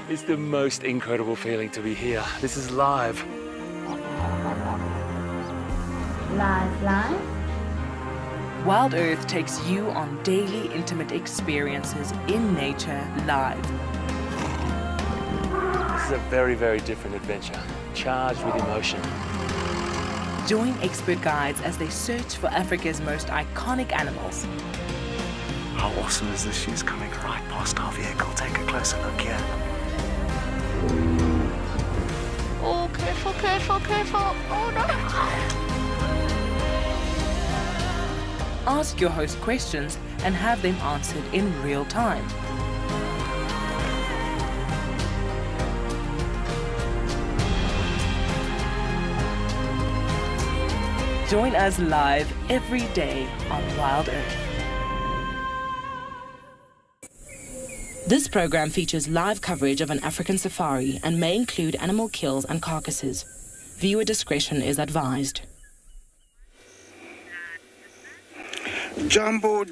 It's the most incredible feeling to be here. This is live. Live. Wild Earth takes you on daily intimate experiences in nature live. This is a very, very different adventure, charged with emotion. Join expert guides as they search for Africa's most iconic animals. How awesome is this? She's coming right past our vehicle. Take a closer look here. Oh, careful. Oh, no. Ask your host questions and have them answered in real time. Join us live every day on Wild Earth. This program features live coverage of an African safari and may include animal kills and carcasses. Viewer discretion is advised. Jumbo,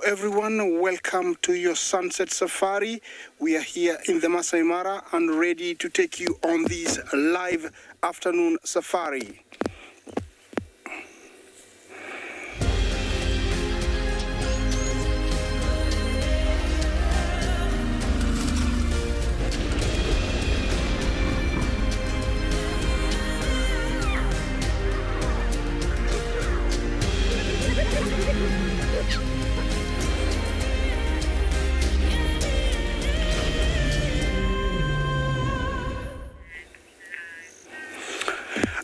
everyone. Welcome to your sunset safari. We are here in the Masai Mara and ready to take you on this live afternoon safari.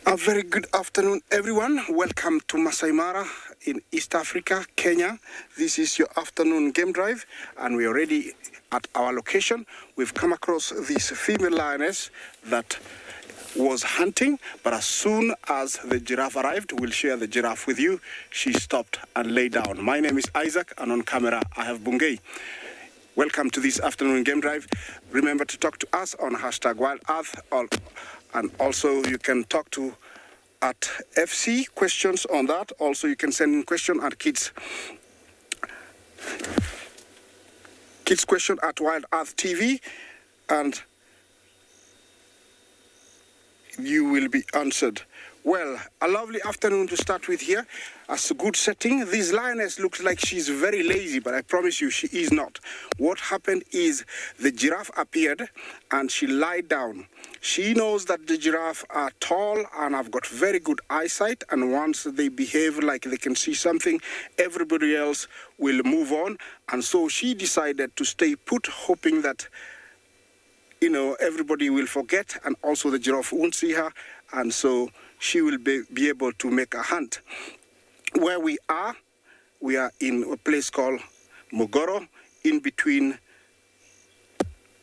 A very good afternoon, everyone. Welcome to Masai Mara in East Africa, Kenya. This is your afternoon game drive, and we are already at our location. We've come across this female lioness that was hunting, but as soon as the giraffe arrived, we'll share the giraffe with you. She stopped and lay down. My name is Isaac, and on camera I have Bungei. Welcome to this afternoon game drive. Remember to talk to us on #WildEarth, and also you can talk to at FC questions on that. Also you can send in question at kids question at Wild Earth TV, and you will be answered. Well, a lovely afternoon to start with here. As a good setting, this lioness looks like she's very lazy, but I promise you she is not. What happened is the giraffe appeared and she lied down. She knows that the giraffe are tall and have got very good eyesight, and once they behave like they can see something, everybody else will move on. And so she decided to stay put, hoping that everybody will forget, and also the giraffe won't see her, and so she will be able to make a hunt. Where we are in a place called Mogoro, in between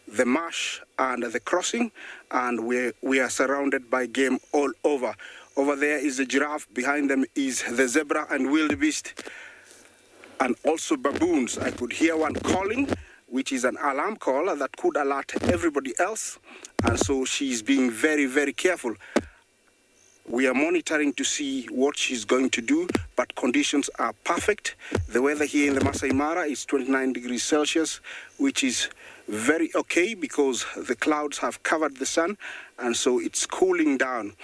the marsh and the crossing, and we are surrounded by game all over. Over there is the giraffe, behind them is the zebra and wildebeest, and also baboons. I could hear one calling, which is an alarm call that could alert everybody else, and so she's being very, very careful. We are monitoring to see what she's going to do, but conditions are perfect. The weather here in the Masai Mara is 29 degrees Celsius, which is very okay because the clouds have covered the sun, and so it's cooling down.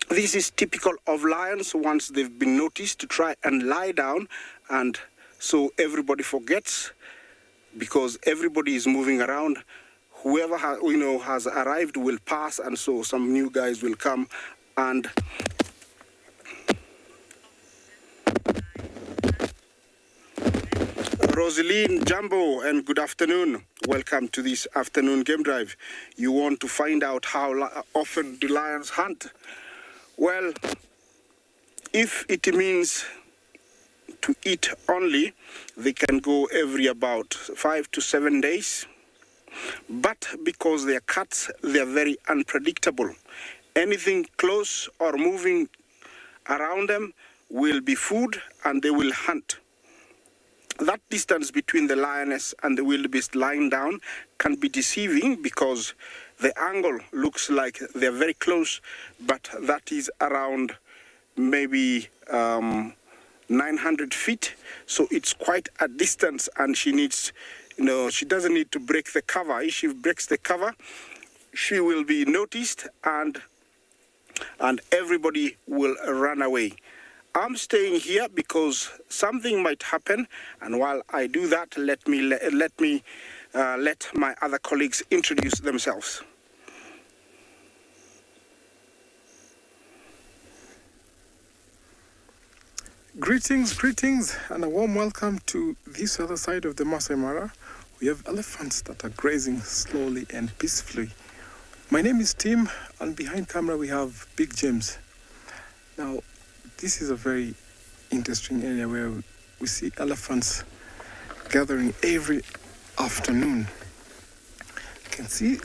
This is typical of lions once they've been noticed to try and lie down, and so everybody forgets because everybody is moving around. Whoever has arrived will pass, and so some new guys will come. And Rosaline, Jumbo, and good afternoon. Welcome to this afternoon game drive. You want to find out how often do lions hunt? Well, if it means to eat only, they can go every about 5 to 7 days. But because they are cats, they are very unpredictable. Anything close or moving around them will be food, and they will hunt. That distance between the lioness and the wildebeest lying down can be deceiving because the angle looks like they're very close, but that is around maybe 900 feet. So it's quite a distance, and she needs she doesn't need to break the cover. If she breaks the cover, she will be noticed and everybody will run away. I'm staying here because something might happen, and while I do that, let my other colleagues introduce themselves. Greetings, and a warm welcome to this other side of the Masai Mara. We have elephants that are grazing slowly and peacefully. My name is Tim, and behind camera we have Big James. Now, this is a very interesting area where we see elephants gathering every afternoon. You can see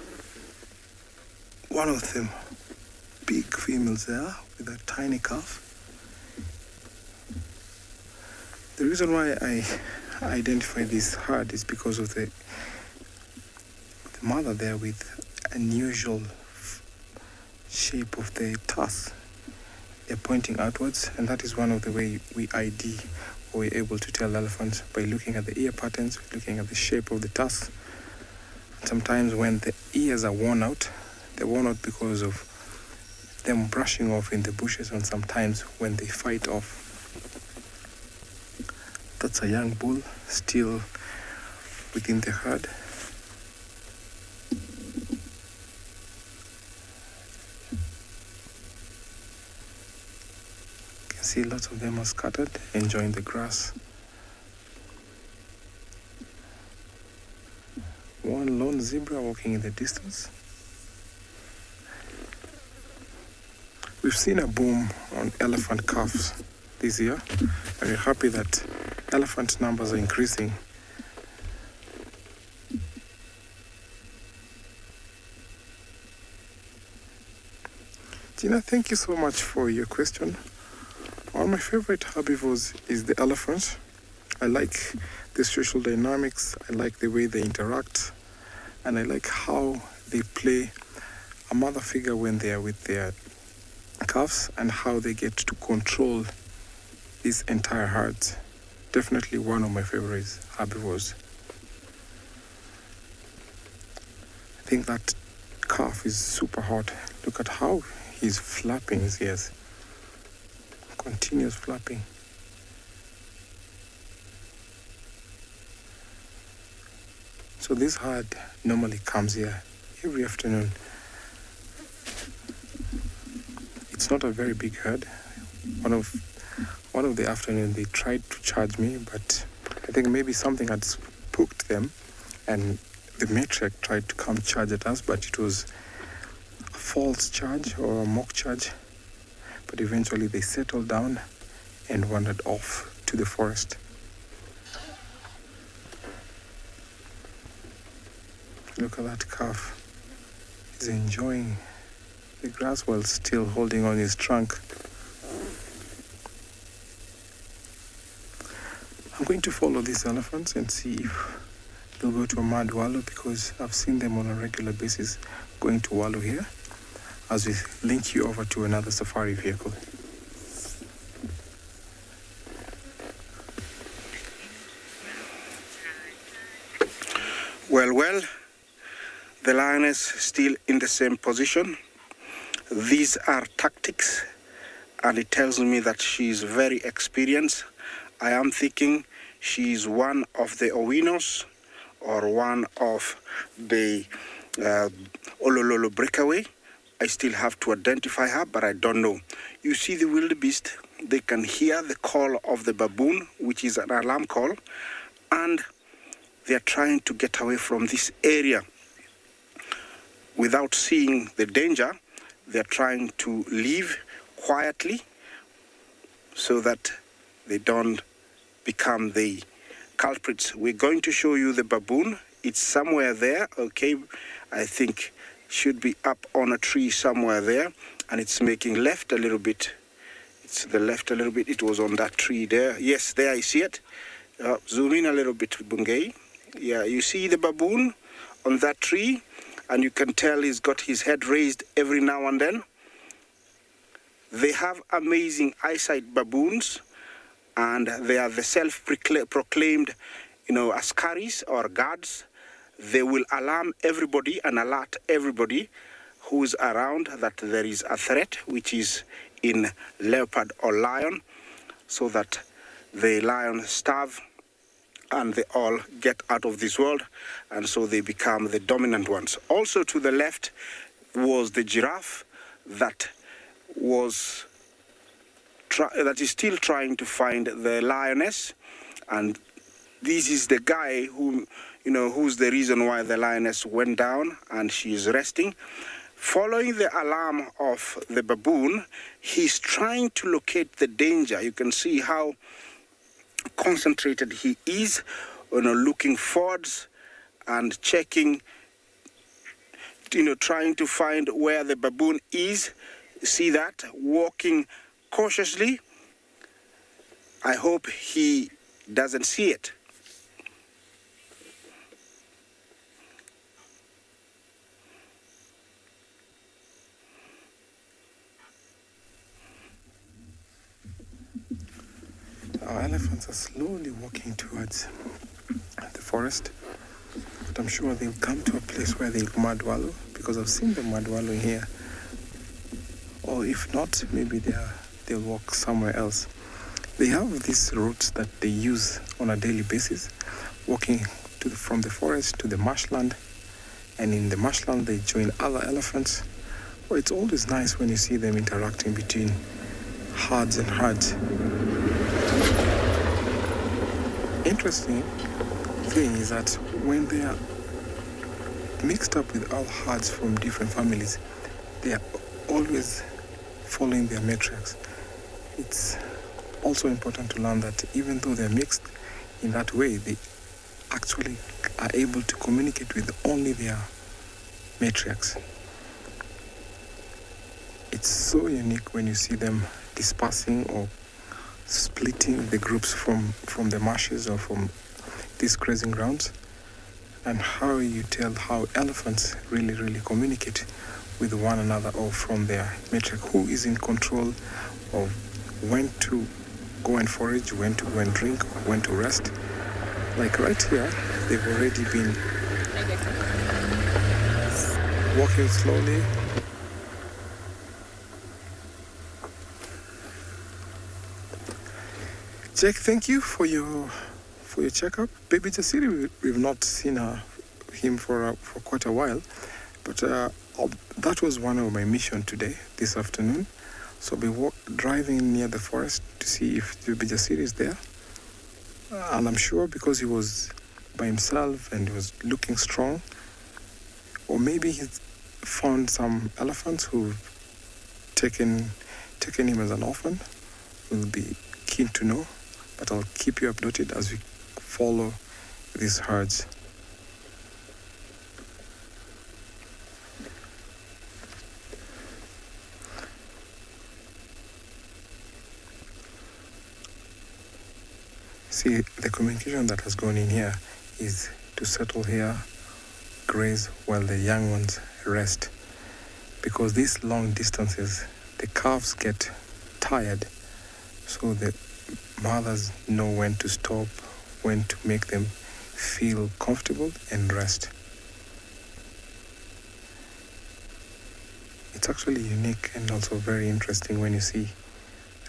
one of them, big females there with a tiny calf. The reason why I identify this herd is because of the mother there with unusual shape of the tusks. They're pointing outwards, and that is one of the way we ID, or we're able to tell elephants by looking at the ear patterns, looking at the shape of the tusks. Sometimes when the ears are worn out, they're worn out because of them brushing off in the bushes, and sometimes when they fight off. That's a young bull still within the herd. You can see lots of them are scattered, enjoying the grass. One lone zebra walking in the distance. We've seen a boom on elephant calves this year, and we're happy that elephant numbers are increasing. Gina, thank you so much for your question. One of my favorite herbivores is the elephant. I like the social dynamics, I like the way they interact, and I like how they play a mother figure when they are with their calves, and how they get to control these entire herds. Definitely one of my favorite herbivores. I think that calf is super hot. Look at how he's flapping his ears. Continuous flapping. So this herd normally comes here every afternoon. It's not a very big herd. One of the afternoon they tried to charge me, but I think maybe something had spooked them, and the matriarch tried to come charge at us, but it was a false charge or a mock charge. But eventually they settled down and wandered off to the forest. Look at that calf. He's enjoying the grass while still holding on his trunk. I'm going to follow these elephants and see if they'll go to a mud wallow, because I've seen them on a regular basis going to wallow here, as we link you over to another safari vehicle. Well, the lioness still in the same position. These are tactics, and it tells me that she's very experienced. I am thinking she's one of the Owinos or one of the Olololo breakaway. I still have to identify her, but I don't know. You see the wildebeest, they can hear the call of the baboon, which is an alarm call, and they're trying to get away from this area. Without seeing the danger, they're trying to leave quietly so that they don't become the culprits. We're going to show you the baboon. It's somewhere there, okay? I think should be up on a tree somewhere there, and it's making left a little bit. It's the left a little bit. It was on that tree there. Yes, there I see it. Zoom in a little bit, Bungay. Yeah, you see the baboon on that tree, and you can tell he's got his head raised every now and then. They have amazing eyesight, baboons, and they are the self-proclaimed, askaris or guards. They will alarm everybody and alert everybody who's around that there is a threat, which is in leopard or lion, so that the lion starve and they all get out of this world, and so they become the dominant ones. Also to the left was the giraffe that is still trying to find the lioness, and this is the guy who's the reason why the lioness went down and she is resting. Following the alarm of the baboon, he's trying to locate the danger. You can see how concentrated he is, looking forwards and checking, trying to find where the baboon is. See that? Walking cautiously. I hope he doesn't see it. Our elephants are slowly walking towards the forest, but I'm sure they'll come to a place where they'll mud wallow, because I've seen them mud wallowing here. Or if not, maybe they'll walk somewhere else. They have these routes that they use on a daily basis, walking from the forest to the marshland, and in the marshland they join other elephants. Well, it's always nice when you see them interacting between herds and herds. Interesting thing is that when they are mixed up with all herds from different families, they are always following their matriarchs. It's also important to learn that even though they're mixed in that way, they actually are able to communicate with only their matriarchs. It's so unique when you see them dispersing or splitting the groups from the marshes or from these grazing grounds, and how you tell how elephants really communicate with one another or from their matriarch, who is in control of when to go and forage, when to go and drink, when to rest. Like right here, they've already been walking slowly. Jack, thank you for your checkup. Baby Jasiri, we've not seen him for quite a while, but that was one of my mission today, this afternoon. So we driving near the forest to see if Baby Jasiri is there, and I'm sure because he was by himself and he was looking strong, or maybe he's found some elephants who've taken him as an orphan. We'll be keen to know. But I'll keep you updated as we follow these herds. See, the communication that has gone in here is to settle here, graze while the young ones rest. Because these long distances, the calves get tired, so the mothers know when to stop, when to make them feel comfortable and rest. It's actually unique and also very interesting when you see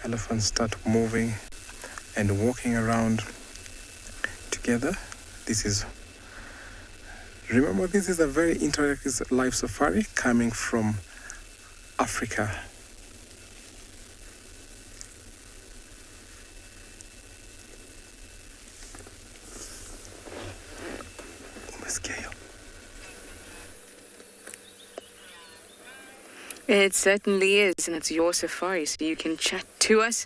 elephants start moving and walking around together. Remember, this is a very interactive live safari coming from Africa. It certainly is, and it's your safari, so you can chat to us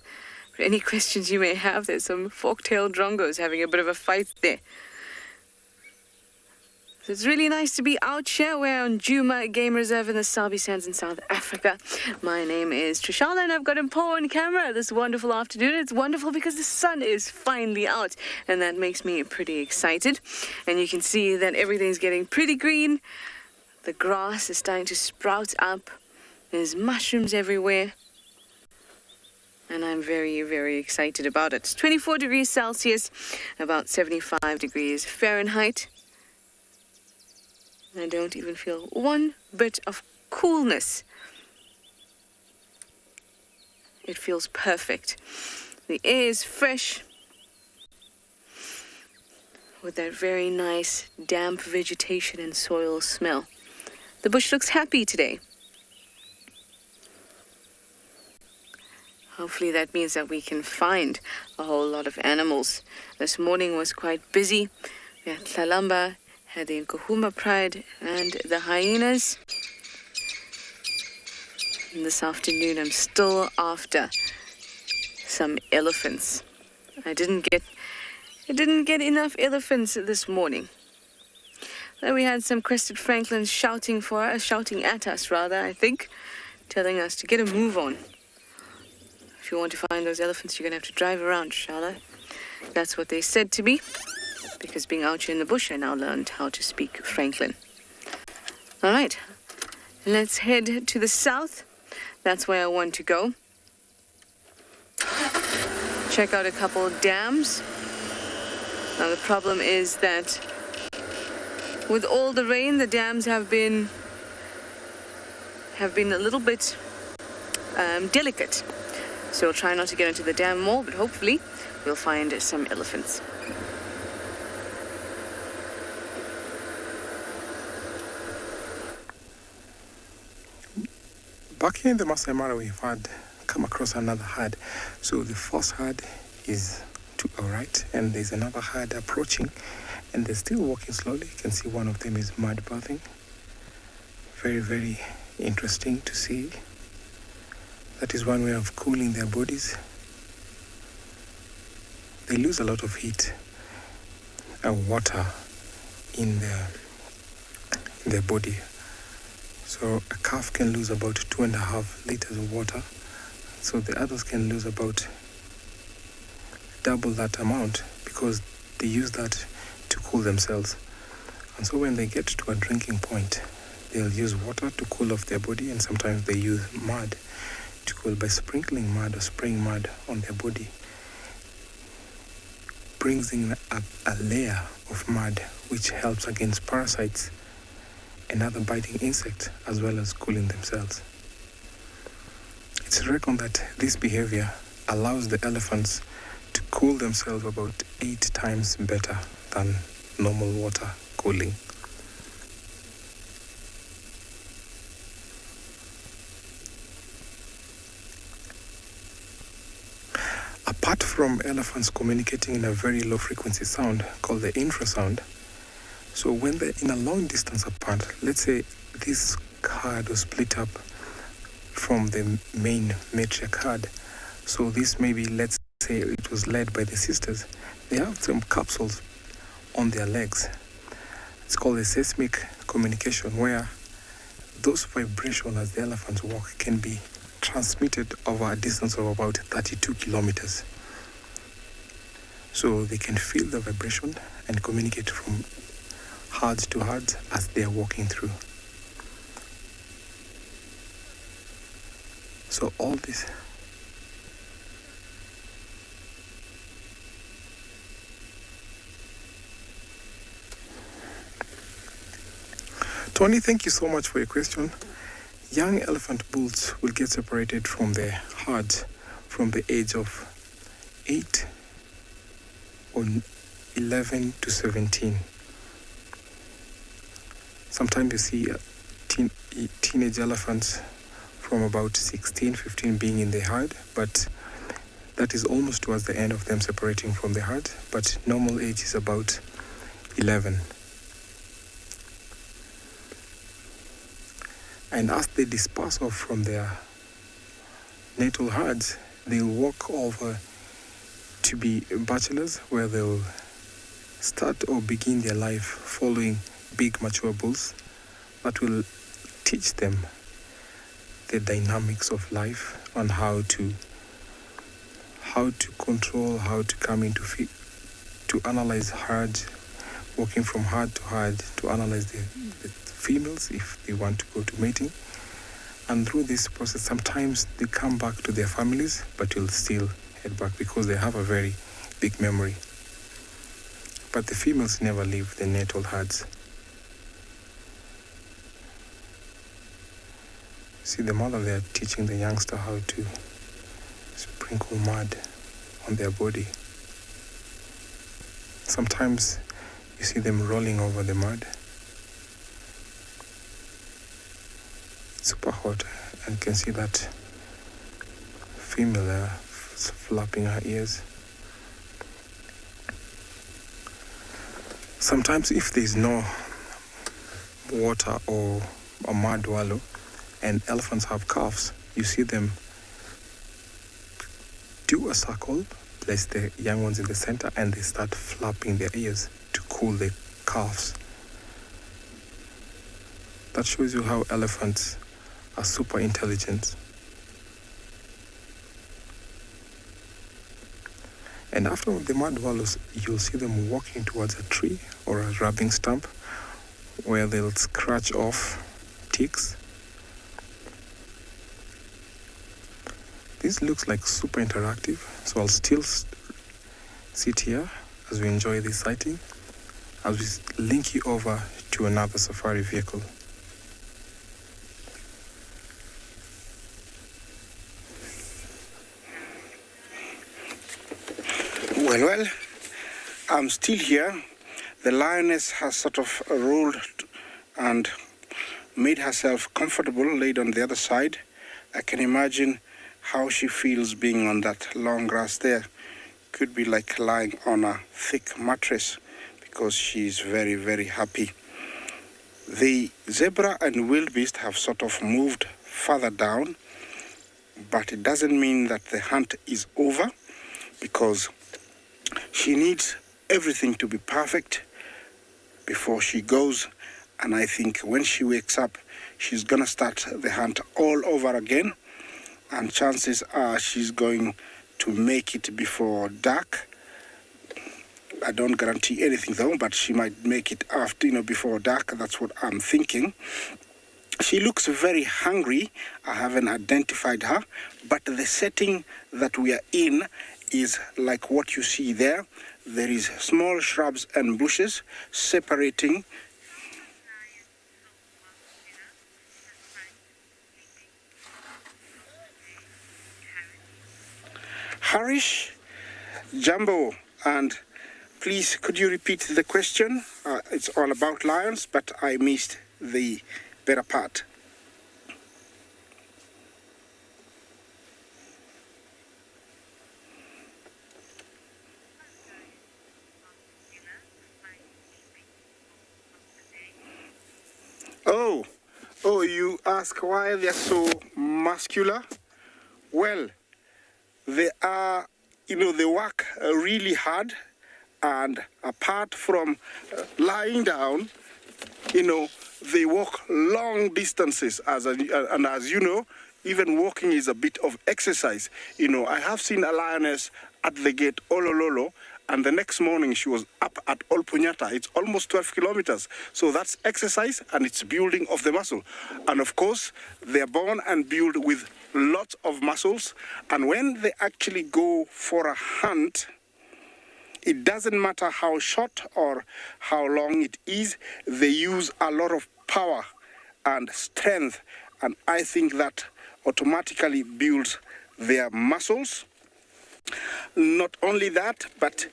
for any questions you may have. There's some fork-tailed drongos having a bit of a fight there. So it's really nice to be out here. We're on Djuma Game Reserve in the Sabi Sands in South Africa. My name is Trishala, and I've got Mpo on camera this wonderful afternoon. It's wonderful because the sun is finally out, and that makes me pretty excited. And you can see that everything's getting pretty green. The grass is starting to sprout up. There's mushrooms everywhere. and I'm very, very excited about it. 24 degrees Celsius, about 75 degrees Fahrenheit. I don't even feel one bit of coolness. It feels perfect. The air is fresh, with that very nice damp vegetation and soil smell. The bush looks happy today. Hopefully that means that we can find a whole lot of animals. This morning was quite busy. We had Tlalamba, had the Nkuhuma Pride, and the hyenas. And this afternoon I'm still after some elephants. I didn't get enough elephants this morning. Then we had some crested francolins shouting at us, I think, telling us to get a move on. If you want to find those elephants, you're going to have to drive around, Tshala. That's what they said to me, because being out here in the bush, I now learned how to speak Franklin. All right, let's head to the south. That's where I want to go. Check out a couple of dams. Now the problem is that with all the rain, the dams have been a little bit delicate. So we'll try not to get into the dam more, but hopefully we'll find some elephants. Back here in the Masai Mara, we've come across another herd. So the first herd is to our right, and there's another herd approaching, and they're still walking slowly. You can see one of them is mud bathing. Very, very interesting to see. That is one way of cooling their bodies. They lose a lot of heat and water in their body. So a calf can lose about 2.5 liters of water. So the others can lose about double that amount because they use that to cool themselves. And so when they get to a drinking point, they'll use water to cool off their body, and sometimes they use mud to cool by sprinkling mud or spraying mud on their body. Brings in a layer of mud which helps against parasites and other biting insects, as well as cooling themselves. It's reckoned that this behavior allows the elephants to cool themselves about 8 times better than normal water cooling. Apart from elephants communicating in a very low frequency sound called the infrasound, so when they're in a long distance apart, let's say this herd was split up from the main matriarch herd, so this maybe, let's say it was led by the sisters, they have some capsules on their legs. It's called a seismic communication, where those vibrations as the elephants walk can be transmitted over a distance of about 32 kilometers. So they can feel the vibration and communicate from herds to herds as they are walking through. So all this Tony, thank you so much for your question. Young elephant bulls will get separated from their herds from the age of 8 or 11 to 17. Sometimes you see teenage elephants from about 16, 15 being in the herd, but that is almost towards the end of them separating from the herd, but normal age is about 11. And as they disperse off from their natal herds, they'll walk over to be bachelors, where they'll start or begin their life following big mature bulls that will teach them the dynamics of life on how to control, how to come into to analyze herds, walking from herd to herd, to analyze the females if they want to go to mating, And through this process, sometimes they come back to their families, but you'll still head back because they have a very big memory. But the females never leave the natal herds. See the mother there teaching the youngster how to sprinkle mud on their body. Sometimes you see them rolling over the mud. Super hot, and you can see that female there flapping her ears. Sometimes if there's no water or a mud wallow and elephants have calves, you see them do a circle, place the young ones in the center, and they start flapping their ears to cool the calves. That shows you how elephants are super intelligent. And after the mud wallows, you'll see them walking towards a tree or a rubbing stump where they'll scratch off ticks. This looks like super interactive, so I'll still sit here as we enjoy this sighting, as we link you over to another safari vehicle. Well, I'm still here. The lioness has sort of rolled and made herself comfortable, laid on the other side. I can imagine how she feels being on that long grass there. Could be like lying on a thick mattress because she's very, very happy. The zebra and wildebeest have sort of moved further down, but it doesn't mean that the hunt is over because she needs everything to be perfect before she goes. And I think when she wakes up, she's gonna start the hunt all over again. And chances are she's going to make it before dark. I don't guarantee anything though, but she might make it after, before dark. That's what I'm thinking. She looks very hungry. I haven't identified her, but the setting that we are in is like what you see there. There is small shrubs and bushes separating. Harish, Jumbo, and please could you repeat the question? It's all about lions, but I missed the better part. Oh, you ask why they're so muscular? Well, they are, they work really hard, and apart from lying down, they walk long distances, and as you know, even walking is a bit of exercise. I have seen a lioness at the gate Olololo, and the next morning she was up at Olpunyata. It's almost 12 kilometers. So that's exercise, and it's building of the muscle. And of course, they're born and built with lots of muscles. And when they actually go for a hunt, it doesn't matter how short or how long it is, they use a lot of power and strength. And I think that automatically builds their muscles. Not only that, but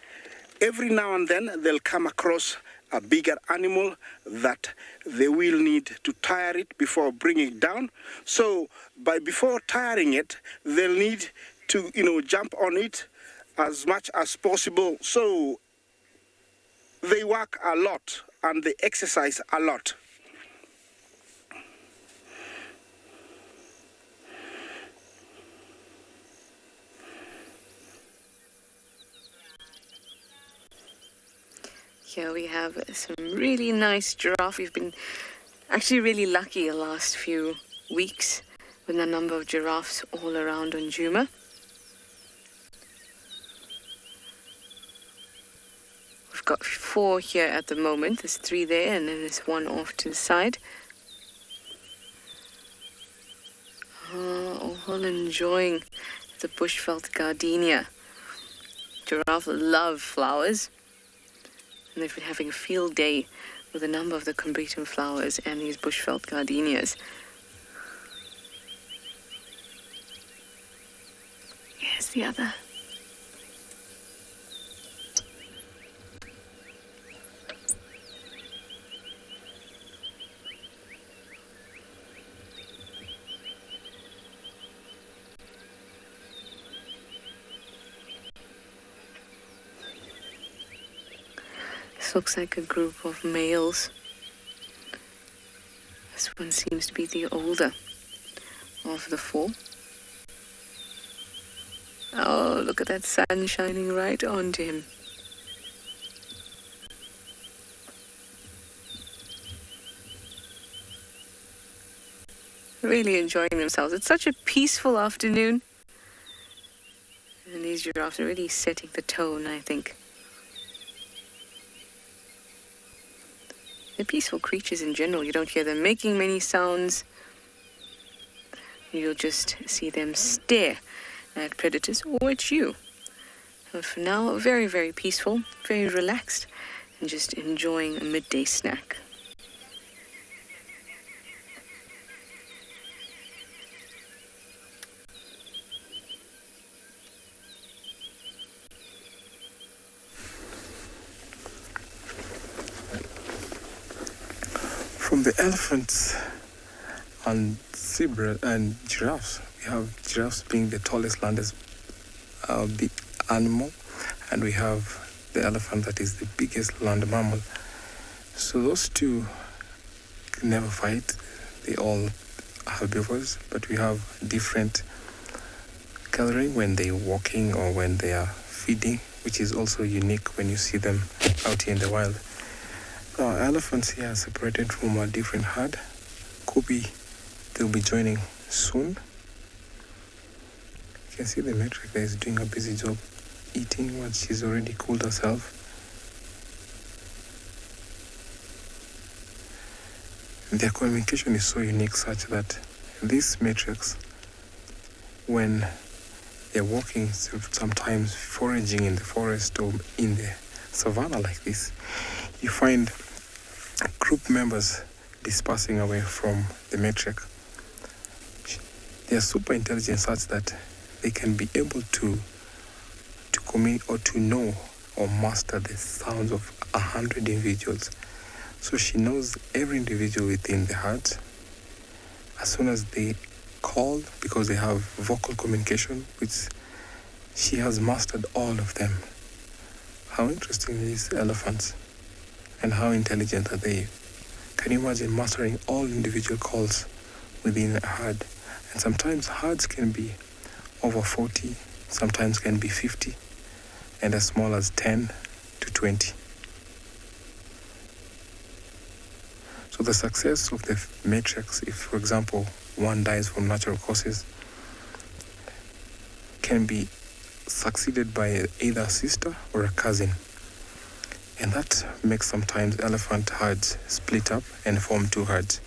every now and then they'll come across a bigger animal that they will need to tire it before bringing it down. So before tiring it, they'll need to, jump on it as much as possible. So they work a lot and they exercise a lot. Here we have some really nice giraffe. We've been actually really lucky the last few weeks with a number of giraffes all around on Juma. We've got 4 here at the moment. There's 3 there and then there's 1 off to the side. all enjoying the bushveld gardenia. Giraffe love flowers, and they've been having a field day with a number of the combretum flowers and these bushveld gardenias. Here's the other. This looks like a group of males. This one seems to be the older of the four. Oh, look at that sun shining right onto him. Really enjoying themselves. It's such a peaceful afternoon. And these giraffes are really setting the tone, I think. They're peaceful creatures in general. You don't hear them making many sounds. You'll just see them stare at predators or at you. But for now, very, very peaceful, very relaxed, and just enjoying a midday snack. From the elephants and zebra and giraffes, we have giraffes being the tallest land big animal, and we have the elephant that is the biggest land mammal. So those two can never fight. They all are herbivores, but we have different coloring when they're walking or when they are feeding, which is also unique when you see them out here in the wild. Our elephants here are separated from a different herd. Kobe, they'll be joining soon. You can see the matriarch there is doing a busy job eating what she's already cooled herself. Their communication is so unique such that these matriarchs, when they're walking, sometimes foraging in the forest or in the savannah like this, you find group members dispersing away from the matriarch. They are super intelligent such that they can be able to communicate or to know or master the sounds of 100 individuals. So she knows every individual within the herd. As soon as they call, because they have vocal communication, which she has mastered all of them. How interesting are these elephants? And how intelligent are they? Can you imagine mastering all individual calls within a herd? And sometimes herds can be over 40, sometimes can be 50, and as small as 10 to 20. So the success of the matriarchs, if, for example, one dies from natural causes, can be succeeded by either a sister or a cousin. And that makes sometimes elephant herds split up and form two herds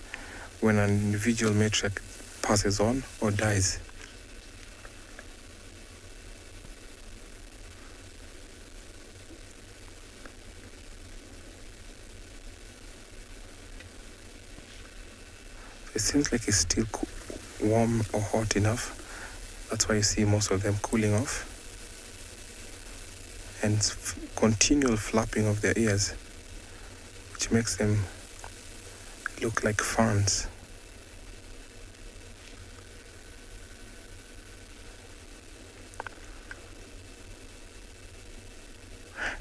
when an individual matriarch passes on or dies. It seems like it's still warm or hot enough. That's why you see most of them cooling off. And continual flapping of their ears, which makes them look like fans.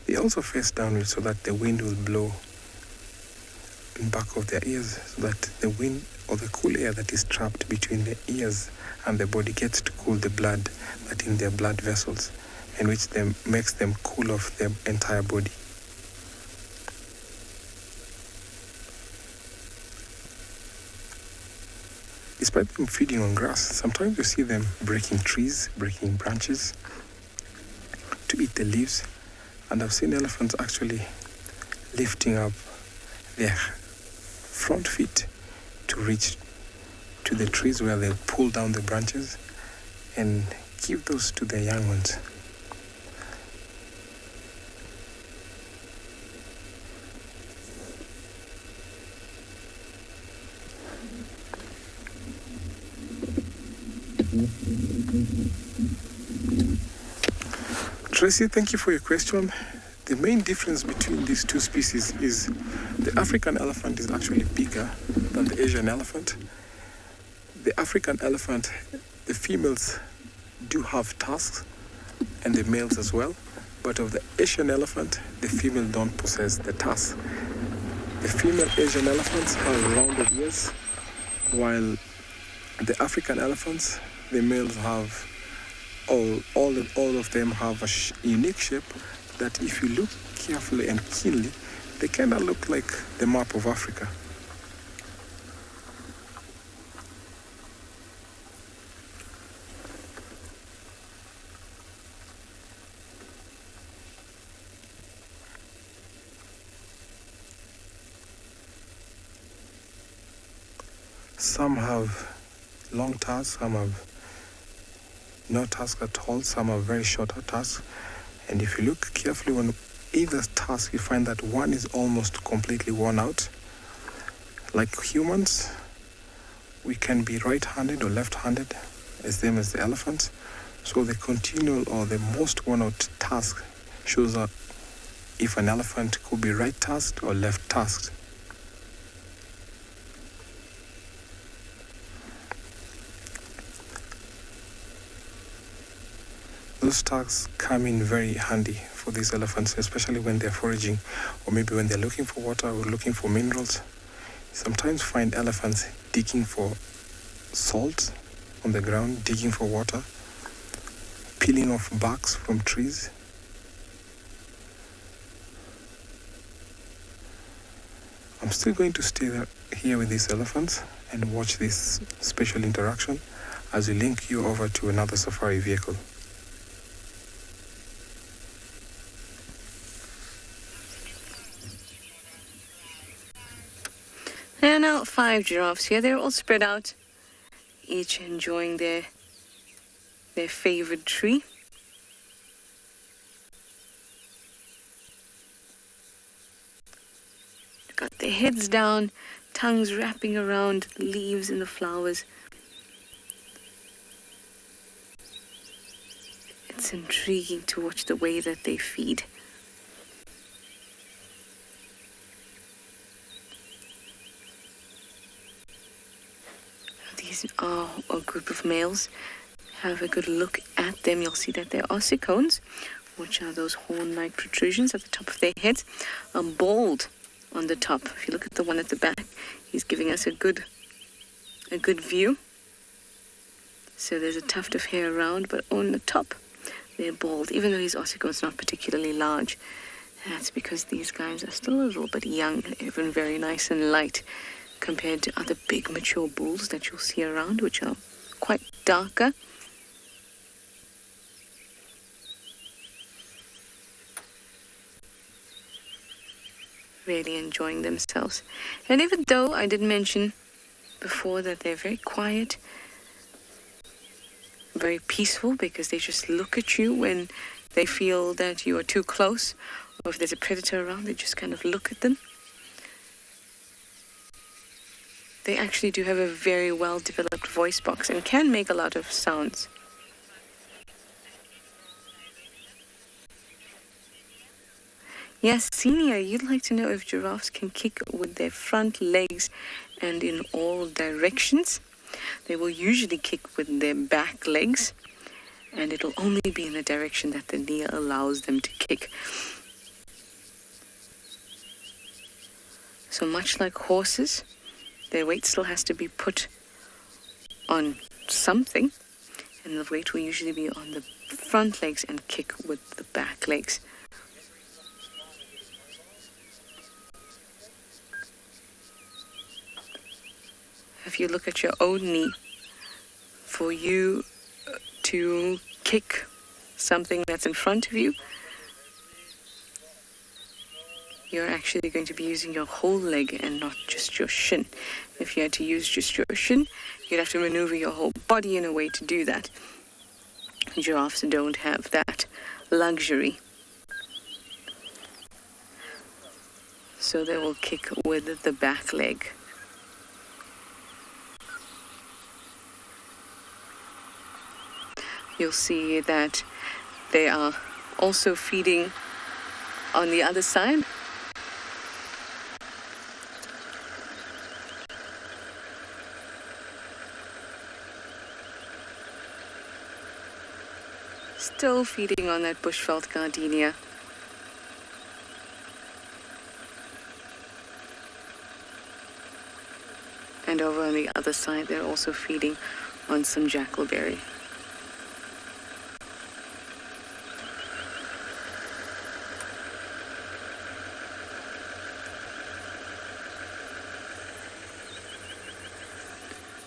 They also face downwards so that the wind will blow in back of their ears, so that the wind or the cool air that is trapped between the ears and the body gets to cool the blood that in their blood vessels, and which makes them cool off their entire body. Despite them feeding on grass, sometimes you see them breaking trees, breaking branches to eat the leaves. And I've seen elephants actually lifting up their front feet to reach to the trees where they pull down the branches and give those to their young ones. Tracy, thank you for your question. The main difference between these two species is the African elephant is actually bigger than the Asian elephant. The African elephant, the females do have tusks and the males as well, but of the Asian elephant, the female don't possess the tusks. The female Asian elephants have rounded ears, while the African elephants, the males have all of them have a unique shape that if you look carefully and keenly, they kind of look like the map of Africa. Some have long tusks, some have no tusk at all, some have very short tusks. And if you look carefully on either tusk, you find that one is almost completely worn out. Like humans, we can be right-handed or left-handed, as same as the elephants. So the continual or the most worn out tusk shows up if an elephant could be right-tusked or left-tusked. Those tusks come in very handy for these elephants, especially when they're foraging or maybe when they're looking for water or looking for minerals. Sometimes find elephants digging for salt on the ground, digging for water, peeling off barks from trees. I'm still going to stay here with these elephants and watch this special interaction as we link you over to another safari vehicle. There are now 5 giraffes here. They're all spread out, each enjoying their favorite tree. Got their heads down, tongues wrapping around leaves and the flowers. It's intriguing to watch the way that they feed. These are a group of males. Have a good look at them. You'll see that they're ossicones, which are those horn-like protrusions at the top of their heads, bald on the top. If you look at the one at the back, he's giving us a good view. So there's a tuft of hair around, but on the top, they're bald. Even though his ossicone's not particularly large, that's because these guys are still a little bit young, even very nice and light, compared to other big mature bulls that you'll see around, which are quite darker. Really enjoying themselves. And even though I did mention before that they're very quiet, very peaceful, because they just look at you when they feel that you are too close, or if there's a predator around, they just kind of look at them. They actually do have a very well-developed voice box and can make a lot of sounds. Yes, Senior, you'd like to know if giraffes can kick with their front legs and in all directions. They will usually kick with their back legs, and it'll only be in the direction that the knee allows them to kick. So much like horses, their weight still has to be put on something, and the weight will usually be on the front legs and kick with the back legs. If you look at your own knee, for you to kick something that's in front of you, you're actually going to be using your whole leg and not just your shin. If you had to use just your shin, you'd have to maneuver your whole body in a way to do that. Giraffes don't have that luxury. So they will kick with the back leg. You'll see that they are also feeding on the other side. Still feeding on that bushveld gardenia. And over on the other side, they're also feeding on some jackalberry.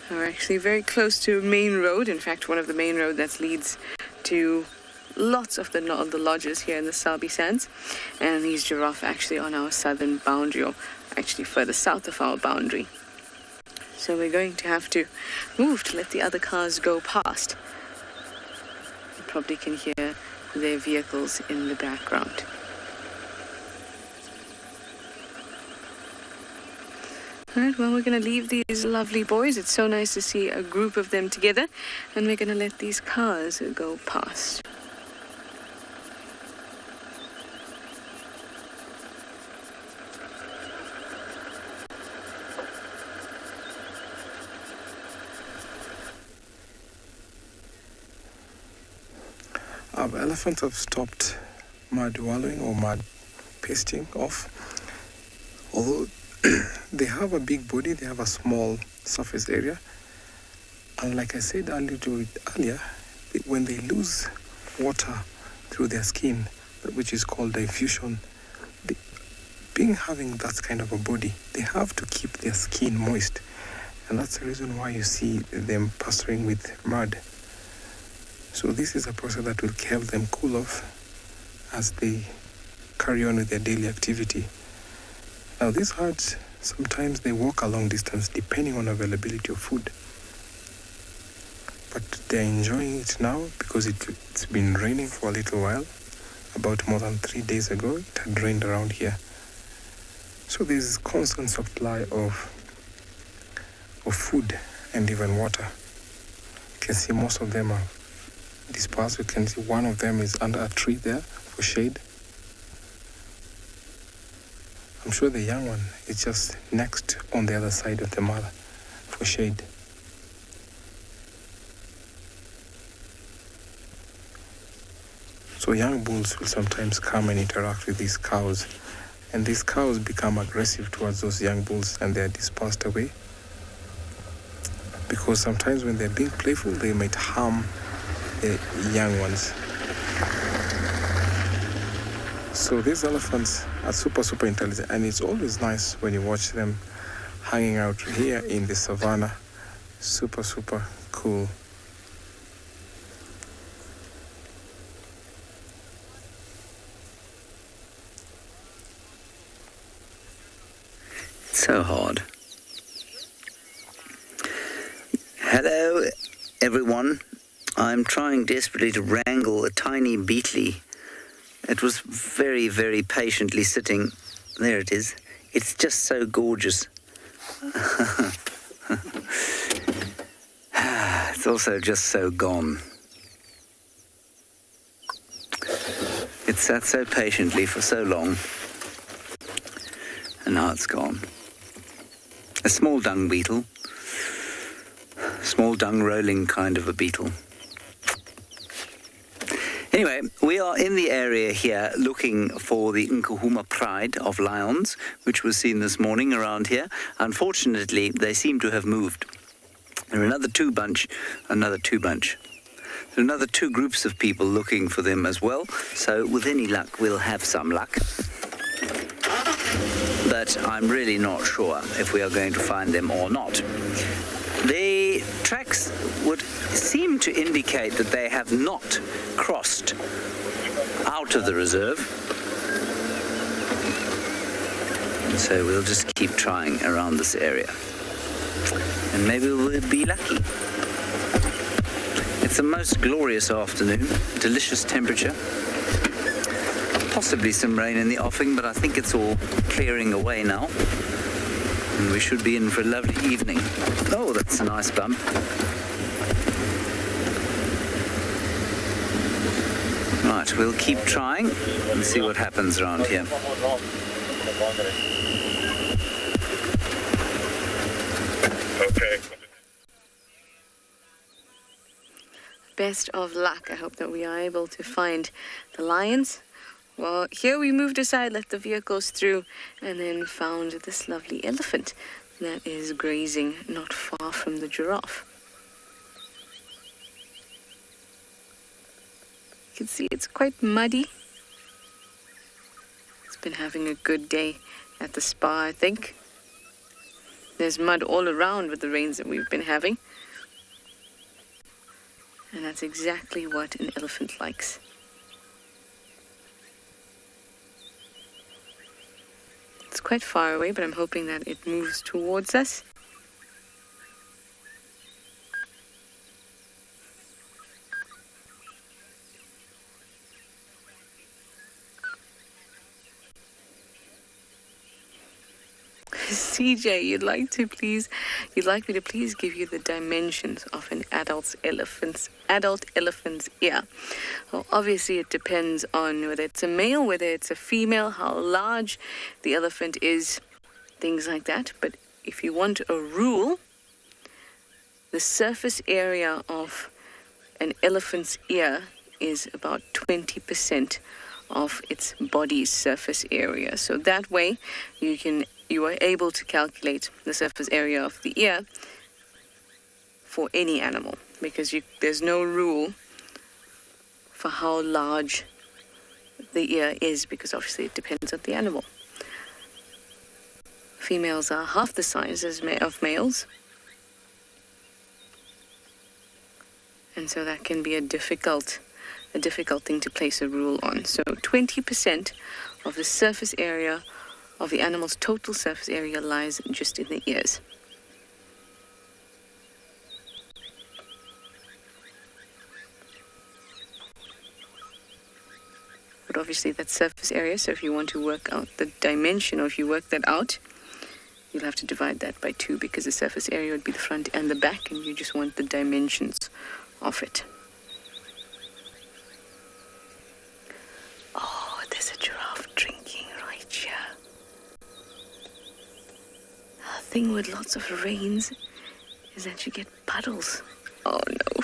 We're actually very close to a main road. In fact, one of the main roads that leads to lots of the lodges here in the Sabi Sands. And these giraffe actually on our southern boundary, or actually further south of our boundary. So we're going to have to move to let the other cars go past. You probably can hear their vehicles in the background. All right, well, we're going to leave these lovely boys. It's so nice to see a group of them together. And we're going to let these cars go past. Our elephants have stopped mud wallowing or mud pasting off. Although they have a big body, they have a small surface area. And like I said earlier, when they lose water through their skin, which is called diffusion, having that kind of a body, they have to keep their skin moist. And that's the reason why you see them pasturing with mud. So this is a process that will help them cool off as they carry on with their daily activity. Now these herds, sometimes they walk a long distance depending on availability of food. But they're enjoying it now because it's been raining for a little while. About more than 3 days ago, it had rained around here. So there's constant supply of food and even water. You can see most of them are dispersed. You can see one of them is under a tree there for shade. I'm sure the young one is just next on the other side of the mother for shade. So young bulls will sometimes come and interact with these cows, and these cows become aggressive towards those young bulls and they're dispersed away. Because sometimes when they're being playful, they might harm the young ones. So these elephants are super intelligent, and it's always nice when you watch them hanging out here in the savannah. Super cool. So hard. Hello, everyone. I'm trying desperately to wrangle a tiny beetlie. It was very patiently sitting. There it is. It's just so gorgeous. It's also just so gone. It sat so patiently for so long, and now it's gone. A small dung beetle. Small dung rolling kind of a beetle. Anyway, we are in the area here looking for the Nkuhuma pride of lions, which was seen this morning around here. Unfortunately, they seem to have moved. There are another two groups of people looking for them as well. So with any luck, we'll have some luck. But I'm really not sure if we are going to find them or not. The tracks would seem to indicate that they have not crossed out of the reserve. So we'll just keep trying around this area. And maybe we'll be lucky. It's a most glorious afternoon, delicious temperature. Possibly some rain in the offing, but I think it's all clearing away now. And we should be in for a lovely evening. Oh, that's a nice bump. Right, we'll keep trying and see what happens around here. Okay. Best of luck. I hope that we are able to find the lions. Well, here we moved aside, let the vehicles through, and then found this lovely elephant that is grazing not far from the giraffe. You can see it's quite muddy. It's been having a good day at the spa, I think. There's mud all around with the rains that we've been having. And that's exactly what an elephant likes. It's quite far away, but I'm hoping that it moves towards us. CJ, you'd like me to please give you the dimensions of an adult elephant's ear. Well, obviously it depends on whether it's a male, whether it's a female, how large the elephant is, things like that. But if you want a rule, the surface area of an elephant's ear is about 20% of its body's surface area. So that way you are able to calculate the surface area of the ear for any animal, because there's no rule for how large the ear is, because obviously it depends on the animal. Females are half the size of males, and so that can be a difficult thing to place a rule on. So 20% of the surface area of the animal's total surface area lies just in the ears. But obviously that's surface area, so if you want to work out the dimension, or if you work that out, you'll have to divide that by 2, because the surface area would be the front and the back, and you just want the dimensions of it. Oh, there's a giraffe drinking right here. The thing with lots of rains is that you get puddles. Oh no.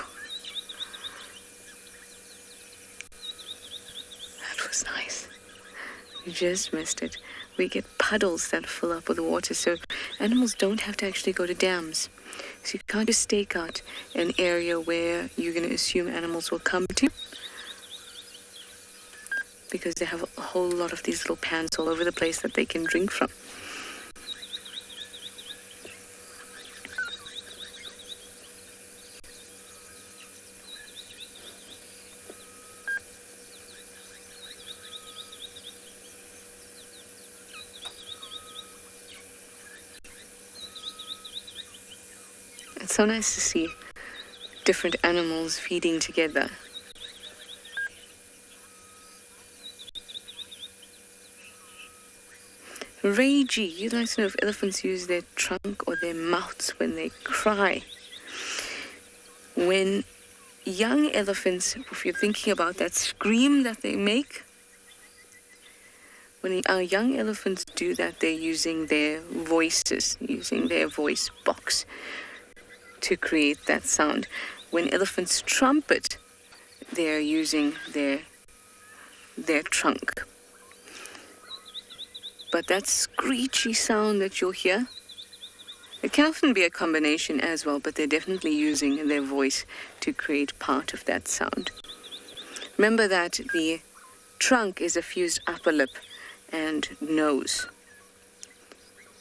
That was nice. You just missed it. We get puddles that fill up with water, so animals don't have to actually go to dams. So you can't just stake out an area where you're going to assume animals will come to, because they have a whole lot of these little pans all over the place that they can drink from. It's so nice to see different animals feeding together. Reggie, you'd like to know if elephants use their trunk or their mouths when they cry. When young elephants, if you're thinking about that scream that they make, when our young elephants do that, they're using their voices, using their voice box to create that sound. When elephants trumpet, they're using their trunk. But that screechy sound that you'll hear, it can often be a combination as well, but they're definitely using their voice to create part of that sound. Remember that the trunk is a fused upper lip and nose,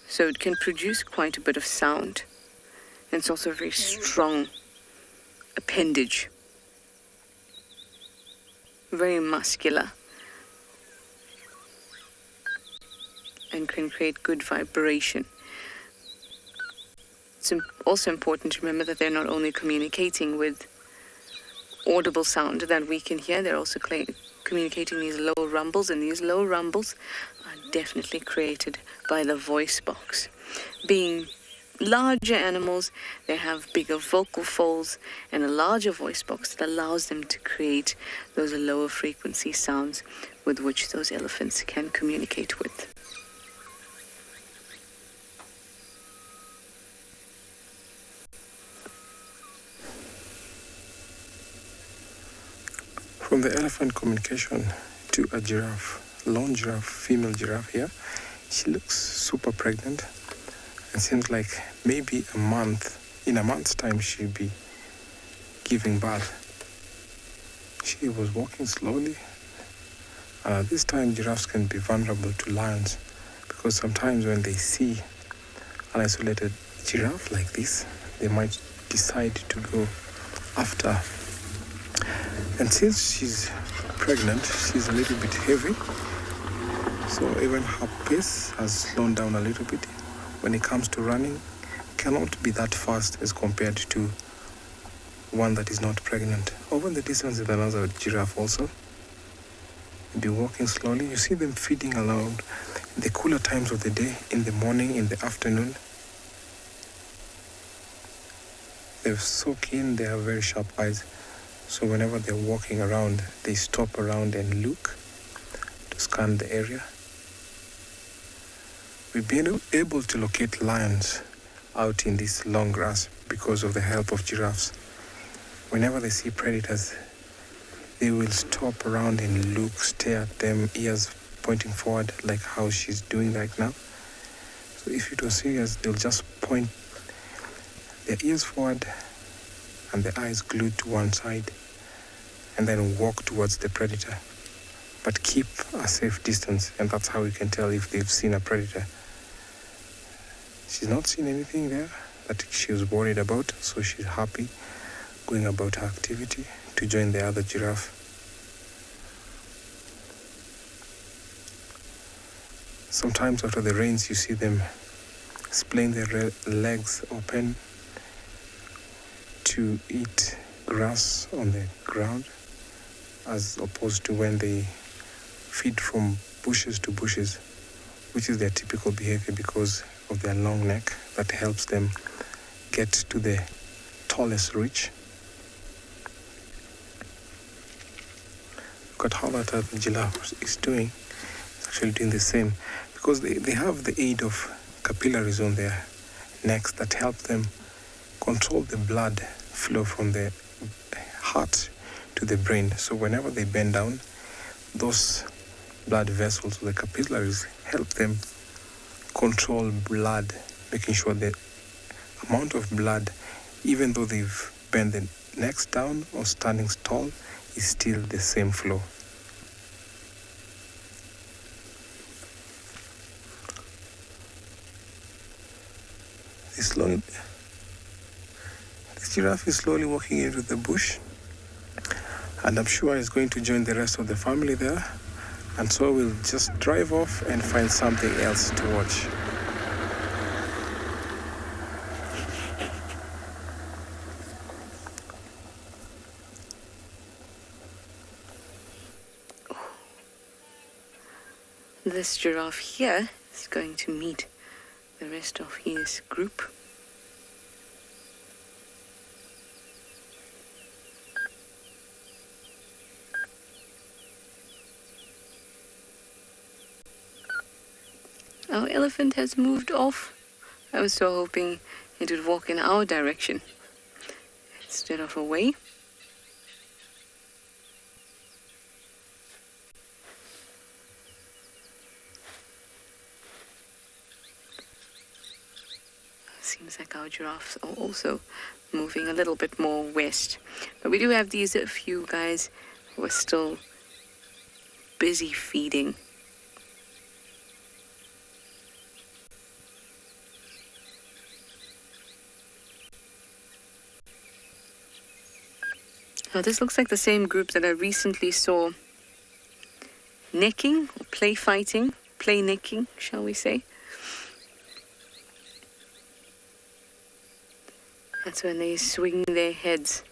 so it can produce quite a bit of sound. And it's also a very strong appendage, very muscular, and can create good vibration. It's also important to remember that they're not only communicating with audible sound that we can hear. They're also communicating these low rumbles, and these low rumbles are definitely created by the voice box. Being larger animals, they have bigger vocal folds and a larger voice box that allows them to create those lower frequency sounds with which those elephants can communicate with. From the elephant communication to a giraffe, lone giraffe, female giraffe here, she looks super pregnant. It seems like maybe in a month's time she'll be giving birth. She was walking slowly. This time giraffes can be vulnerable to lions because sometimes when they see an isolated giraffe like this, they might decide to go after. And since she's pregnant, she's a little bit heavy, so even her pace has slowed down a little bit. When it comes to running, cannot be that fast as compared to one that is not pregnant. Over in the distance is another giraffe also. Be walking slowly. You see them feeding around in the cooler times of the day, in the morning, in the afternoon. They're so keen, they have very sharp eyes. So whenever they're walking around, they stop around and look to scan the area. We've been able to locate lions out in this long grass because of the help of giraffes. Whenever they see predators, they will stop around and look, stare at them, ears pointing forward like how she's doing right now. So if it was serious, they'll just point their ears forward and their eyes glued to one side and then walk towards the predator. But keep a safe distance, and that's how we can tell if they've seen a predator. She's not seen anything there that she was worried about, so she's happy going about her activity to join the other giraffe. Sometimes after the rains, you see them splaying their legs open to eat grass on the ground, as opposed to when they feed from bushes to bushes, which is their typical behavior because of their long neck that helps them get to the tallest ridge. Look at how that the giraffe is doing. It's actually doing the same because they have the aid of capillaries on their necks that help them control the blood flow from the heart to the brain. So whenever they bend down, those blood vessels, the capillaries, help them control blood, making sure the amount of blood, even though they've bent the necks down or standing tall, is still the same flow. This giraffe is slowly walking into the bush, and I'm sure he's going to join the rest of the family there. And so we'll just drive off and find something else to watch. This giraffe here is going to meet the rest of his group. Our elephant has moved off. I was so hoping it would walk in our direction instead of away. Seems like our giraffes are also moving a little bit more west. But we do have these few guys who are still busy feeding. Now this looks like the same group that I recently saw necking, or play fighting, play necking, shall we say. That's when they swing their heads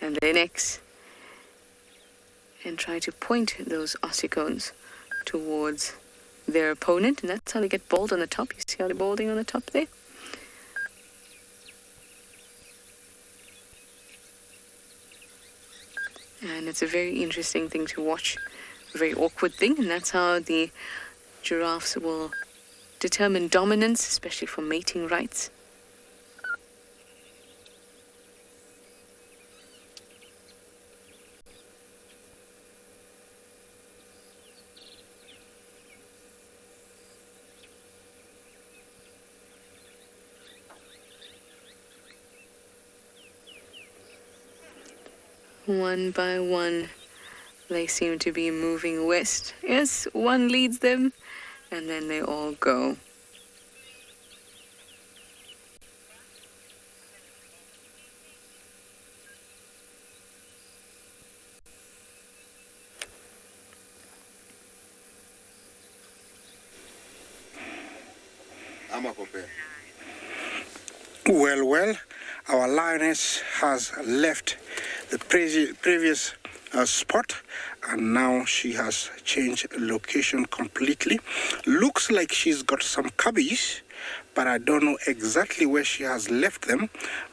and their necks and try to point those ossicones towards their opponent, and that's how they get bald on the top. You see how they're balding on the top there? And it's a very interesting thing to watch, a very awkward thing, and that's how the giraffes will determine dominance, especially for mating rights. One by one, they seem to be moving west. Yes, one leads them, and then they all go. Well, our lioness has left the previous spot, and now she has changed location completely. Looks like she's got some cubbies, but I don't know exactly where she has left them,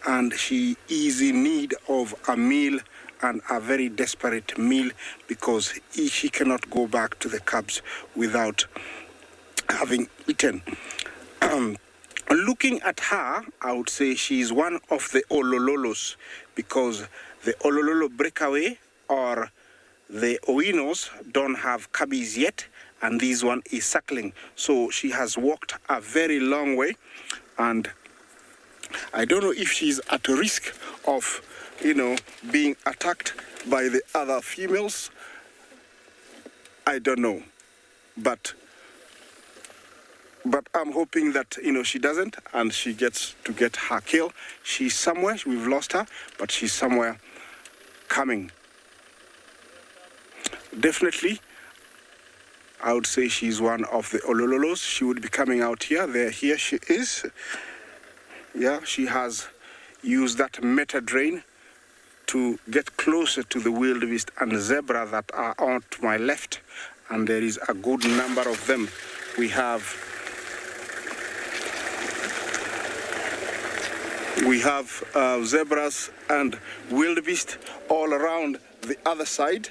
and she is in need of a meal, and a very desperate meal, because she cannot go back to the cubs without having eaten. Looking at her, I would say she's one of the Olololos, because the Olololo breakaway or the Oinos don't have cubbies yet, and this one is suckling. So she has walked a very long way, and I don't know if she's at risk of, being attacked by the other females. I don't know, but I'm hoping that, she doesn't, and she gets to get her kill. She's somewhere, we've lost her, but she's somewhere coming. Definitely, I would say she's one of the Olololos. She would be coming out here. Here she is. Yeah, she has used that meta drain to get closer to the wildebeest and zebra that are on to my left, and there is a good number of them. We have zebras and wildebeest all around the other side,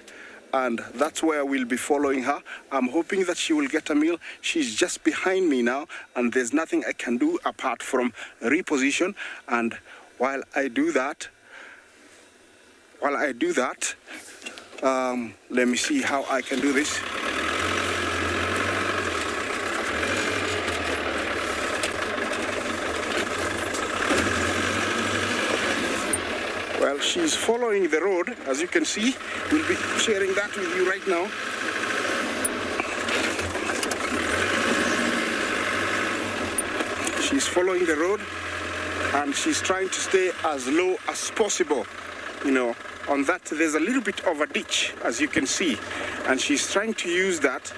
and that's where we'll be following her. I'm hoping that she will get a meal. She's just behind me now, and there's nothing I can do apart from reposition. And while I do that, let me see how I can do this. Well, she's following the road, as you can see. We'll be sharing that with you right now. She's following the road, and she's trying to stay as low as possible. On that, there's a little bit of a ditch, as you can see, and she's trying to use that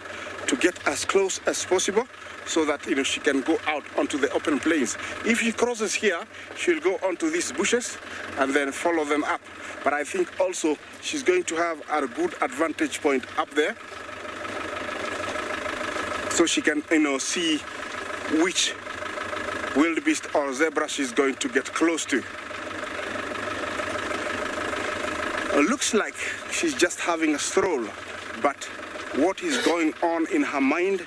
to get as close as possible, so that she can go out onto the open plains. If she crosses here, she'll go onto these bushes and then follow them up. But I think also she's going to have a good advantage point up there, so she can see which wildebeest or zebra she's going to get close to. Looks like she's just having a stroll, but what is going on in her mind,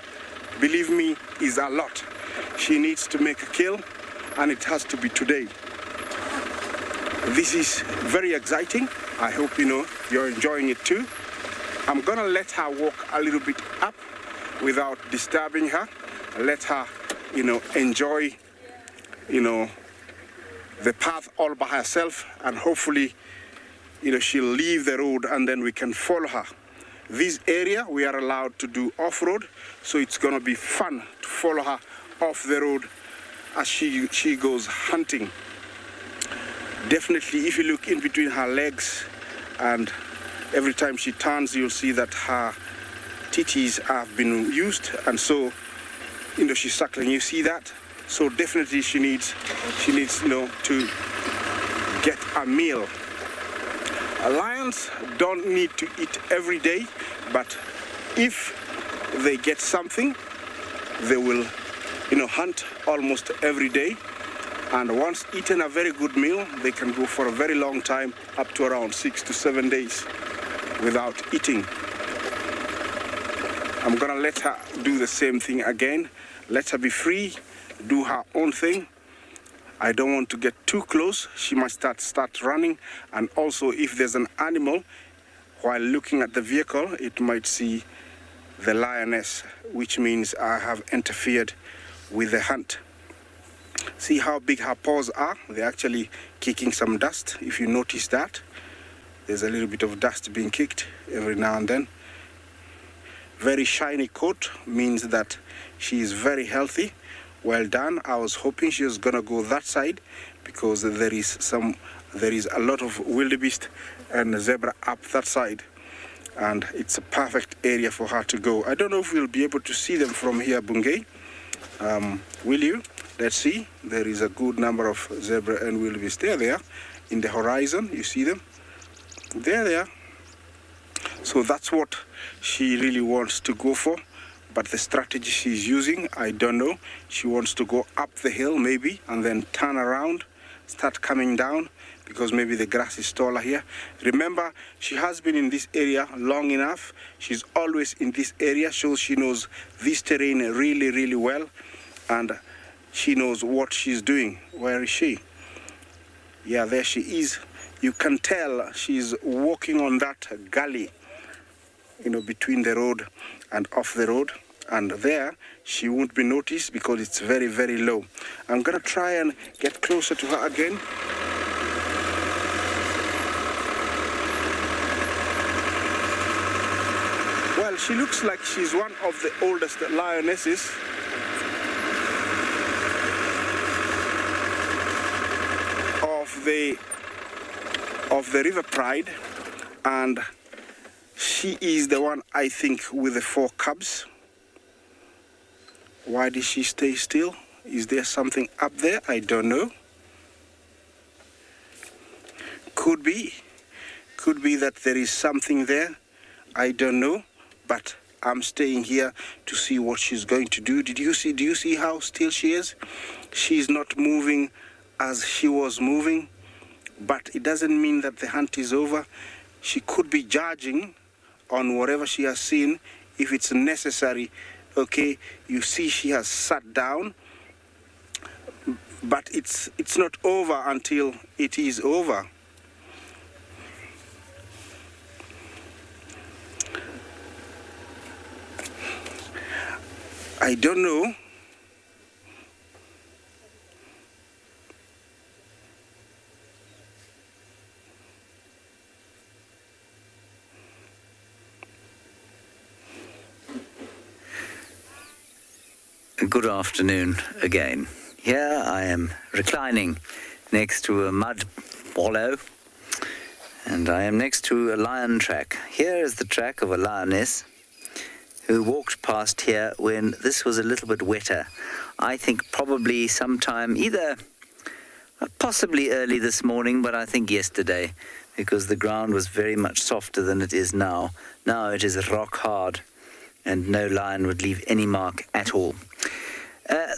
believe me, is a lot. She needs to make a kill, and it has to be today. This is very exciting. I hope you're enjoying it too. I'm gonna let her walk a little bit up without disturbing her. Let her enjoy the path all by herself, and hopefully she'll leave the road, and then we can follow her. This area we are allowed to do off-road, so it's gonna be fun to follow her off the road as she goes hunting. Definitely, if you look in between her legs, and every time she turns, you'll see that her titties have been used, and so she's suckling. You see that? So definitely she needs to get a meal. Lions don't need to eat every day, but if they get something, they will, hunt almost every day. And once eaten a very good meal, they can go for a very long time, up to around 6 to 7 days without eating. I'm gonna let her do the same thing again. Let her be free, do her own thing. I don't want to get too close. She might start running. And also, if there's an animal, while looking at the vehicle, it might see the lioness, which means I have interfered with the hunt. See how big her paws are? They're actually kicking some dust. If you notice that, there's a little bit of dust being kicked every now and then. Very shiny coat means that she is very healthy. Well done. I was hoping she was gonna go that side because there is a lot of wildebeest and zebra up that side, and it's a perfect area for her to go. I don't know if we'll be able to see them from here, Bungay. Will you? Let's see. There is a good number of zebra and wildebeest. There they are in the horizon. You see them? There they are. So that's what she really wants to go for. But the strategy she's using, I don't know. She wants to go up the hill maybe and then turn around, start coming down, because maybe the grass is taller here. Remember, she has been in this area long enough. She's always in this area, so she knows this terrain really, really well. And she knows what she's doing. Where is she? Yeah, there she is. You can tell she's walking on that gully, between the road and off the road. And there, she won't be noticed because it's very, very low. I'm gonna try and get closer to her again. Well, she looks like she's one of the oldest lionesses. Of the River Pride, and she is the one, I think, with the 4 cubs. Why did she stay still? Is there something up there? I don't know. Could be that there is something there. I don't know, but I'm staying here to see what she's going to do. Do you see how still she is? She's not moving as she was moving, but it doesn't mean that the hunt is over. She could be judging on whatever she has seen, if it's necessary. Okay, you see she has sat down, but it's not over until it is over. I don't know. Good afternoon again. Here I am reclining next to a mud wallow, and I am next to a lion track. Here is the track of a lioness who walked past here when this was a little bit wetter. I think probably sometime possibly early this morning, but I think yesterday, because the ground was very much softer than it is now. Now it is rock hard, and no lion would leave any mark at all.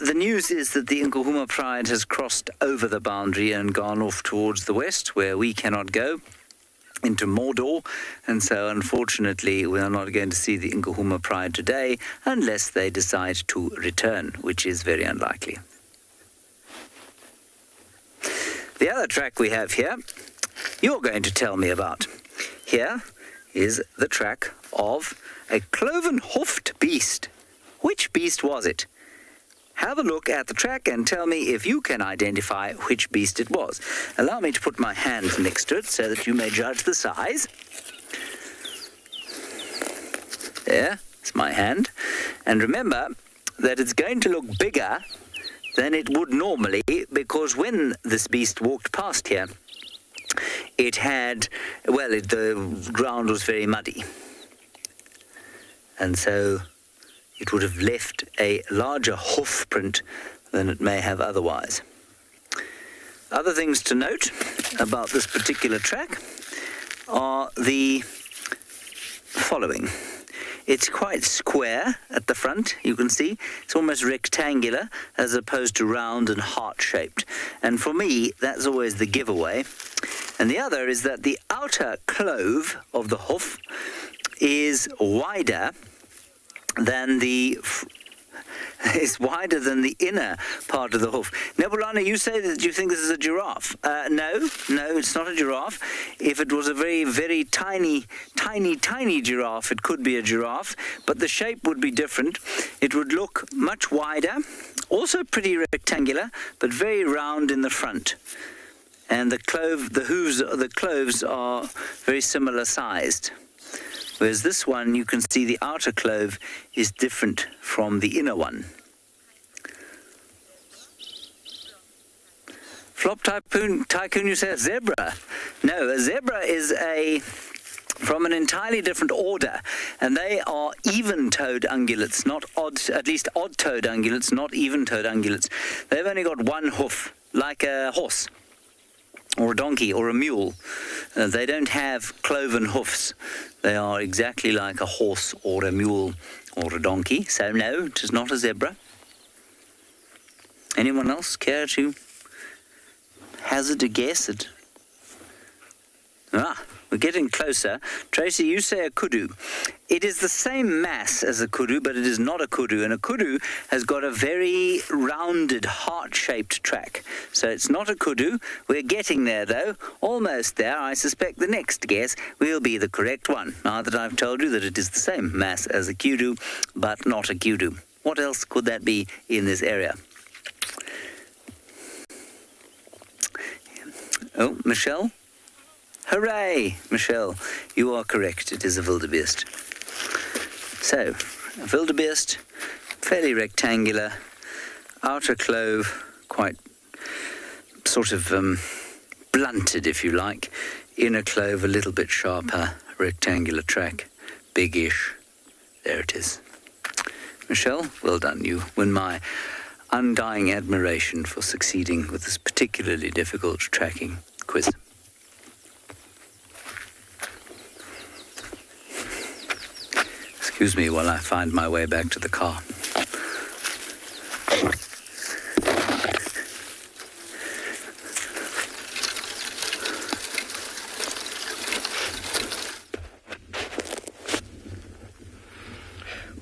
The news is that the Nkuhuma Pride has crossed over the boundary and gone off towards the west, where we cannot go, into Mordor, and so unfortunately we are not going to see the Nkuhuma Pride today unless they decide to return, which is very unlikely. The other track we have here, you're going to tell me about. Here is the track of a cloven-hoofed beast. Which beast was it? Have a look at the track and tell me if you can identify which beast it was. Allow me to put my hand next to it so that you may judge the size. There, it's my hand. And remember that it's going to look bigger than it would normally, because when this beast walked past here, the ground was very muddy. And so it would have left a larger hoof print than it may have otherwise. Other things to note about this particular track. are the following. It's quite square at the front, you can see. It's almost rectangular as opposed to round and heart-shaped. And for me, that's always the giveaway. And the other is that the outer clove of the hoof is wider than the inner part of the hoof. Nebulana, you say that you think this is a giraffe. No, it's not a giraffe. If it was a very, very tiny giraffe, it could be a giraffe, but the shape would be different. It would look much wider, also pretty rectangular, but very round in the front. And the cloves are very similar sized. Whereas this one, you can see the outer clove is different from the inner one. Flop Tycoon, you say a zebra. No, a zebra is from an entirely different order, and they are even-toed ungulates, not at least odd-toed ungulates, not even-toed ungulates. They've only got one hoof, like a horse, or a donkey, or a mule. They don't have cloven hoofs. They are exactly like a horse, or a mule, or a donkey. So no, it is not a zebra. Anyone else care to hazard a guess? We're getting closer. Tracy, you say a kudu. It is the same mass as a kudu, but it is not a kudu. And a kudu has got a very rounded, heart-shaped track. So it's not a kudu. We're getting there, though. Almost there. I suspect the next guess will be the correct one, now that I've told you that it is the same mass as a kudu, but not a kudu. What else could that be in this area? Oh, Michelle? Hooray, Michelle. You are correct. It is a wildebeest. So, a wildebeest, fairly rectangular, outer clove, quite sort of blunted, if you like. Inner clove, a little bit sharper, rectangular track, big-ish. There it is. Michelle, well done. You win my undying admiration for succeeding with this particularly difficult tracking quiz. Excuse me while I find my way back to the car.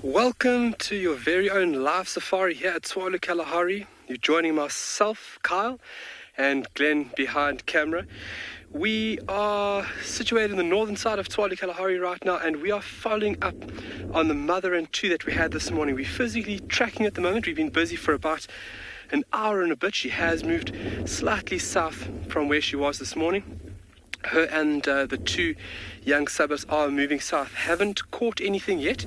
Welcome to your very own live safari here at Tswalu Kalahari. You're joining myself, Kyle, and Glenn behind camera. We are situated in the northern side of Tswalu Kalahari right now, and we are following up on the mother and two that we had this morning. We're physically tracking at the moment. We've been busy for about an hour and a bit. She has moved slightly south from where she was this morning. Her and the two young suburbs are moving south. Haven't caught anything yet.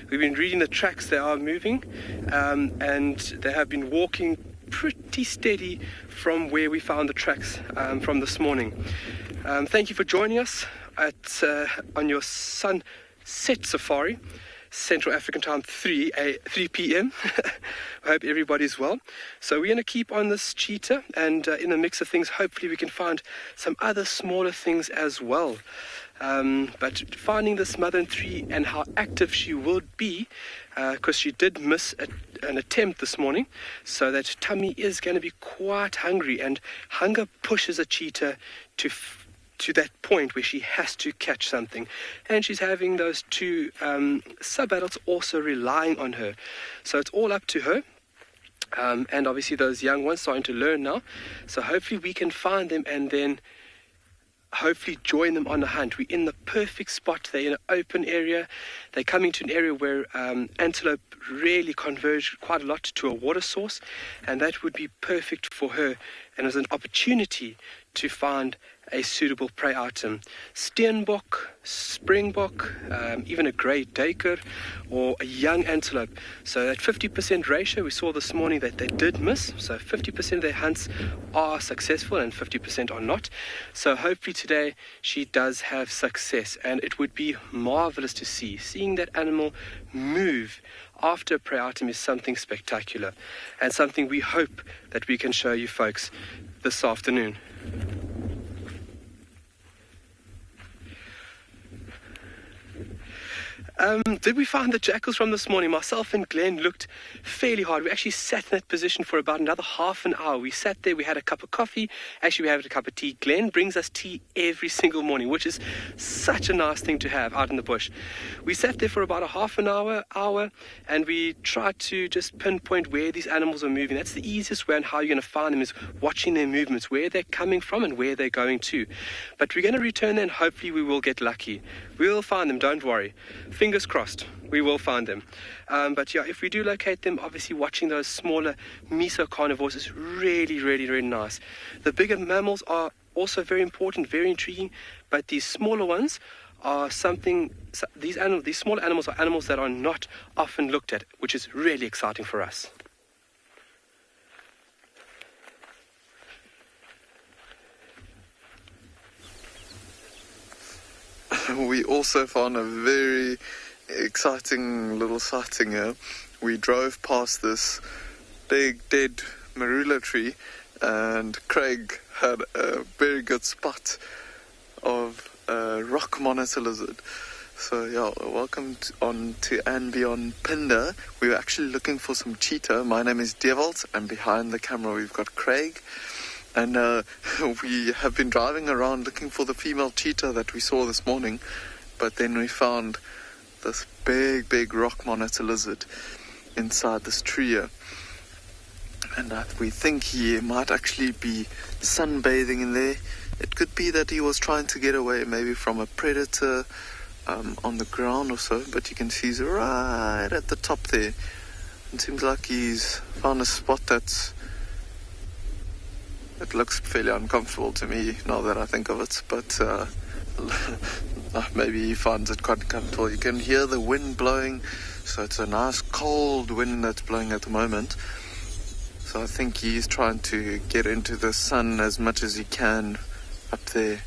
We've been reading the tracks. They are moving, and they have been walking pretty steady from where we found the tracks from this morning. Thank you for joining us on your sunset safari, Central African time 3 p.m. I hope everybody's well. So we're going to keep on this cheetah, and in the mix of things, hopefully we can find some other smaller things as well. But finding this mother and three and how active she will be, because she did miss an attempt this morning, so that tummy is going to be quite hungry, and hunger pushes a cheetah to that point where she has to catch something. And she's having those two sub-adults also relying on her. So it's all up to her. And obviously those young ones starting to learn now. So hopefully we can find them and then hopefully join them on the hunt. We're in the perfect spot. They're in an open area. They're coming to an area where antelope really converge quite a lot to a water source, and that would be perfect for her, and as an opportunity to find a suitable prey item. Steenbok, springbok, even a grey duiker or a young antelope. So that 50% ratio we saw this morning that they did miss. So 50% of their hunts are successful and 50% are not. So hopefully today she does have success, and it would be marvelous to see. Seeing that animal move after a prey item is something spectacular, and something we hope that we can show you folks this afternoon. Did we find the jackals from this morning? Myself and Glenn looked fairly hard. We actually sat in that position for about another half an hour. We sat there, we had a cup of coffee. Actually, we had a cup of tea. Glenn brings us tea every single morning, which is such a nice thing to have out in the bush. We sat there for about a half an hour, and we tried to just pinpoint where these animals are moving. That's the easiest way on how you're going to find them, is watching their movements, where they're coming from and where they're going to. But we're going to return there and hopefully we will get lucky. We will find them, don't worry. Fingers crossed, we will find them. But yeah, if we do locate them, obviously watching those smaller mesocarnivores is really, really, really nice. The bigger mammals are also very important, very intriguing, but these smaller ones are something, these smaller animals are animals that are not often looked at, which is really exciting for us. We also found a very exciting little sighting here. We drove past this big dead marula tree, and Craig had a very good spot of a rock monitor lizard. So yeah, welcome on to and beyond Pinda. We were actually looking for some cheetah. My name is Devalt, and behind the camera we've got Craig. And we have been driving around looking for the female cheetah that we saw this morning, but then we found this big rock monitor lizard inside this tree here. And we think he might actually be sunbathing in there. It could be that he was trying to get away maybe from a predator on the ground or so, but you can see he's right at the top there. It seems like he's found a spot it looks fairly uncomfortable to me now that I think of it, but maybe he finds it quite comfortable. You can hear the wind blowing, so it's a nice cold wind that's blowing at the moment. So I think he's trying to get into the sun as much as he can up there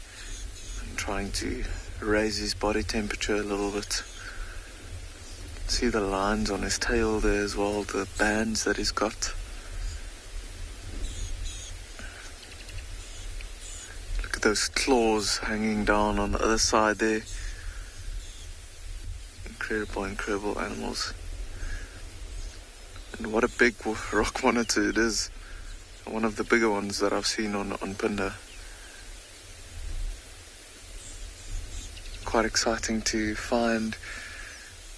and trying to raise his body temperature a little bit. See the lines on his tail there as well, the bands that he's got. Those claws hanging down on the other side there. Incredible animals. And what a big rock monitor it is. One of the bigger ones that I've seen on Pinda. Quite exciting to find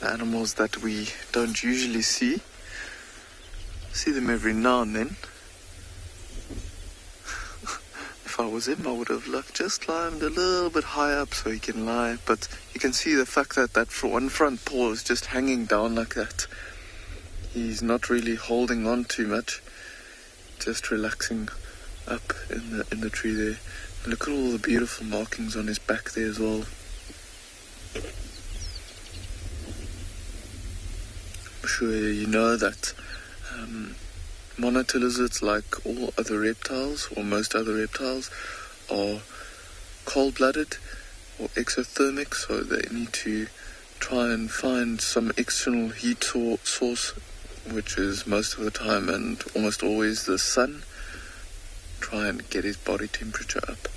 animals that we don't usually see. See them every now and then. If I was him, I would have just climbed a little bit higher up so he can lie. But you can see the fact that one front paw is just hanging down like that. He's not really holding on too much, just relaxing up in the tree there. And look at all the beautiful markings on his back there as well. I'm sure you know that monitor lizards, like all other reptiles, or most other reptiles, are cold-blooded or exothermic, so they need to try and find some external heat source, which is most of the time and almost always the sun. Try and get his body temperature up.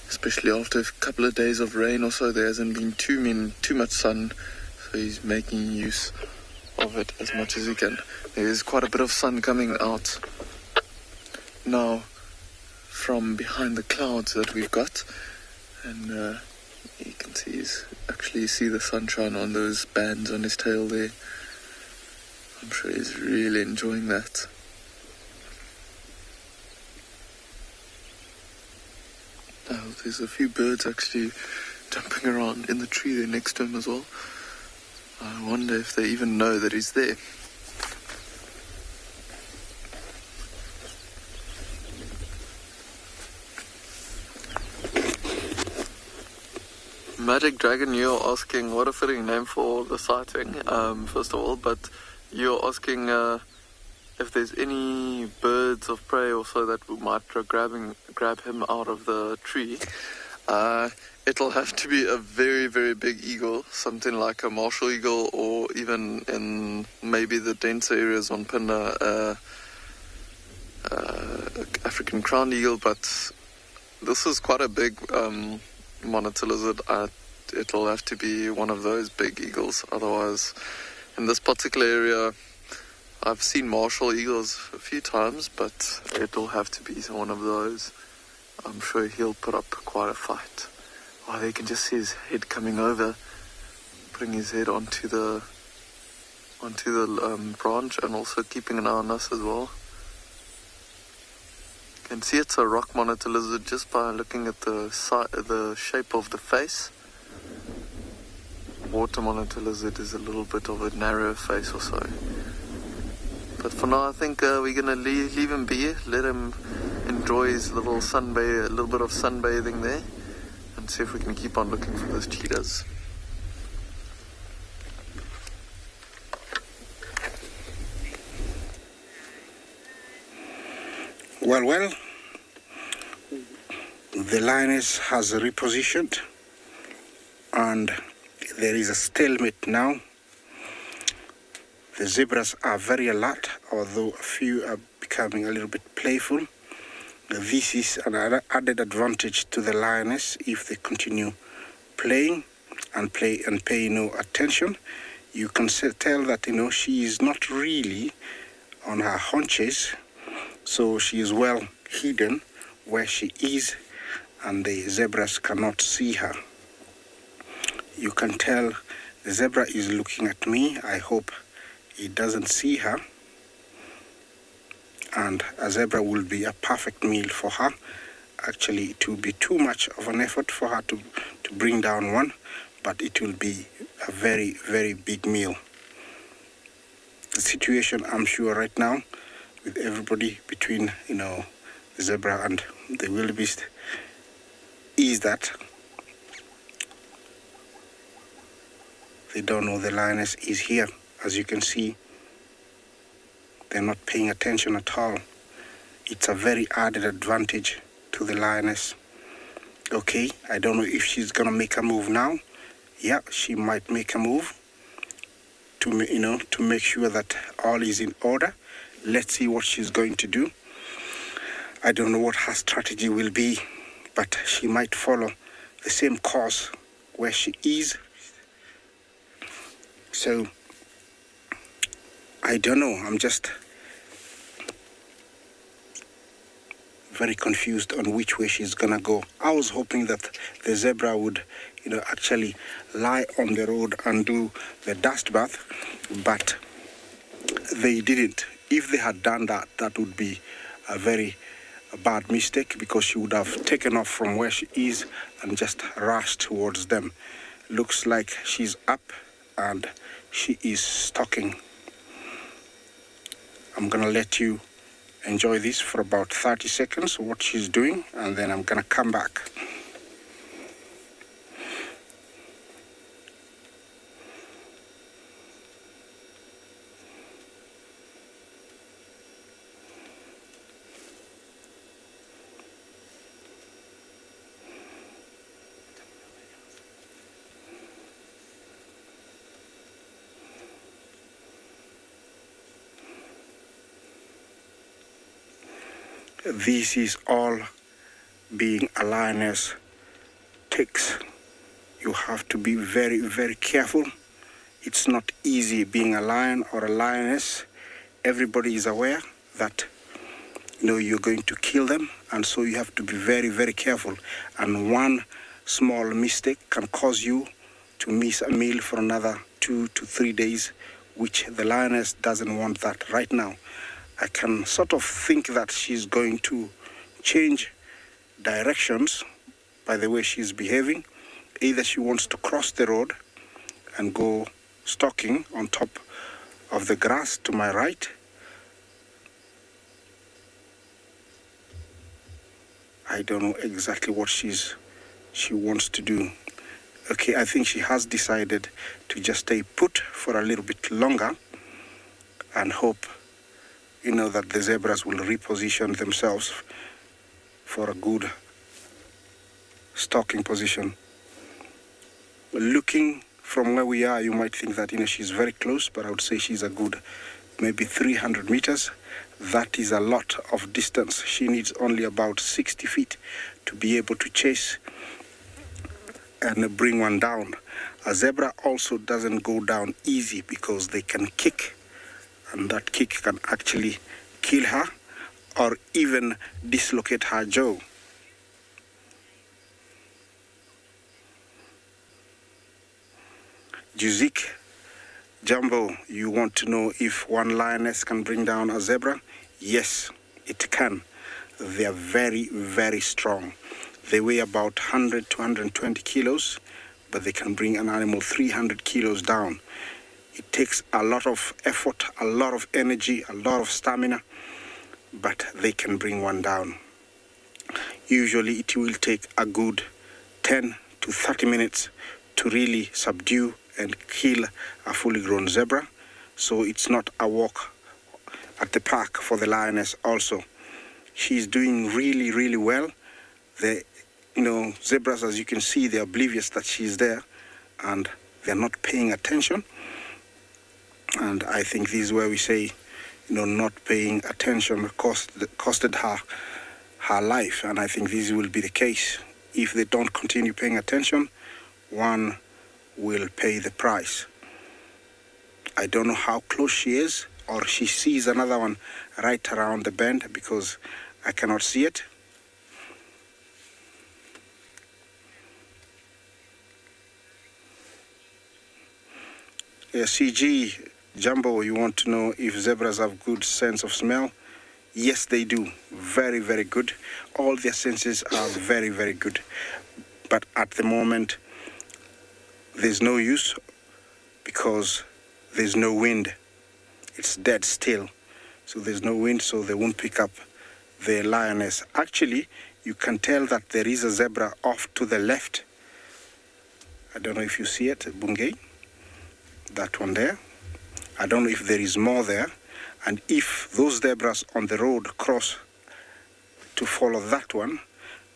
Especially after a couple of days of rain or so, there hasn't been too much sun, so he's making use of it as much as he can. There's quite a bit of sun coming out now from behind the clouds that we've got, and you can see the sunshine on those bands on his tail there. I'm sure he's really enjoying that. Now there's a few birds actually jumping around in the tree there next to him as well. I wonder if they even know that he's there. Magic Dragon, you're asking what a fitting name for the sighting, first of all, but you're asking if there's any birds of prey or so that might grab him out of the tree. It'll have to be a very, very big eagle, something like a martial eagle, or even in maybe the denser areas on Pinda, African crowned eagle, but this is quite a big monitor lizard. I it'll have to be one of those big eagles. Otherwise, in this particular area, I've seen martial eagles a few times, but it'll have to be one of those. I'm sure he'll put up quite a fight. Oh, they can just see his head coming over, putting his head onto the branch, and also keeping an eye on us as well. You can see it's a rock monitor lizard just by looking at the shape of the face. Water monitor lizard is a little bit of a narrow face or so. But for now, I think we're gonna leave him be, let him enjoy his little a little bit of sunbathing there, and see if we can keep on looking for those cheetahs. Well, the lioness has repositioned, and there is a stalemate now. The zebras are very alert, although a few are becoming a little bit playful. This is an added advantage to the lioness if they continue playing and pay no attention. You can tell that, she is not really on her haunches, so she is well hidden where she is, and the zebras cannot see her. You can tell the zebra is looking at me. I hope he doesn't see her, and a zebra will be a perfect meal for her. Actually, it will be too much of an effort for her to bring down one, but it will be a very, very big meal. The situation, I'm sure right now, with everybody between, the zebra and the wildebeest, is that they don't know the lioness is here. As you can see, they're not paying attention at all. It's a very added advantage to the lioness. Okay, I don't know if she's gonna make a move now. Yeah, she might make a move to make sure that all is in order. Let's see what she's going to do. I don't know what her strategy will be, but she might follow the same course where she is. So, I don't know, I'm just very confused on which way she's gonna go. I was hoping that the zebra would, actually lie on the road and do the dust bath, but they didn't. If they had done that, that would be a very bad mistake, because she would have taken off from where she is and just rushed towards them. Looks like she's up and she is stalking. I'm gonna let you enjoy this for about 30 seconds, what she's doing, and then I'm gonna come back. This is all being a lioness takes. You have to be very, very careful. It's not easy being a lion or a lioness. Everybody is aware that you're going to kill them, and so you have to be very, very careful. And one small mistake can cause you to miss a meal for another 2 to 3 days, which the lioness doesn't want that right now. I can sort of think that she's going to change directions by the way she's behaving. Either she wants to cross the road and go stalking on top of the grass to my right. I don't know exactly what she wants to do. Okay, I think she has decided to just stay put for a little bit longer and hope that the zebras will reposition themselves for a good stalking position. Looking from where we are, you might think that she's very close, but I would say she's a good maybe 300 meters. That is a lot of distance. She needs only about 60 feet to be able to chase and bring one down. A zebra also doesn't go down easy because they can kick, and that kick can actually kill her or even dislocate her jaw. Juzik, Jumbo, you want to know if one lioness can bring down a zebra? Yes, it can. They are very, very strong. They weigh about 100 to 120 kilos, but they can bring an animal 300 kilos down. It takes a lot of effort, a lot of energy, a lot of stamina, but they can bring one down. Usually it will take a good 10 to 30 minutes to really subdue and kill a fully grown zebra. So it's not a walk at the park for the lioness also. She's doing really, really well. The zebras, as you can see, they're oblivious that she's there and they're not paying attention. And I think this is where we say, not paying attention costed her life. And I think this will be the case. If they don't continue paying attention, one will pay the price. I don't know how close she is, or she sees another one right around the bend because I cannot see it. Yeah, CG, Jumbo, you want to know if zebras have good sense of smell? Yes, they do. Very, very good. All their senses are very, very good. But at the moment, there's no use because there's no wind. It's dead still. So there's no wind, so they won't pick up the lioness. Actually, you can tell that there is a zebra off to the left. I don't know if you see it, Bungay. That one there. I don't know if there is more there. And if those zebras on the road cross to follow that one,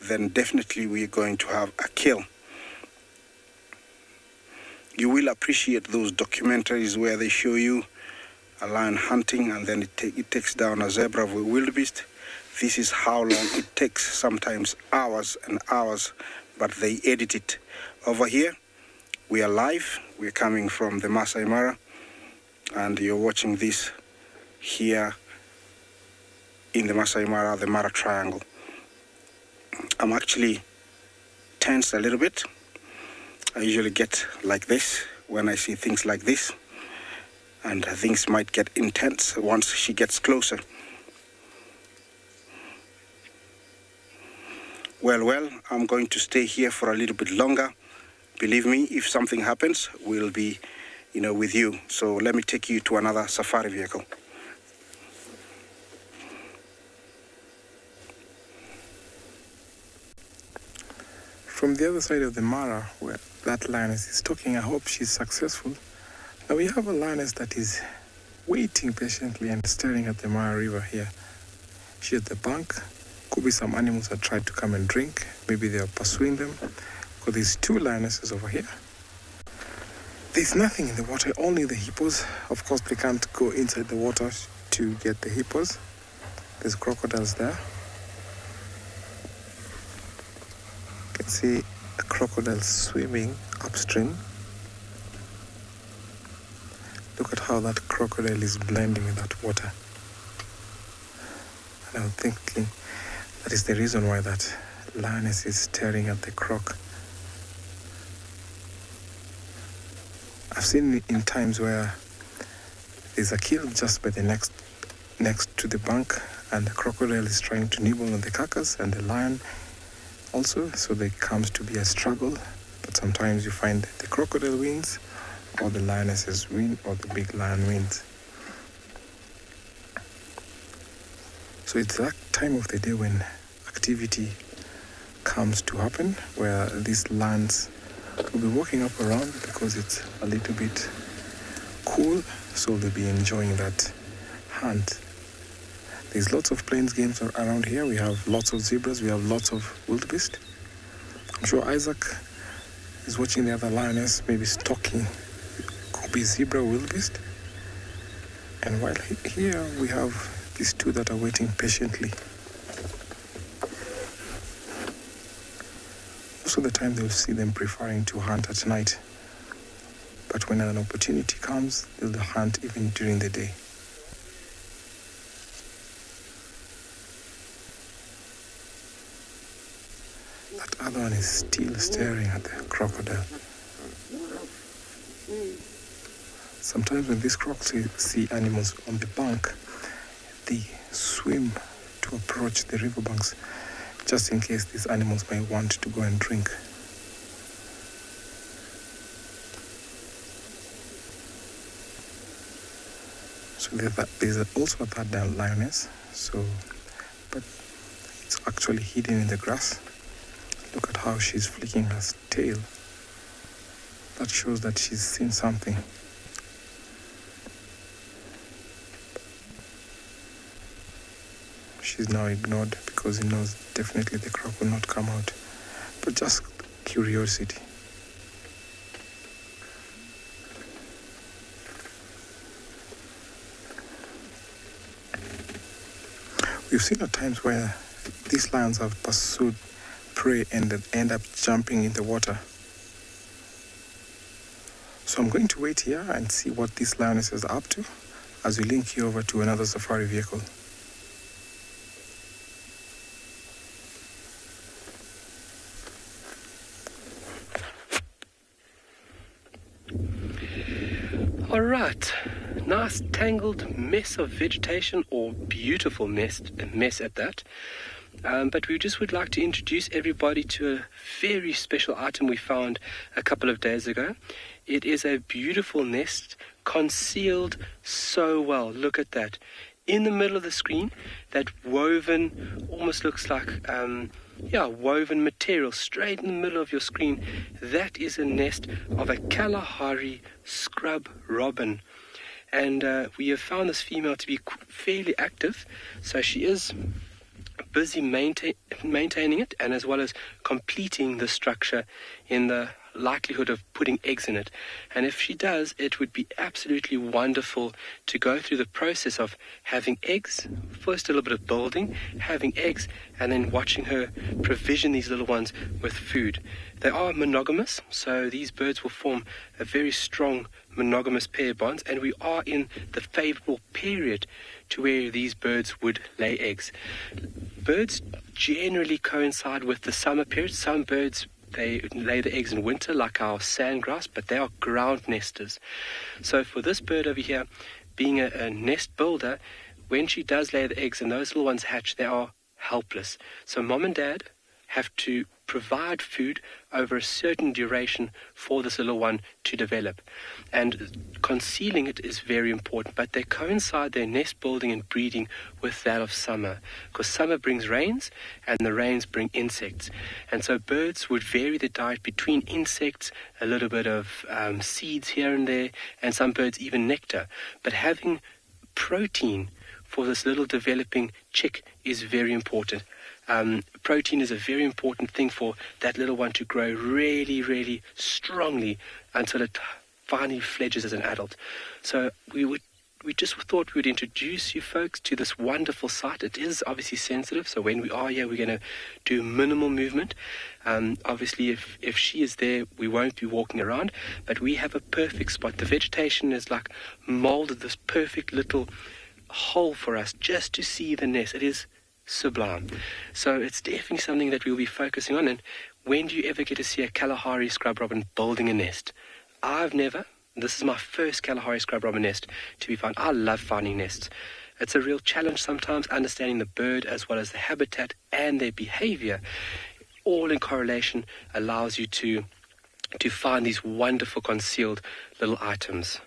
then definitely we're going to have a kill. You will appreciate those documentaries where they show you a lion hunting and then it takes down a zebra of a wildebeest. This is how long it takes, sometimes hours and hours, but they edit it. Over here, we are live. We're coming from the Masai Mara, and you're watching this here in the Masai Mara, the Mara Triangle. I'm actually tense a little bit. I usually get like this when I see things like this, and things might get intense once she gets closer. Well, I'm going to stay here for a little bit longer. Believe me, if something happens, we'll be, with you. So let me take you to another safari vehicle. From the other side of the Mara, where that lioness is talking, I hope she's successful. Now we have a lioness that is waiting patiently and staring at the Mara River here. She's at the bank. Could be some animals that tried to come and drink. Maybe they are pursuing them. Because there's two lionesses over here. There's nothing in the water, only the hippos. Of course, they can't go inside the water to get the hippos. There's crocodiles there. You can see a crocodile swimming upstream. Look at how that crocodile is blending with that water. And I'm thinking that is the reason why that lioness is staring at the croc. I've seen it in times where there's a kill just by the next to the bank, and the crocodile is trying to nibble on the carcass, and the lion also, so there comes to be a struggle. But sometimes you find the crocodile wins, or the lionesses win, or the big lion wins. So it's that time of the day when activity comes to happen, where these lions will be walking up around because it's a little bit cool, so they'll be enjoying that hunt. There's lots of plains games around here. We have lots of zebras, we have lots of wildebeest. I'm sure Isaac is watching the other lioness, maybe stalking. Could be zebra, wildebeest. And while here we have these two that are waiting patiently. Most of the time they'll see them preferring to hunt at night. But when an opportunity comes, they'll hunt even during the day. That other one is still staring at the crocodile. Sometimes when these crocs see animals on the bank, they swim to approach the riverbanks just in case these animals might want to go and drink. So there's also a third lioness, but it's actually hidden in the grass. Look at how she's flicking her tail. That shows that she's seen something. She's now ignored because he knows definitely the croc will not come out. But just curiosity. We've seen at times where these lions have pursued prey and end up jumping in the water. So I'm going to wait here and see what this lioness is up to as we link you over to another safari vehicle. All right, nice tangled mess of vegetation, or beautiful mess at that. But we just would like to introduce everybody to a very special item we found a couple of days ago. It is a beautiful nest, concealed so well. Look at that. In the middle of the screen, that woven, almost looks like, woven material straight in the middle of your screen. That is a nest of a Kalahari scrub robin. And we have found this female to be fairly active, so she is busy maintaining it, and as well as completing the structure in the likelihood of putting eggs in it. And if she does, it would be absolutely wonderful to go through the process of having eggs, first a little bit of building, having eggs, and then watching her provision these little ones with food. They are monogamous, so these birds will form a very strong monogamous pair bonds, and we are in the favorable period to where these birds would lay eggs. Birds generally coincide with the summer period. Some birds, they lay the eggs in winter, like our sandgrass, but they are ground nesters. So for this bird over here, being a nest builder, when she does lay the eggs and those little ones hatch, they are helpless. So mom and dad have to provide food over a certain duration for this little one to develop. And concealing it is very important, but they coincide, their nest building and breeding, with that of summer, because summer brings rains and the rains bring insects. And so birds would vary their diet between insects, a little bit of seeds here and there, and some birds even nectar. But having protein for this little developing chick is very important. Protein is a very important thing for that little one to grow really, really strongly until it finally fledges as an adult. So we just thought we would introduce you folks to this wonderful site. It is obviously sensitive, so when we are here, we're going to do minimal movement. Obviously, if she is there, we won't be walking around, but we have a perfect spot. The vegetation is like molded this perfect little hole for us just to see the nest. It is sublime. So it's definitely something that we'll be focusing on. And when do you ever get to see a Kalahari scrub robin building a nest? I've never. This is my first Kalahari scrub robin nest to be found. I love finding nests. It's a real challenge sometimes, understanding the bird as well as the habitat and their behavior, all in correlation, allows you to find these wonderful concealed little items.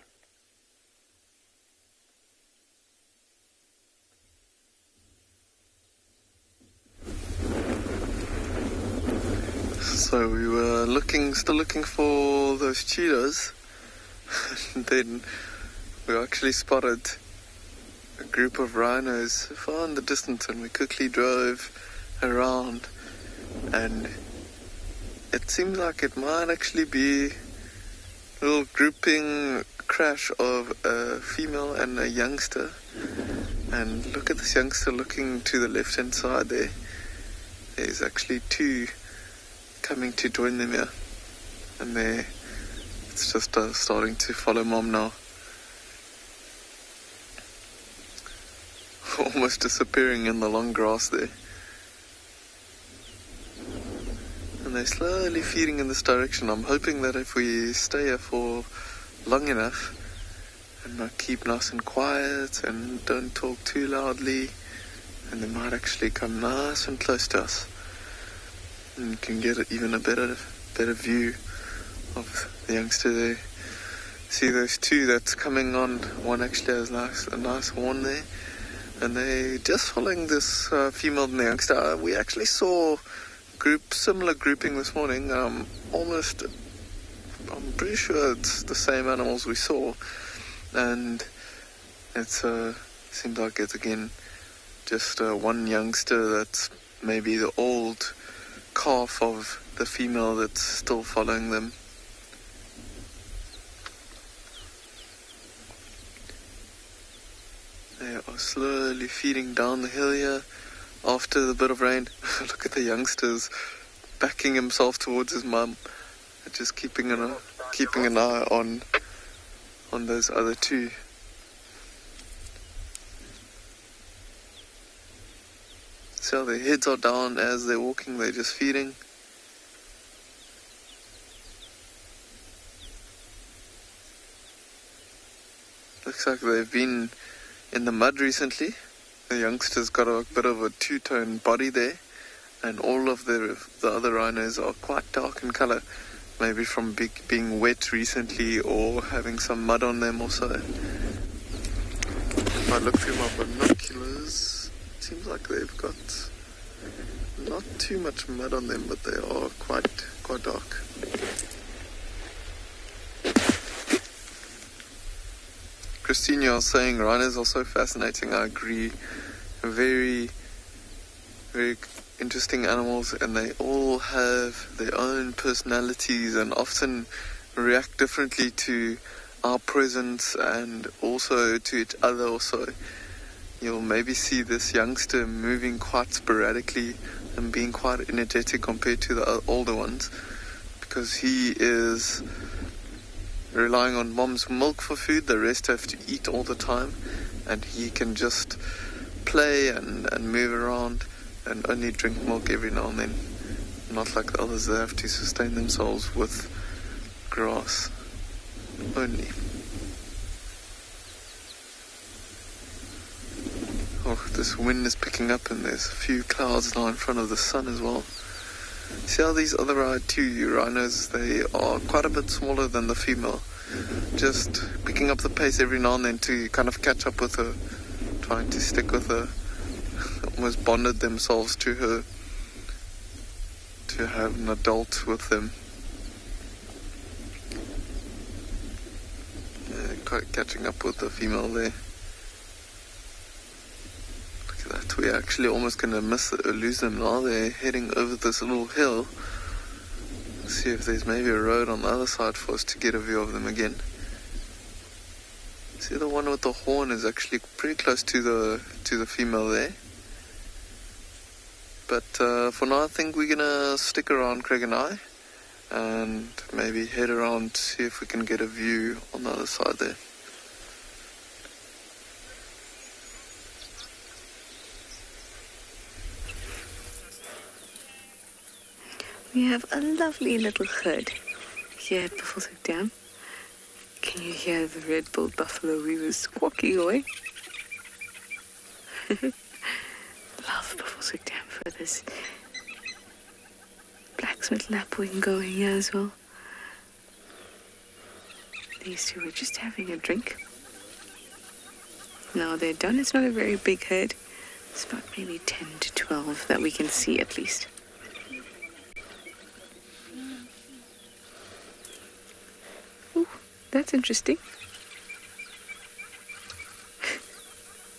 So we were still looking for those cheetahs, and then we actually spotted a group of rhinos far in the distance, and we quickly drove around, and it seems like it might actually be a little grouping crash of a female and a youngster. And look at this youngster looking to the left hand side there. There's actually two coming to join them here. And it's just starting to follow mom now. Almost disappearing in the long grass there. And they're slowly feeding in this direction. I'm hoping that if we stay here for long enough and not keep nice and quiet and don't talk too loudly, and they might actually come nice and close to us. And you can get even a better view of the youngster there. See those two that's coming on. One actually has a nice horn there. And they just following this female and the youngster. We actually saw similar grouping this morning. I'm pretty sure it's the same animals we saw. And it seems like it's again just one youngster that's maybe the old calf of the female that's still following them. They are slowly feeding down the hill here after the bit of rain. Look at the youngsters backing himself towards his mum, just keeping an eye on those other two. See how their heads are down as they're walking, they're just feeding. Looks like they've been in the mud recently. The youngster's got a bit of a two-tone body there, and all of the other rhinos are quite dark in colour, maybe from being wet recently or having some mud on them or so. If I look through my binoculars, it seems like they've got not too much mud on them, but they are quite dark. Christine, you are saying rhinos are so fascinating. I agree. Very, very interesting animals, and they all have their own personalities and often react differently to our presence and also to each other also. You'll maybe see this youngster moving quite sporadically and being quite energetic compared to the older ones, because he is relying on mom's milk for food. The rest have to eat all the time, and he can just play and move around and only drink milk every now and then. Not like the others, they have to sustain themselves with grass only. Oh, this wind is picking up and there's a few clouds now in front of the sun as well. See how these other two rhinos, they are quite a bit smaller than the female. Just picking up the pace every now and then to kind of catch up with her, trying to stick with her. Almost bonded themselves to her to have an adult with them. Quite catching up with the female there. Look at that, we're actually almost going to lose them now. They're heading over this little hill. See if there's maybe a road on the other side for us to get a view of them again. See, the one with the horn is actually pretty close to the female there. But for now, I think we're gonna stick around, Craig and I, and maybe head around, see if we can get a view on the other side there. We have a lovely little herd here at Buffelshoek Dam. Can you hear the red-billed buffalo weaver squawking away? Love Buffelshoek Dam for this blacksmith lapwing going here as well. These two were just having a drink. Now they're done. It's not a very big herd. It's about maybe 10 to 12 that we can see at least. Ooh, that's interesting.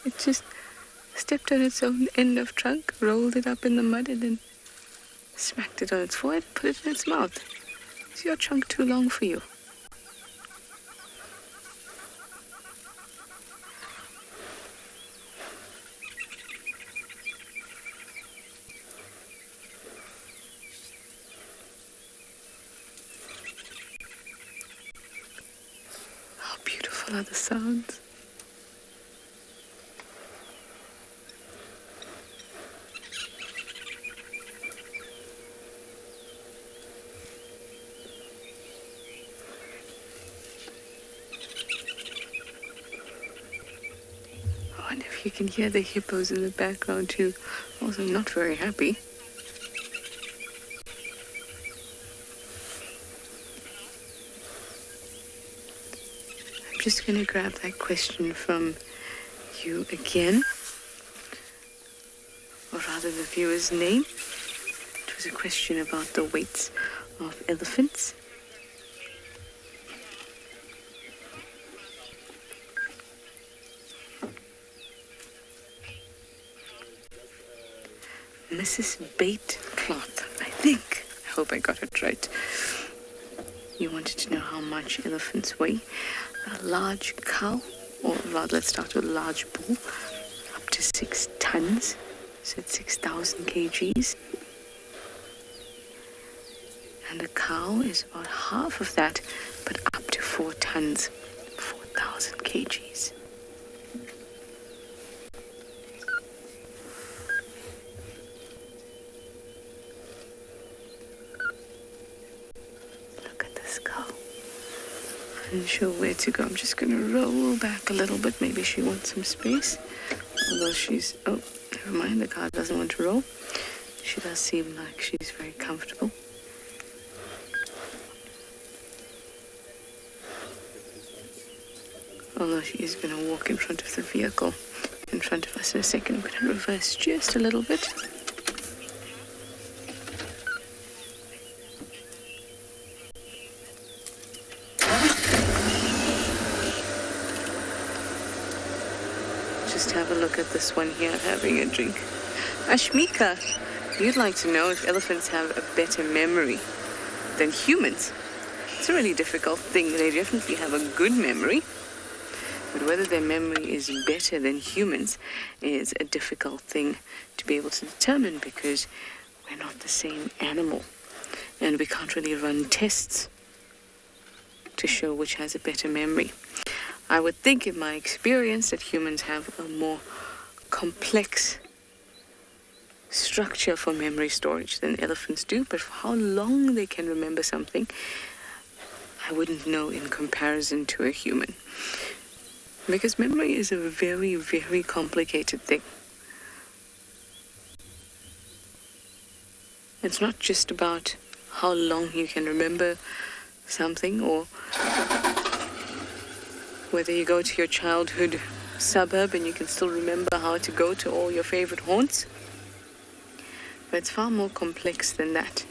It just stepped on its own end of trunk, rolled it up in the mud, and then smacked it on its forehead, put it in its mouth. Is your trunk too long for you? by the sounds. I wonder if you can hear the hippos in the background too. Also not very happy. I'm just going to grab that question from you again. Or rather the viewer's name. It was a question about the weights of elephants. Mrs. Bait Cloth, I think. I hope I got it right. You wanted to know how much elephants weigh. A large cow, or rather, let's start with a large bull, up to 6 tons. So it's 6,000 kgs. And a cow is about half of that, but up to 4 tons, 4,000 kgs. Unsure where to go. I'm just going to roll back a little bit. Maybe she wants some space. Although she's... Oh, never mind. The car doesn't want to roll. She does seem like she's very comfortable. Although she is going to walk in front of the vehicle in front of us in a second. I'm going to reverse just a little bit. Have a look at this one here having a drink. Ashmika, you'd like to know if elephants have a better memory than humans. It's a really difficult thing. They definitely have a good memory, but whether their memory is better than humans is a difficult thing to be able to determine because we're not the same animal and we can't really run tests to show which has a better memory. I would think in my experience that humans have a more complex structure for memory storage than elephants do, but for how long they can remember something, I wouldn't know in comparison to a human. Because memory is a very, very complicated thing. It's not just about how long you can remember something or whether you go to your childhood suburb and you can still remember how to go to all your favorite haunts. But it's far more complex than that.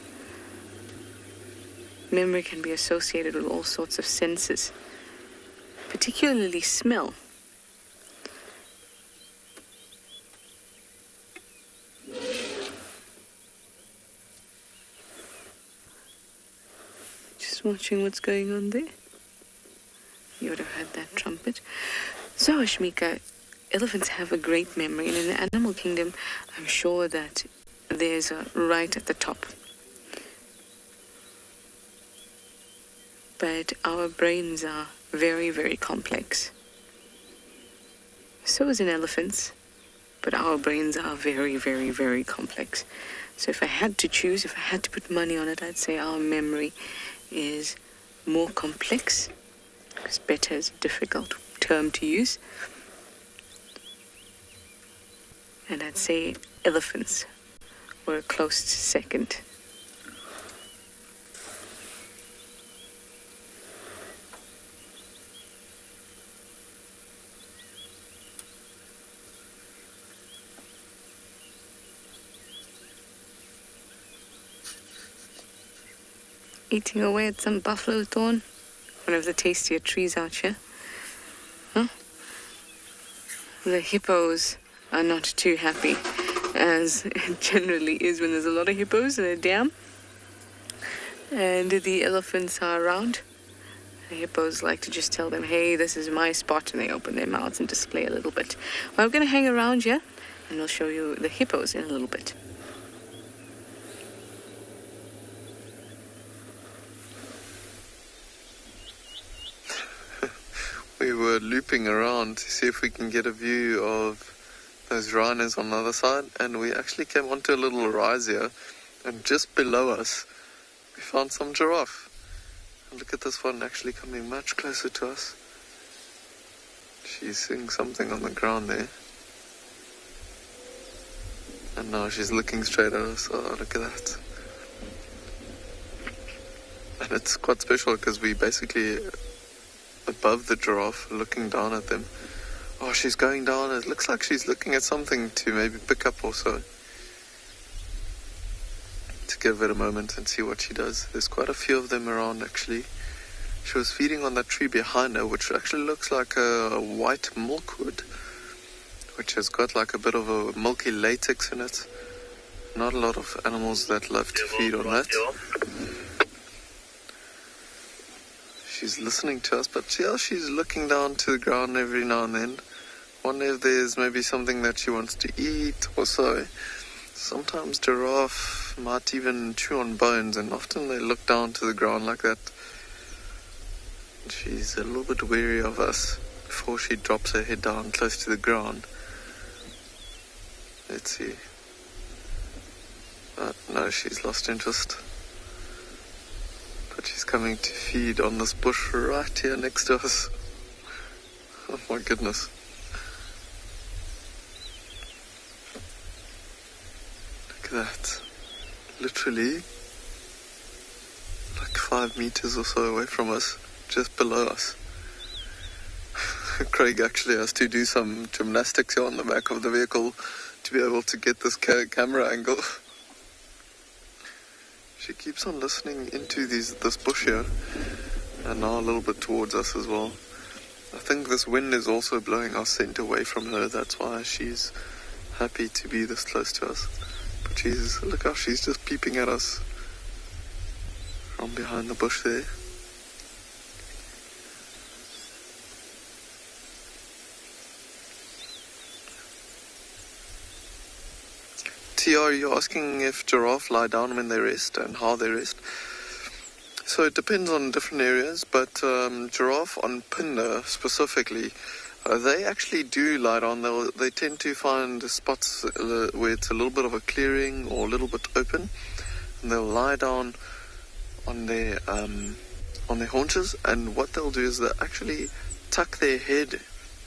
Memory can be associated with all sorts of senses, particularly smell. Just watching what's going on there. You would have heard that trumpet. So, Ashmika, elephants have a great memory, and in the animal kingdom, I'm sure that there's a right at the top. But our brains are very, very complex. So is in elephants, but our brains are very, very, very complex. So if I had to choose, if I had to put money on it, I'd say our memory is more complex. Because better is a difficult term to use. And I'd say elephants were a close second. Eating away at some buffalo thorn. One of the tastier trees out here. Huh? The hippos are not too happy, as it generally is when there's a lot of hippos in a dam. And the elephants are around. The hippos like to just tell them, hey, this is my spot, and they open their mouths and display a little bit. Well, I'm going to hang around here, and I'll show you the hippos in a little bit. we were looping around to see if we can get a view of those rhinos on the other side, and we actually came onto a little rise here, and just below us we found some giraffe. And look at this one actually coming much closer to us. She's seeing something on the ground there, and now she's looking straight at us. Oh, look at that. And it's quite special because we basically above the giraffe looking down at them. Oh, she's going down. It looks like she's looking at something to maybe pick up or so. To give it a moment and see what she does. There's quite a few of them around actually. She was feeding on that tree behind her, which actually looks like a white milkwood, which has got like a bit of a milky latex in it. Not a lot of animals that love to feed on that. She's listening to us, but yeah, she's looking down to the ground every now and then. Wonder if there's maybe something that she wants to eat or so. Sometimes giraffe might even chew on bones, and often they look down to the ground like that. She's a little bit wary of us before she drops her head down close to the ground. Let's see. No, she's lost interest. But she's coming to feed on this bush right here next to us. Oh my goodness. Look at that. Literally like 5 meters or so away from us, just below us. Craig actually has to do some gymnastics here on the back of the vehicle to be able to get this camera angle. She keeps on listening into this bush here, and now a little bit towards us as well. I think this wind is also blowing our scent away from her. That's why she's happy to be this close to us. But look how she's just peeping at us from behind the bush there. TR, you're asking if giraffe lie down when they rest and how they rest. So it depends on different areas, but giraffe on Pinder specifically, they actually do lie down. They tend to find spots where it's a little bit of a clearing or a little bit open, and they'll lie down on their haunches, and what they'll do is they'll actually tuck their head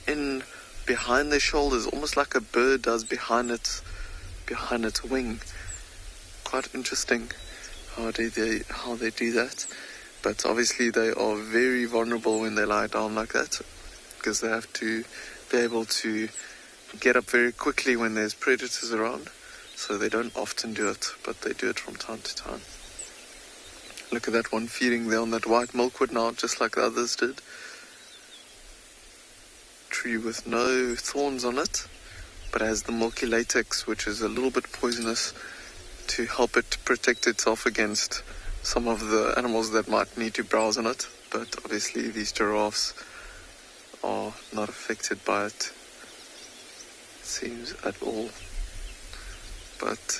in behind their shoulders, almost like a bird does behind its wing. Quite interesting how they do that. But obviously they are very vulnerable when they lie down like that, because they have to be able to get up very quickly when there's predators around. So they don't often do it, but they do it from time to time. Look at that one feeding there on that white milkwood now, just like the others did. Tree with no thorns on it, but has the milky latex, which is a little bit poisonous, to help it protect itself against some of the animals that might need to browse on it. But obviously these giraffes are not affected by it, seems at all. But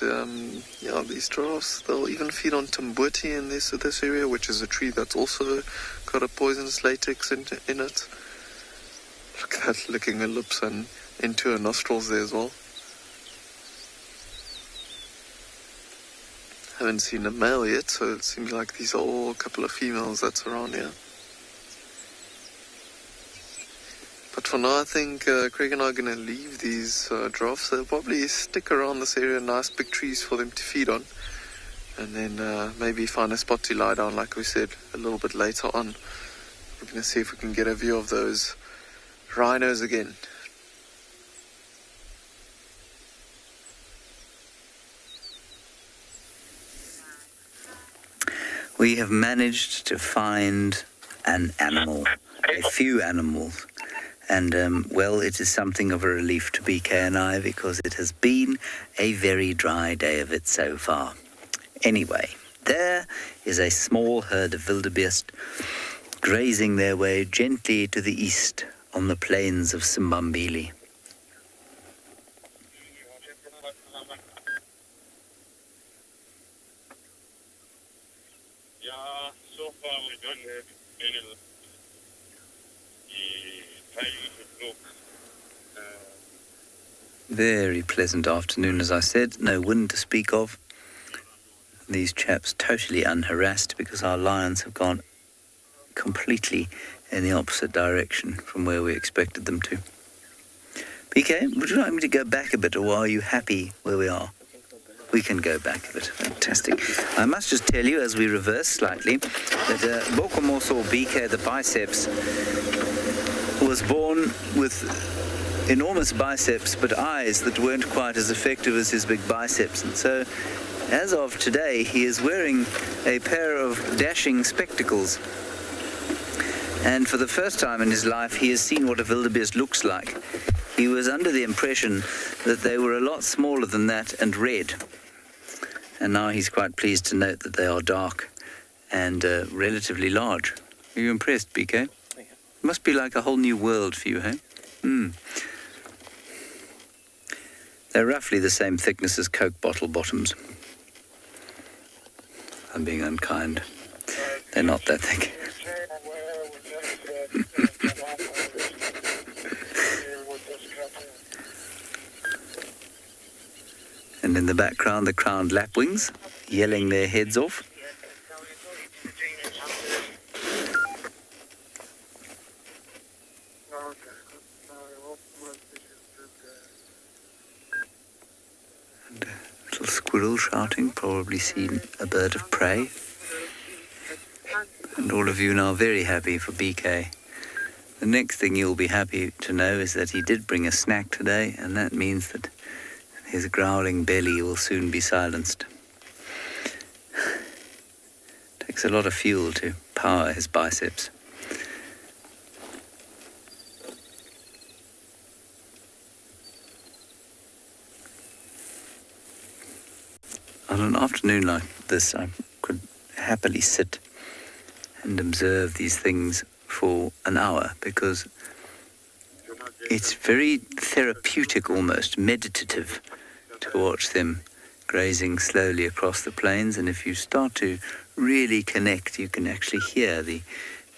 yeah, these giraffes, they'll even feed on tamboti in this area, which is a tree that's also got a poisonous latex in it. Look at that, licking her lips and into her nostrils there as well. Haven't seen a male yet, so it seems like these are all a couple of females that's around here. But for now, I think Craig and I are going to leave these giraffes. They'll probably stick around this area, nice big trees for them to feed on. And then maybe find a spot to lie down, like we said, a little bit later on. We're going to see if we can get a view of those rhinos again. We have managed to find an animal, a few animals. And, well, it is something of a relief to BK and I, because it has been a very dry day of it so far. Anyway, there is a small herd of wildebeest grazing their way gently to the east on the plains of Simbambili. Yeah, so far we don't have any Very pleasant afternoon, as I said. No wind to speak of. These chaps totally unharassed because our lions have gone completely in the opposite direction from where we expected them to. PK, would you like me to go back a bit, or are you happy where we are? We can go back a bit. Fantastic. I must just tell you, as we reverse slightly, that Bokomoso BK, the biceps, was born with enormous biceps, but eyes that weren't quite as effective as his big biceps. And so, as of today, he is wearing a pair of dashing spectacles. And for the first time in his life, he has seen what a wildebeest looks like. He was under the impression that they were a lot smaller than that and red. And now he's quite pleased to note that they are dark and relatively large. Are you impressed, BK? Yeah. Must be like a whole new world for you, hey? They're roughly the same thickness as Coke bottle bottoms. I'm being unkind. They're not that thick. And in the background, the crowned lapwings, yelling their heads off. And a little squirrel shouting, probably seen a bird of prey. And all of you now very happy for BK. The next thing you'll be happy to know is that he did bring a snack today, and that means that his growling belly will soon be silenced. Takes a lot of fuel to power his biceps. On an afternoon like this, I could happily sit and observe these things for an hour, because it's very therapeutic, almost meditative, to watch them grazing slowly across the plains. And if you start to really connect, you can actually hear the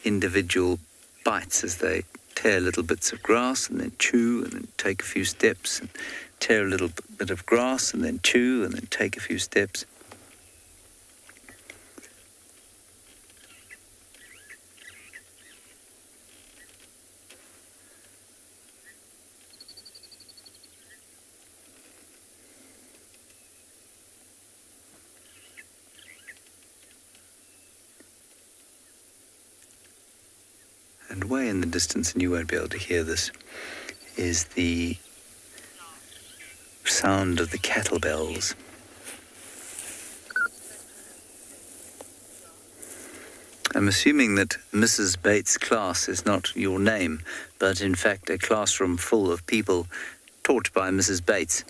individual bites as they tear little bits of grass and then chew and then take a few steps, and tear a little bit of grass and then chew and then take a few steps. And way in the distance, and you won't be able to hear this, is the sound of the cattle bells. I'm assuming that Mrs. Bates' class is not your name, but in fact a classroom full of people taught by Mrs. Bates.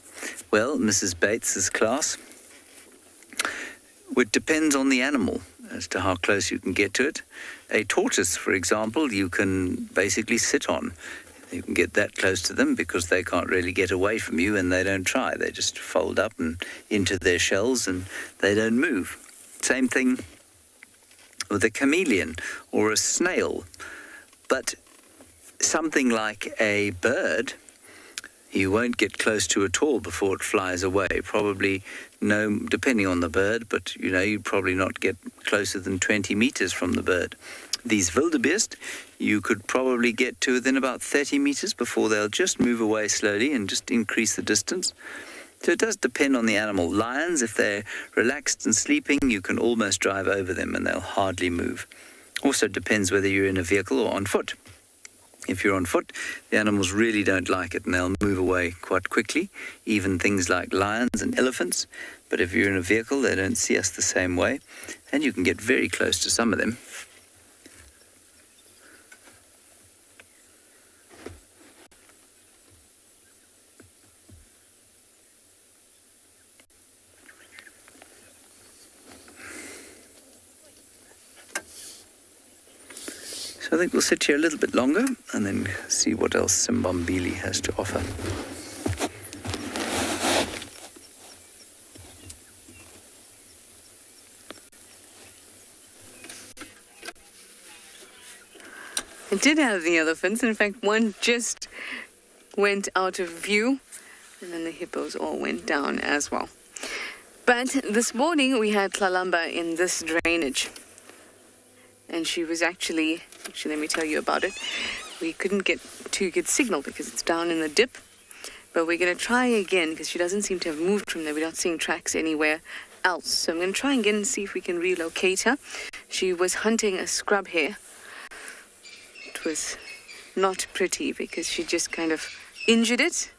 Well, Mrs. Bates' class, it depends on the animal as to how close you can get to it. A tortoise, for example, you can basically sit on. You can get that close to them because they can't really get away from you, and they don't try. They just fold up and into their shells and they don't move. Same thing with a chameleon or a snail. But something like a bird, you won't get close to at all before it flies away. Probably, no, depending on the bird, but you'd probably not get closer than 20 meters from the bird. These wildebeest, you could probably get to within about 30 meters before they'll just move away slowly and just increase the distance. So it does depend on the animal. Lions, if they're relaxed and sleeping, you can almost drive over them and they'll hardly move. Also depends whether you're in a vehicle or on foot. If you're on foot, the animals really don't like it and they'll move away quite quickly, even things like lions and elephants. But if you're in a vehicle, they don't see us the same way, and you can get very close to some of them. So I think we'll sit here a little bit longer and then see what else Simbambili has to offer. It did have the elephants. In fact, one just went out of view, and then the hippos all went down as well. But this morning we had Tlalamba in this drainage, and she was actually, let me tell you about it. We couldn't get too good signal because it's down in the dip, but we're going to try again because she doesn't seem to have moved from there. We're not seeing tracks anywhere else, so I'm going to try again and see if we can relocate her. She was hunting a scrub hare. It was not pretty because she just kind of injured it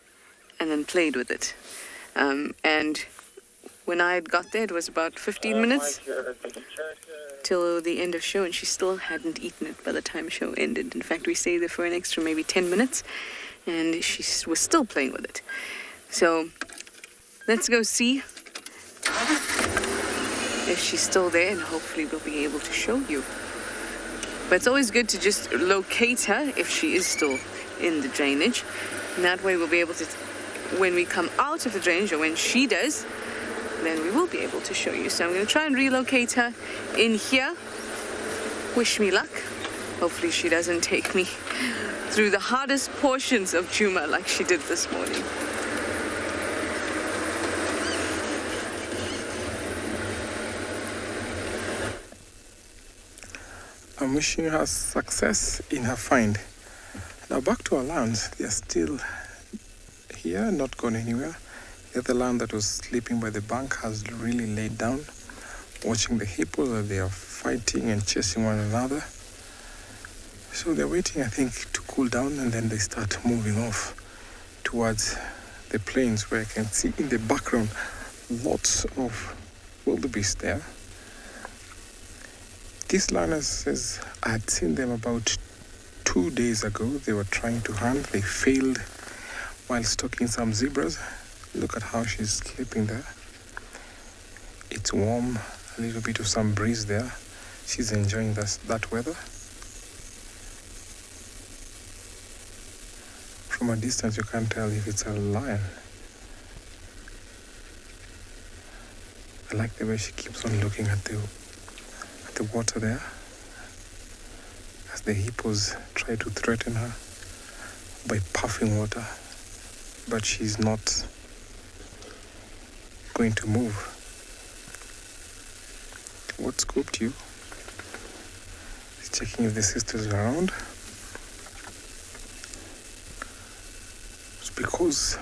and then played with it. And when I had got there, it was about 15 minutes till the end of show, and she still hadn't eaten it by the time show ended. In fact, we stayed there for an extra maybe 10 minutes, and she was still playing with it. So let's go see if she's still there, and hopefully we'll be able to show you. But it's always good to just locate her if she is still in the drainage. And that way we'll be able to, when we come out of the drainage, or when she does, then we will be able to show you. So I'm going to try and relocate her in here. Wish me luck. Hopefully she doesn't take me through the hardest portions of Djuma like she did this morning. I'm wishing her success in her find. Now back to our lions. They're still here, not gone anywhere. The other lion that was sleeping by the bank has really laid down, watching the hippos. They are fighting and chasing one another. So they're waiting, I think, to cool down, and then they start moving off towards the plains, where I can see in the background lots of wildebeest there. These lionesses, I had seen them about 2 days ago. They were trying to hunt. They failed while stalking some zebras. Look at how she's sleeping there. It's warm, a little bit of some breeze there. She's enjoying that weather. From a distance, you can't tell if it's a lion. I like the way she keeps on looking at the water there as the hippos try to threaten her by puffing water, but she's not going to move. What scooped you? He's checking if the sister's around. So because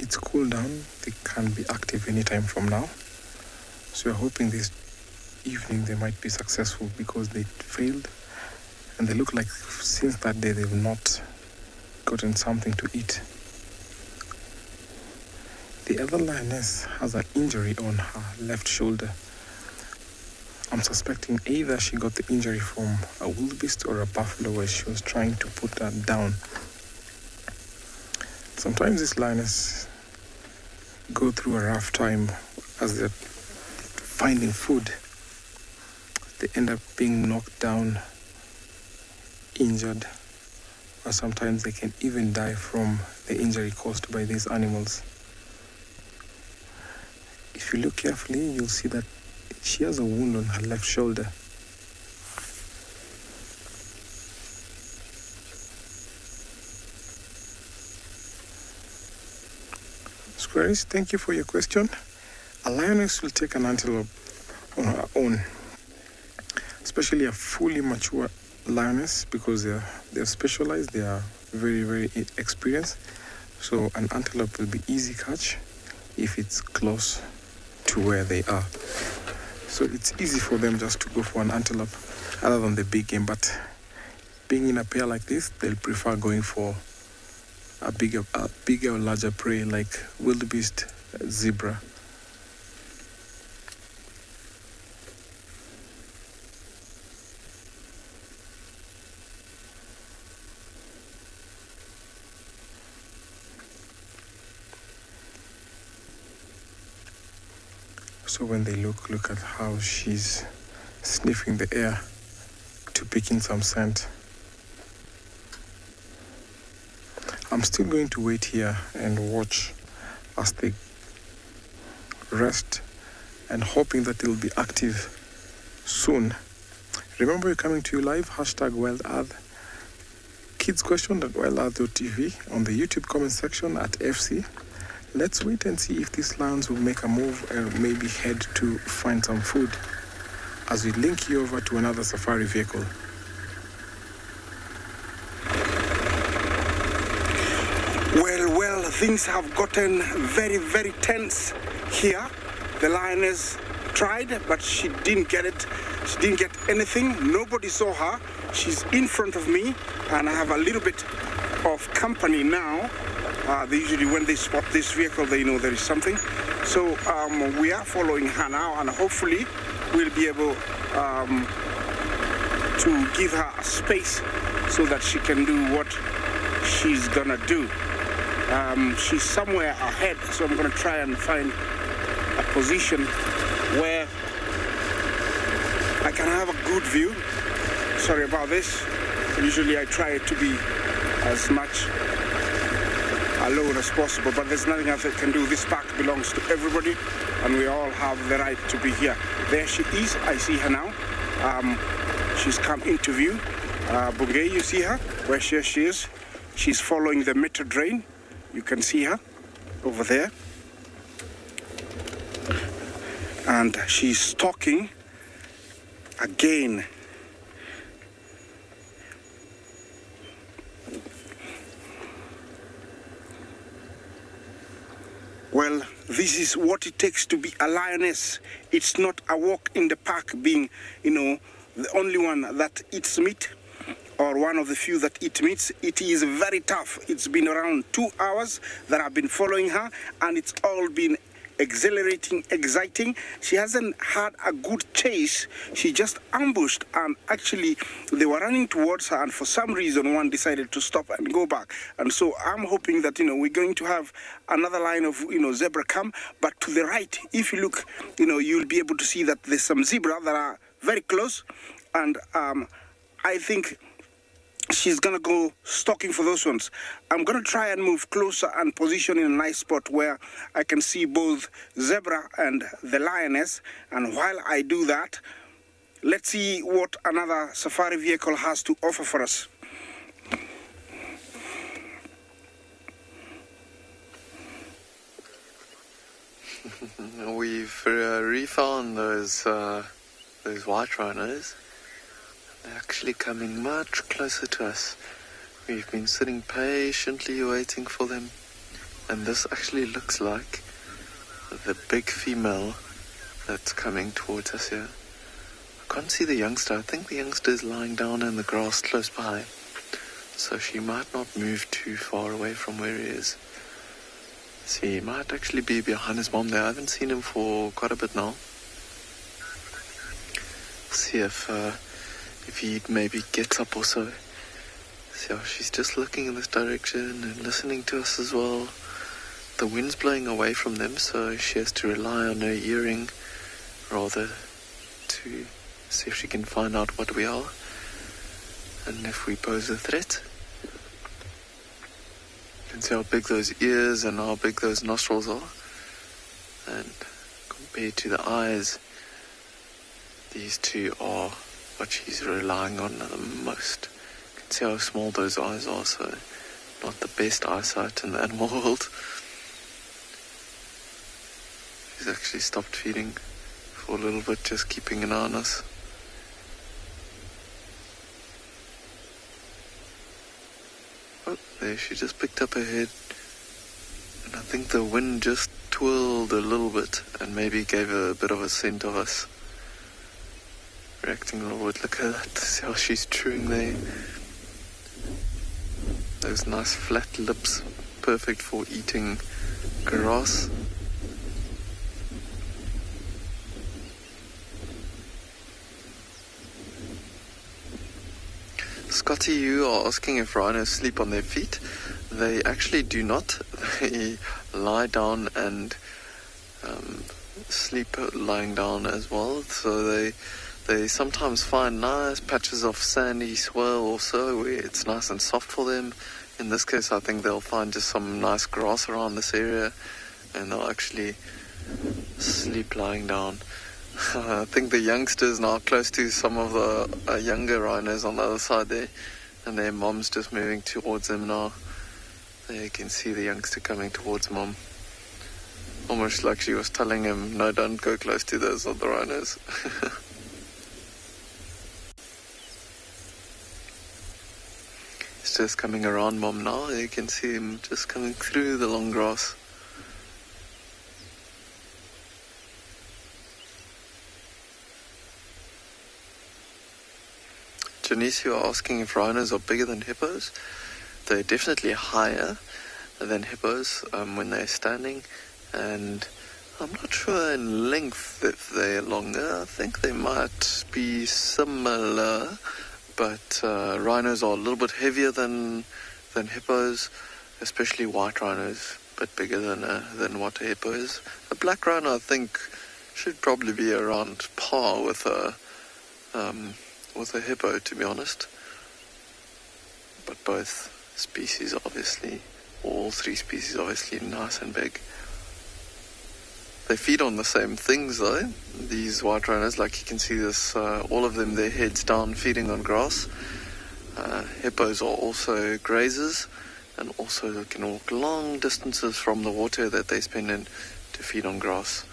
it's cooled down, they can be active anytime from now. So we're hoping this evening they might be successful, because they failed and they look like since that day they've not gotten something to eat. The other lioness has an injury on her left shoulder. I'm suspecting either she got the injury from a wildebeest or a buffalo where she was trying to put that down. Sometimes these lionesses go through a rough time as they're finding food. They end up being knocked down, injured, or sometimes they can even die from the injury caused by these animals. If you look carefully, you'll see that she has a wound on her left shoulder. Squares, thank you for your question. A lioness will take an antelope on her own, especially a fully mature lioness, because they're specialized, they are very, very experienced. So an antelope will be easy catch if it's close to where they are. So it's easy for them just to go for an antelope other than the big game. But being in a pair like this, they'll prefer going for a bigger or larger prey like wildebeest, zebra. So when they look at how she's sniffing the air to pick in some scent. I'm still going to wait here and watch as they rest, and hoping that they'll be active soon. Remember, we're coming to you live, #WildEarth. kids question at LAUR.tv, on the YouTube comment section at FC. Let's wait and see if these lions will make a move and maybe head to find some food as we link you over to another safari vehicle. Well, things have gotten very, very tense here. The lioness tried, but she didn't get it. She didn't get anything. Nobody saw her. She's in front of me, and I have a little bit of company now. They usually, when they spot this vehicle, they know there is something. So we are following her now, and hopefully we'll be able to give her a space so that she can do what she's gonna do. She's somewhere ahead, so I'm gonna try and find a position where I can have a good view. Sorry about this. Usually I try to be as much alone as possible, but there's nothing else I can do. This park belongs to everybody, and we all have the right to be here. There she is. I see her now. She's come into view. Bungay, you see her? Where she is. She's following the meter drain. You can see her over there. And she's stalking again. Well, this is what it takes to be a lioness. It's not a walk in the park being, the only one that eats meat, or one of the few that eat meats. It is very tough. It's been around 2 hours that I've been following her, and it's all been exhilarating, exciting. She hasn't had a good chase. She just ambushed, and actually they were running towards her, and for some reason one decided to stop and go back. And so I'm hoping that we're going to have another line of zebra come. But to the right, if you look, you'll be able to see that there's some zebra that are very close, and I think she's gonna go stalking for those ones. I'm gonna try and move closer and position in a nice spot where I can see both zebra and the lioness. And while I do that, let's see what another safari vehicle has to offer for us. We've refound those white rhinos. They're actually coming much closer to us. We've been sitting patiently waiting for them, and this actually looks like the big female that's coming towards us here. I can't see the youngster. I think the youngster is lying down in the grass close by, so she might not move too far away from where he is. See, he might actually be behind his mom there. I haven't seen him for quite a bit now. See if he maybe gets up or so. So she's just looking in this direction and listening to us as well. The wind's blowing away from them, so she has to rely on her hearing rather to see if she can find out what we are and if we pose a threat. You can see how big those ears and how big those nostrils are, and compared to the eyes, these two are what she's relying on the most. You can see how small those eyes are, so not the best eyesight in the animal world. She's actually stopped feeding for a little bit, just keeping an eye on us. Oh, there, she just picked up her head, and I think the wind just twirled a little bit and maybe gave her a bit of a scent of us. Reacting a little bit. Look at that. See how she's chewing there. Those nice flat lips, perfect for eating grass. Scotty, you are asking if rhinos sleep on their feet. They actually do not. They lie down and sleep lying down as well. So they sometimes find nice patches of sandy swell also where it's nice and soft for them. In this case, I think they'll find just some nice grass around this area and they'll actually sleep lying down. I think the youngsters now close to some of the younger rhinos on the other side there, And their mom's just moving towards them now. There you can see the youngster coming towards mom. Almost like she was telling him, no, don't go close to those other rhinos. He's just coming around mom now. You can see him just coming through the long grass. Janice, you are asking if rhinos are bigger than hippos. They're definitely higher than hippos when they're standing, and I'm not sure in length if they're longer. I think they might be similar, but rhinos are a little bit heavier than hippos, especially white rhinos, a bit bigger than what a hippo is. A black rhino, I think, should probably be around par with a hippo, to be honest. But both species, obviously, all three species, obviously, nice and big. They feed on the same things, though. These white rhinos, like you can see this, all of them, their heads down, feeding on grass. Hippos are also grazers, and also can walk long distances from the water that they spend in to feed on grass.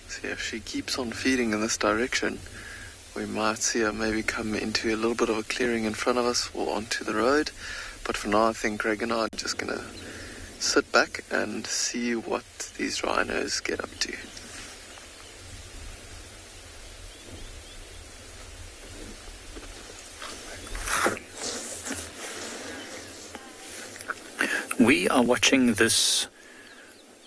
See, if she keeps on feeding in this direction, we might see her maybe come into a little bit of a clearing in front of us or onto the road. But for now, I think Greg and I are just going to sit back and see what these rhinos get up to. We are watching this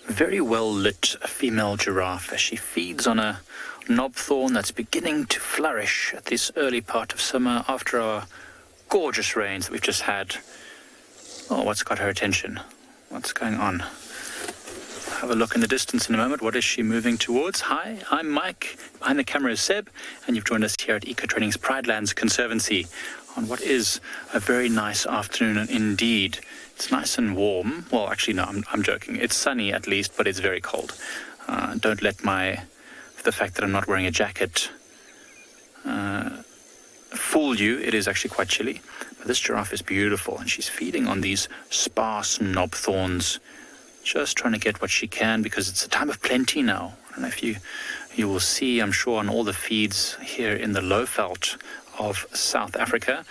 very well-lit female giraffe as she feeds on a knobthorn that's beginning to flourish at this early part of summer after our gorgeous rains that we've just had. Oh, what's got her attention? What's going on? Have a look in the distance in a moment. What is she moving towards? Hi, I'm Mike. Behind the camera is Seb, and you've joined us here at Eco Training's Pridelands Conservancy on what is a very nice afternoon indeed. It's nice and warm. Well, actually, no, I'm joking. It's sunny at least, but it's very cold. Don't let the fact that I'm not wearing a jacket fool you. It is actually quite chilly. But this giraffe is beautiful, and she's feeding on these sparse knobthorns, just trying to get what she can because it's a time of plenty now. I don't know if you will see, I'm sure, on all the feeds here in the Lowveld of South Africa,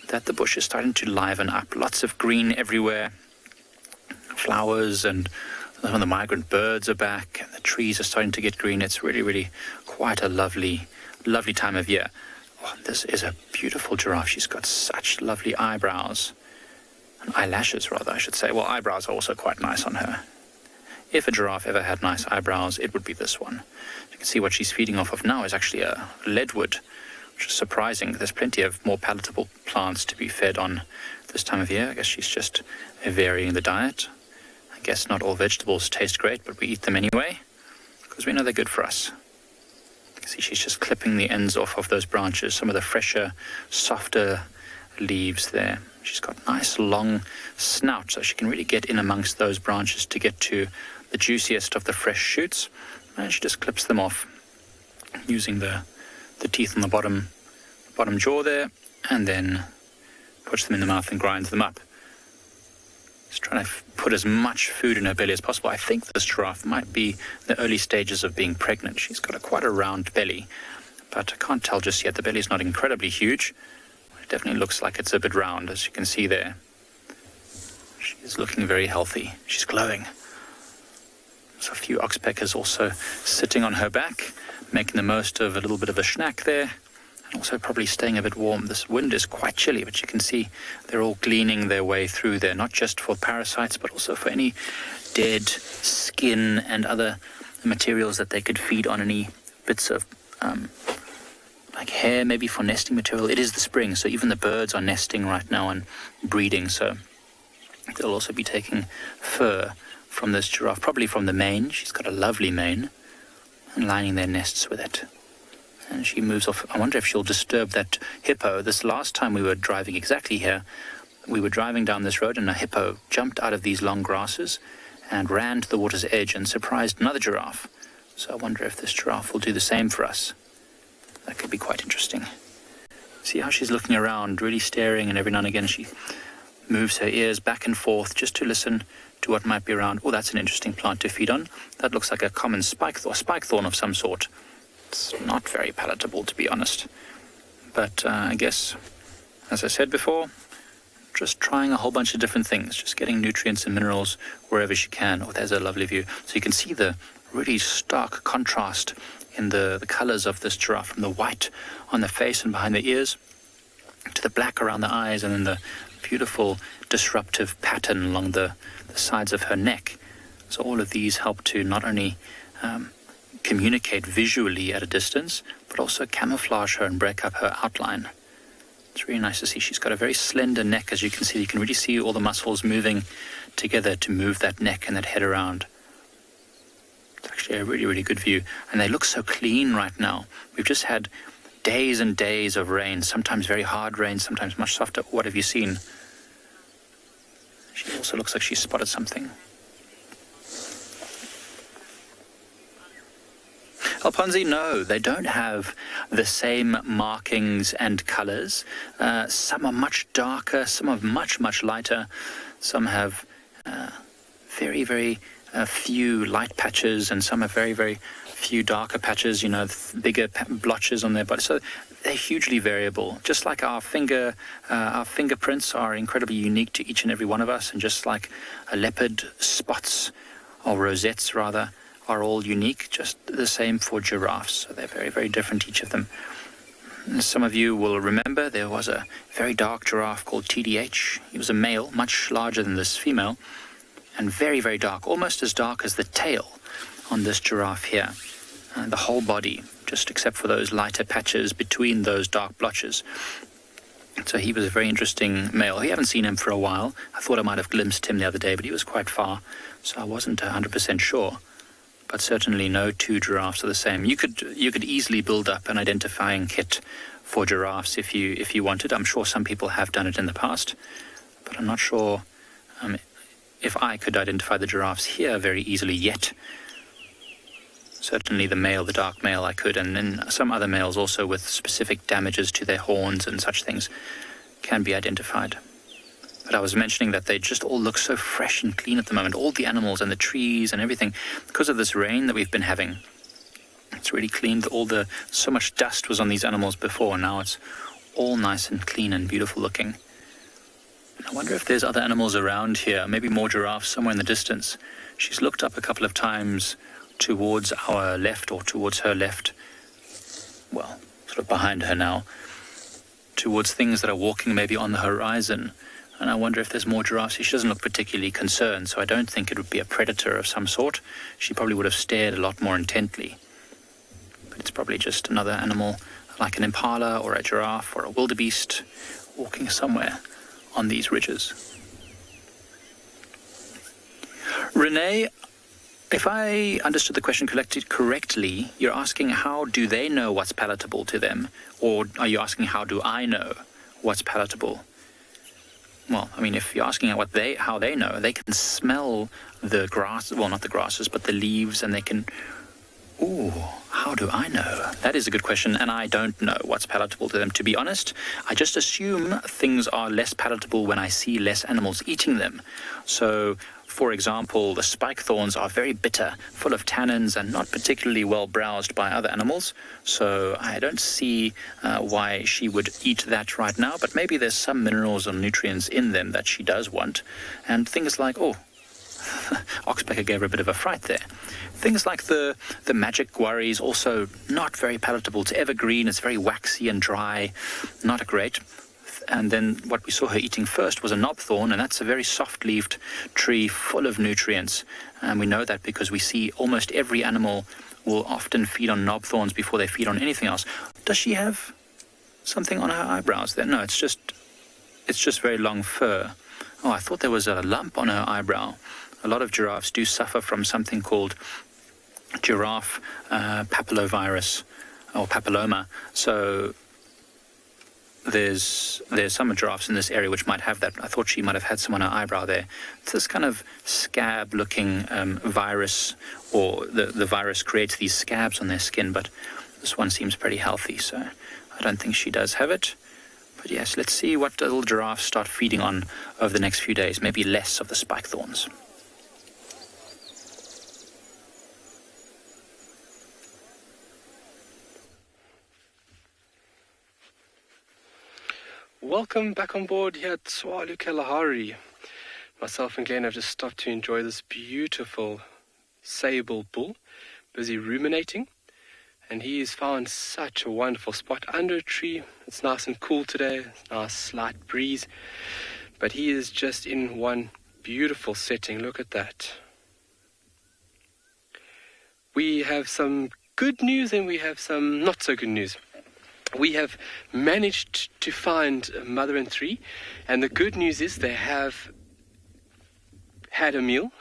that the bush is starting to liven up. Lots of green everywhere, flowers, and some of the migrant birds are back, and the trees are starting to get green. It's really, really quite a lovely time of year. Oh, this is a beautiful giraffe. She's got such lovely eyebrows, and eyelashes rather, I should say. Well, eyebrows are also quite nice on her. If a giraffe ever had nice eyebrows, it would be this one. You can see what she's feeding off of now is actually a leadwood, which is surprising. There's plenty of more palatable plants to be fed on this time of year. I guess she's just varying the diet. I guess not all vegetables taste great, but we eat them anyway because we know they're good for us. You can see she's just clipping the ends off of those branches, some of the fresher, softer leaves there. She's got nice long snout, so she can really get in amongst those branches to get to the juiciest of the fresh shoots, and she just clips them off using the teeth on the bottom jaw there, and then puts them in the mouth and grinds them up. Just trying to put as much food in her belly as possible. I think this giraffe might be the early stages of being pregnant. She's got quite a round belly, but I can't tell just yet. The belly's not incredibly huge. It definitely looks like it's a bit round, as you can see there. She's looking very healthy. She's glowing. There's a few oxpeckers also sitting on her back, making the most of a little bit of a snack there, and also probably staying a bit warm. This wind is quite chilly, but you can see they're all gleaning their way through there, not just for parasites, but also for any dead skin and other materials that they could feed on, any bits of like hair, maybe for nesting material. It is the spring, so even the birds are nesting right now and breeding, so they'll also be taking fur from this giraffe, probably from the mane. She's got a lovely mane, and lining their nests with it. And she moves off. I wonder if she'll disturb that hippo. This last time we were driving exactly here, we were driving down this road and a hippo jumped out of these long grasses and ran to the water's edge and surprised another giraffe. So I wonder if this giraffe will do the same for us. That could be quite interesting. See how she's looking around, really staring, and every now and again she moves her ears back and forth just to listen to what might be around. Oh, that's an interesting plant to feed on. That looks like a common spike thorn of some sort. It's not very palatable, to be honest. But I guess, as I said before, just trying a whole bunch of different things, just getting nutrients and minerals wherever she can. Oh, there's a lovely view. So you can see the really stark contrast in the colours of this giraffe, from the white on the face and behind the ears to the black around the eyes, and then the beautiful disruptive pattern along the sides of her neck. So all of these help to not only communicate visually at a distance, but also camouflage her and break up her outline. It's really nice to see. She's got a very slender neck, as you can see. You can really see all the muscles moving together to move that neck and that head around. It's actually a really, really good view. And they look so clean right now. We've just had days and days of rain, sometimes very hard rain, sometimes much softer. What have you seen? She also looks like she spotted something. Alponzi, no, they don't have the same markings and colors. Some are much darker, some are much, much lighter. Some have very, very few light patches, and some have very, very few darker patches, you know, bigger blotches on their body. So they're hugely variable. Just like our fingerprints are incredibly unique to each and every one of us, and just like a leopard spots, or rosettes rather, are all unique, just the same for giraffes. So they're very, very different, each of them. As some of you will remember, there was a very dark giraffe called TDH. He was a male, much larger than this female, and very, very dark, almost as dark as the tail on this giraffe here. And the whole body, just except for those lighter patches between those dark blotches. So he was a very interesting male. I haven't seen him for a while. I thought I might have glimpsed him the other day, but he was quite far, so I wasn't 100% sure. But certainly no two giraffes are the same. You could easily build up an identifying kit for giraffes if you wanted. I'm sure some people have done it in the past, but I'm not sure if I could identify the giraffes here very easily yet. Certainly the male, the dark male, I could, and then some other males also with specific damages to their horns and such things can be identified. But I was mentioning that they just all look so fresh and clean at the moment, all the animals and the trees and everything, because of this rain that we've been having. It's really cleaned so much dust was on these animals before, now it's all nice and clean and beautiful looking. I wonder if there's other animals around here, maybe more giraffes somewhere in the distance. She's looked up a couple of times towards our left, or towards her left, well, sort of behind her now, towards things that are walking maybe on the horizon. And I wonder if there's more giraffes. She doesn't look particularly concerned, so I don't think it would be a predator of some sort. She probably would have stared a lot more intently. But it's probably just another animal, like an impala or a giraffe or a wildebeest, walking somewhere on these ridges. Renee, if I understood the question correctly, you're asking how do they know what's palatable to them? Or are you asking how do I know what's palatable? Well, I mean, if you're asking how they know, they can smell the grass, well, not the grasses, but the leaves, and they can... Ooh, how do I know? That is a good question, and I don't know what's palatable to them. To be honest, I just assume things are less palatable when I see less animals eating them. So, for example, the spike thorns are very bitter, full of tannins, and not particularly well browsed by other animals. So I don't see why she would eat that right now, but maybe there's some minerals or nutrients in them that she does want. And things like, Oxpecker gave her a bit of a fright there. Things like the magic guarri is also not very palatable. It's evergreen, it's very waxy and dry, not great. And then what we saw her eating first was a knobthorn, and that's a very soft-leaved tree full of nutrients. And we know that because we see almost every animal will often feed on knobthorns before they feed on anything else. Does she have something on her eyebrows there? No, it's just very long fur. Oh, I thought there was a lump on her eyebrow. A lot of giraffes do suffer from something called giraffe papillovirus or papilloma. So there's some giraffes in this area which might have that. I thought she might have had some on her eyebrow there. It's this kind of scab-looking virus, or the virus creates these scabs on their skin, but This one seems pretty healthy, so I don't think she does have it. But yes, let's see what the little giraffes start feeding on over the next few days. Maybe less of the spike thorns. Welcome back on board here at Tswalu Kalahari. Myself and Glenn have just stopped to enjoy this beautiful sable bull, busy ruminating. And he has found such a wonderful spot under a tree. It's nice and cool today, nice slight breeze. But he is just in one beautiful setting. Look at that. We have some good news and we have some not so good news. We have managed to find a mother and three, and the good news is they have had a meal.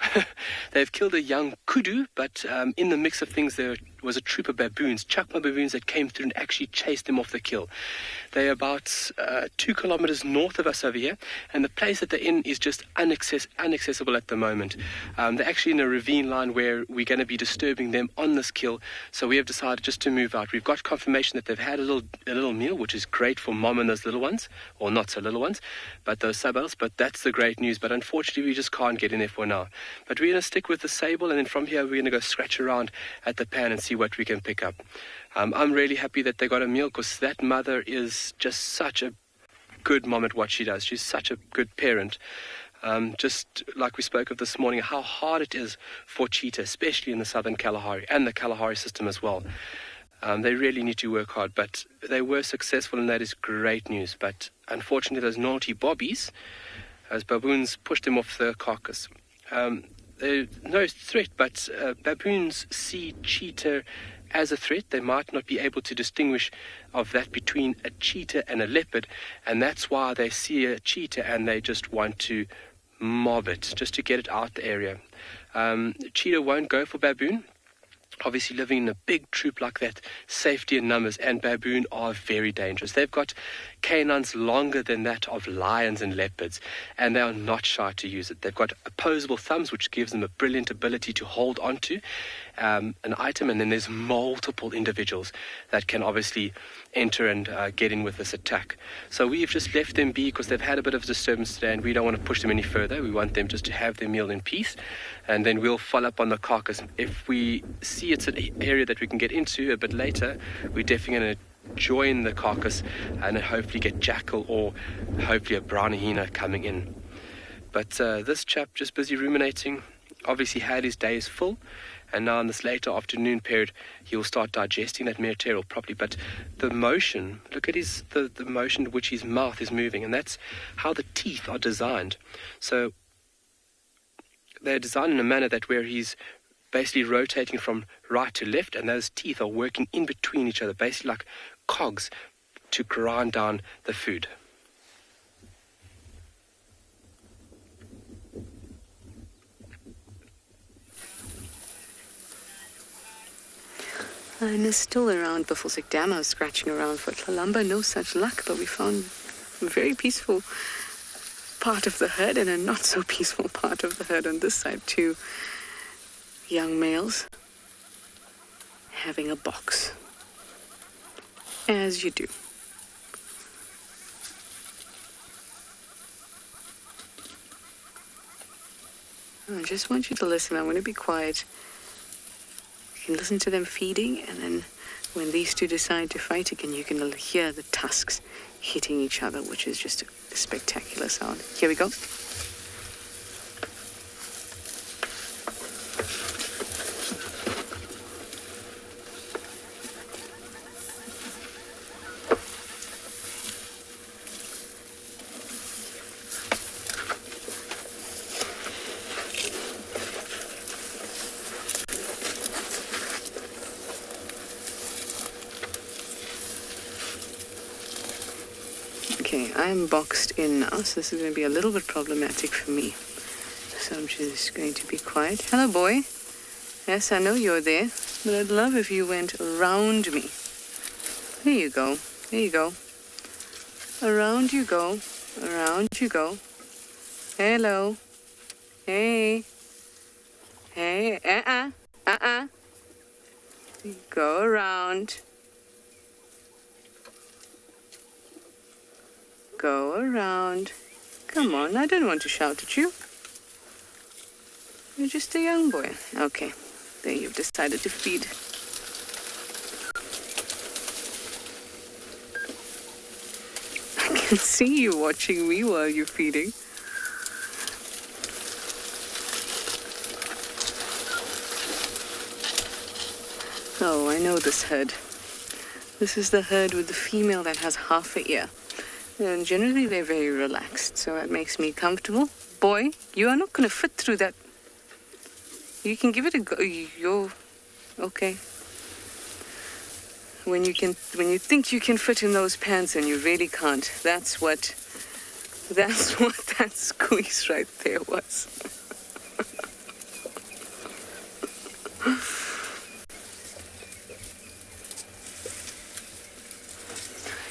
They've killed a young kudu, but in the mix of things there was a troop of baboons, chakma baboons, that came through and actually chased them off the kill. They're about 2 kilometers north of us over here, and the place that they're in is just inaccessible at the moment. They're actually in a ravine line where we're going to be disturbing them on this kill, so we have decided just to move out. We've got confirmation that they've had a little meal, which is great for mom and those little ones, or not so little ones, but those sub-elves, but that's the great news. But unfortunately, we just can't get in there for now. But we're going to stick with the sable, and then from here, we're going to go scratch around at the pan and see what we can pick up. I'm really happy that they got a meal, because that mother is just such a good mom at what she does. She's such a good parent. Just like we spoke of this morning, how hard it is for cheetah, especially in the southern Kalahari and the Kalahari system as well. They really need to work hard, but they were successful, and that is great news. But unfortunately, those naughty bobbies, as baboons pushed them off the carcass. They're no threat, but baboons see cheetah as a threat. They might not be able to distinguish of that between a cheetah and a leopard, and that's why they see a cheetah and they just want to mob it, just to get it out the area. Cheetah won't go for baboon. Obviously, living in a big troop like that, safety in numbers, and baboon are very dangerous. They've got canines longer than that of lions and leopards, and they are not shy to use it. They've got opposable thumbs, which gives them a brilliant ability to hold onto an item, and then there's multiple individuals that can obviously enter and get in with this attack. So we've just left them be, because they've had a bit of a disturbance today, and we don't want to push them any further. We want them just to have their meal in peace, and then we'll follow up on the carcass. If we see it's an area that we can get into a bit later, we're definitely going to join the carcass and hopefully get jackal or hopefully a brown hyena coming in. But this chap just busy ruminating, obviously had his days full, and now in this later afternoon period he will start digesting that material properly. But the motion, look at the motion which his mouth is moving, and that's how the teeth are designed. So they're designed in a manner that where he's basically rotating from right to left, and those teeth are working in between each other, basically like cogs to grind down the food. And it's still around Buffelsik Dam. I was scratching around for Tlalamba, no such luck, but we found a very peaceful part of the herd and a not so peaceful part of the herd on this side too. Young males having a box, as you do. I just want you to listen. I'm going to be quiet. You can listen to them feeding, and then when these two decide to fight again, you can hear the tusks hitting each other, which is just a spectacular sound. Here we go. Okay, I'm boxed in now, so this is going to be a little bit problematic for me. So I'm just going to be quiet. Hello, boy. Yes, I know you're there, but I'd love if you went around me. There you go. There you go. Around you go. Around you go. Hello. Hey. Hey. Go around. Go around. Come on, I don't want to shout at you. You're just a young boy. Okay, there you've decided to feed. I can see you watching me while you're feeding. Oh, I know this herd. This is the herd with the female that has half a ear. And generally they're very relaxed, so that makes me comfortable. Boy, you are not going to fit through that. You can give it a go. You're okay. When you think you can fit in those pants and you really can't. That's what that squeeze right there was.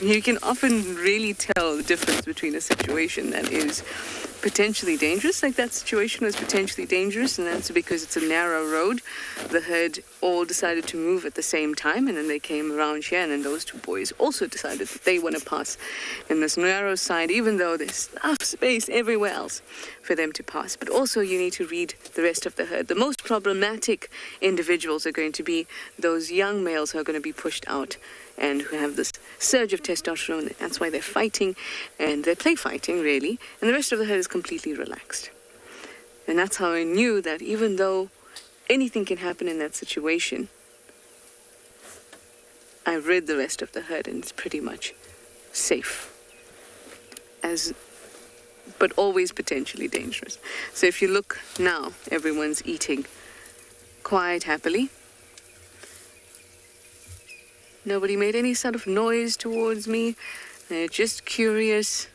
You can often really tell the difference between a situation that is potentially dangerous, like that situation was potentially dangerous, and that's because it's a narrow road. The herd all decided to move at the same time, and then they came around here, and then those two boys also decided that they want to pass in this narrow side, even though there's enough space everywhere else for them to pass. But also you need to read the rest of the herd. The most problematic individuals are going to be those young males who are going to be pushed out and who have this surge of testosterone. That's why they're fighting, and they play fighting, really. And the rest of the herd is completely relaxed. And that's how I knew that even though anything can happen in that situation, I read the rest of the herd, and it's pretty much safe. But always potentially dangerous. So if you look now, everyone's eating quite happily. Nobody made any sort of noise towards me. They're just curious.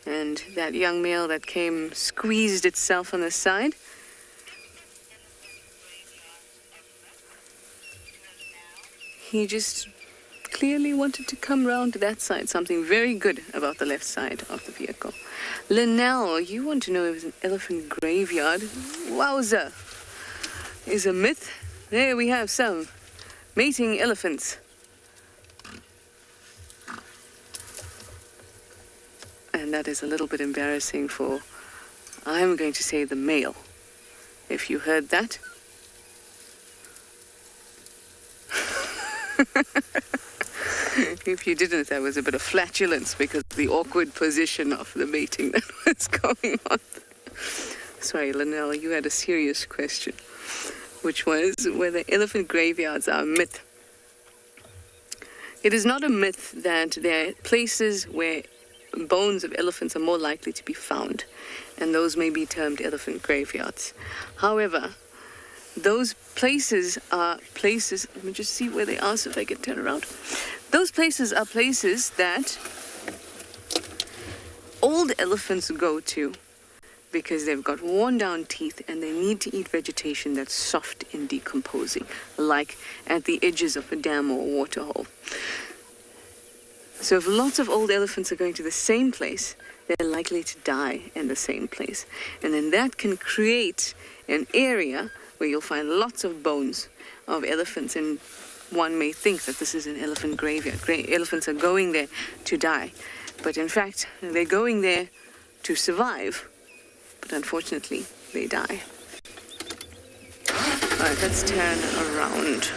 And that young male that came squeezed itself on the side. He just clearly wanted to come round to that side. Something very good about the left side of the vehicle. Linnell, you want to know if it's an elephant graveyard? Wowza! Is a myth. There we have some mating elephants. And that is a little bit embarrassing for, I'm going to say, the male. If you heard that. If you didn't, that was a bit of flatulence because of the awkward position of the mating that was going on. Sorry, Linnell, you had a serious question, which was whether elephant graveyards are a myth. It is not a myth that there are places where bones of elephants are more likely to be found, and those may be termed elephant graveyards. However, those places are places, let me just see where they are so if I can turn around. Those places are places that old elephants go to because they've got worn down teeth and they need to eat vegetation that's soft and decomposing, like at the edges of a dam or a waterhole. So if lots of old elephants are going to the same place, they're likely to die in the same place. And then that can create an area where you'll find lots of bones of elephants. And one may think that this is an elephant graveyard. Elephants are going there to die. But in fact, they're going there to survive. But unfortunately, they die. All right, let's turn around.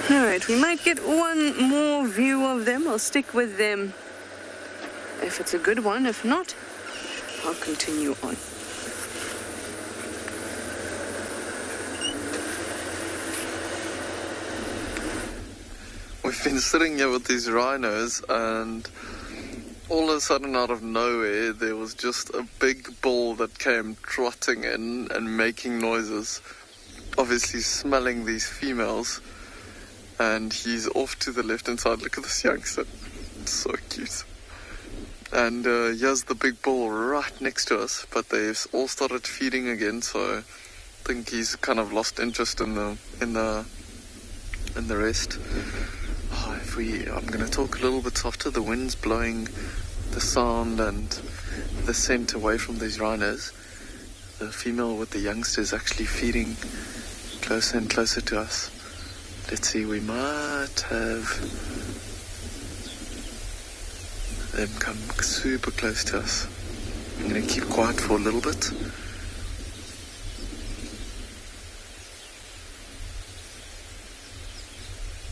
Alright, we might get one more view of them. I'll stick with them if it's a good one. If not, I'll continue on. We've been sitting here with these rhinos, and all of a sudden, out of nowhere, there was just a big bull that came trotting in and making noises, obviously smelling these females. And he's off to the left-hand side. Look at this youngster. It's so cute. And here's the big bull right next to us. But they've all started feeding again. So I think he's kind of lost interest in the and the rest. I'm going to talk a little bit softer. The wind's blowing the sound and the scent away from these rhinos. The female with the youngster is actually feeding closer and closer to us. Let's see, we might have them come super close to us. I'm going to keep quiet for a little bit.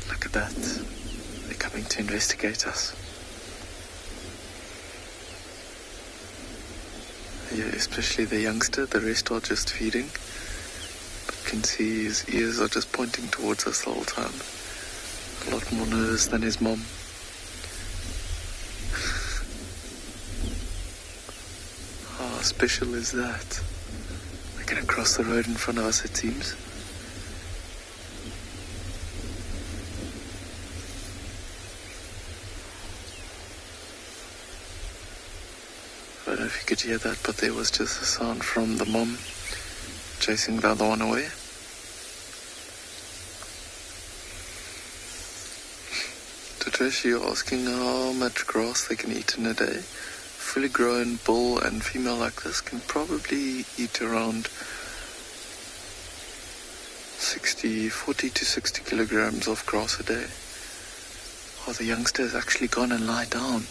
Look at that. They're coming to investigate us. Yeah, especially the youngster. The rest are just feeding. But you can see his ears are just pointing towards us the whole time. A lot more nervous than his mom. How special is that? They're going to cross the road in front of us, it seems. I don't know if you could hear that, but there was just a sound from the mom chasing the other one away. Trish, you're asking how much grass they can eat in a day. Fully grown bull and female like this can probably eat around 40 to 60 kilograms of grass a day. Oh, the youngster has actually gone and lie down.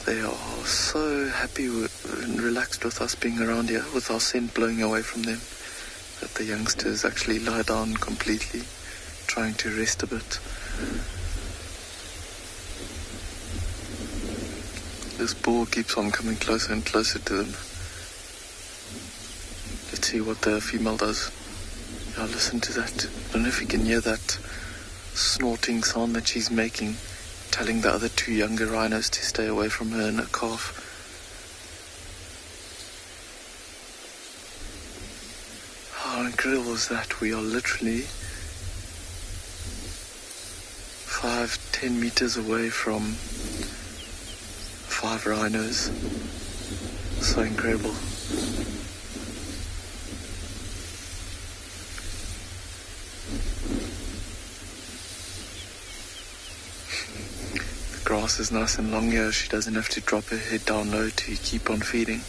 They are so happy and relaxed with us being around here, with our scent blowing away from them, that the youngsters actually lie down completely, trying to rest a bit. This bull keeps on coming closer and closer to them. Let's see what the female does. Now listen to that. I don't know if you can hear that snorting sound that she's making, telling the other two younger rhinos to stay away from her and her calf. How incredible is that? We are literally 5-10 meters away from 5 rhinos. So incredible. The grass is nice and long here. She doesn't have to drop her head down low to keep on feeding.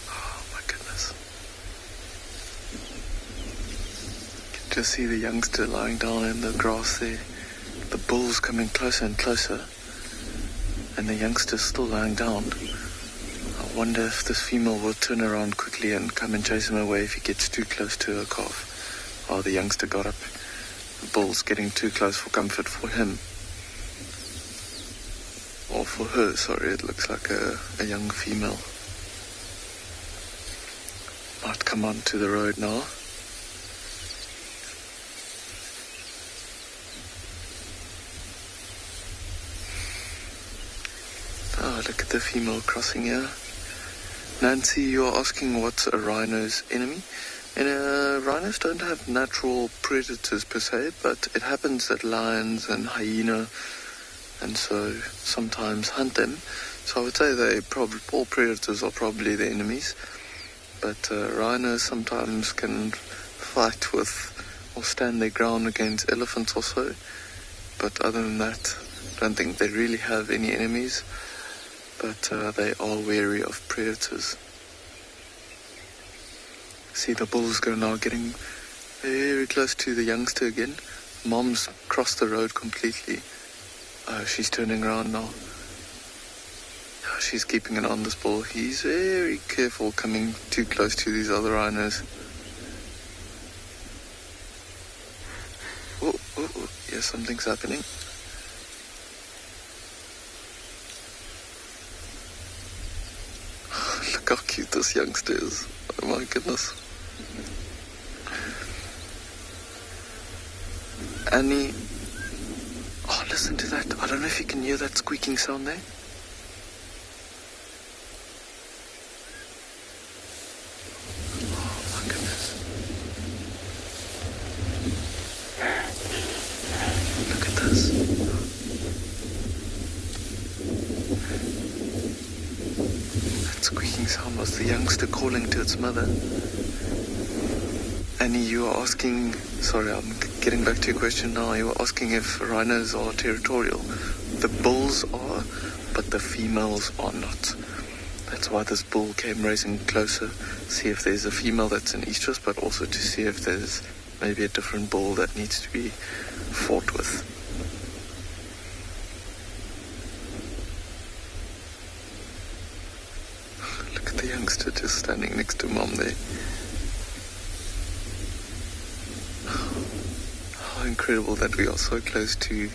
Oh my goodness. You can just see the youngster lying down in the grass there. The bull's coming closer and closer, and the youngster's still lying down. I wonder if this female will turn around quickly and come and chase him away if he gets too close to her calf. Oh, the youngster got up. The bull's getting too close for comfort for him. Or for her, sorry, it looks like a young female. Might come onto the road now. Oh, look at the female crossing here. Nancy, you're asking what's a rhino's enemy? Rhinos don't have natural predators per se, but it happens that lions and hyena and so sometimes hunt them. So I would say all predators are probably the enemies. But rhinos sometimes can fight with or stand their ground against elephants or so. But other than that, I don't think they really have any enemies. But they are wary of predators. See, the bull's now getting very close to the youngster again. Mom's crossed the road completely. She's turning around now. She's keeping an eye on this bull. He's very careful coming too close to these other rhinos. Oh, yeah, something's happening. Look how cute this youngster is. Oh my goodness. Annie. Oh, listen to that. I don't know if you can hear that squeaking sound there. Oh my goodness. Look at this. That squeaking sound was the youngster calling to its mother. Annie, you are asking... Sorry, I'm getting back to your question now. You were asking if rhinos are territorial. The bulls are, but the females are not. That's why this bull came racing closer, see if there's a female that's in estrus, but also to see if there's maybe a different bull that needs to be fought with. Look at the youngster just standing next to Mom there. How incredible that we are so close to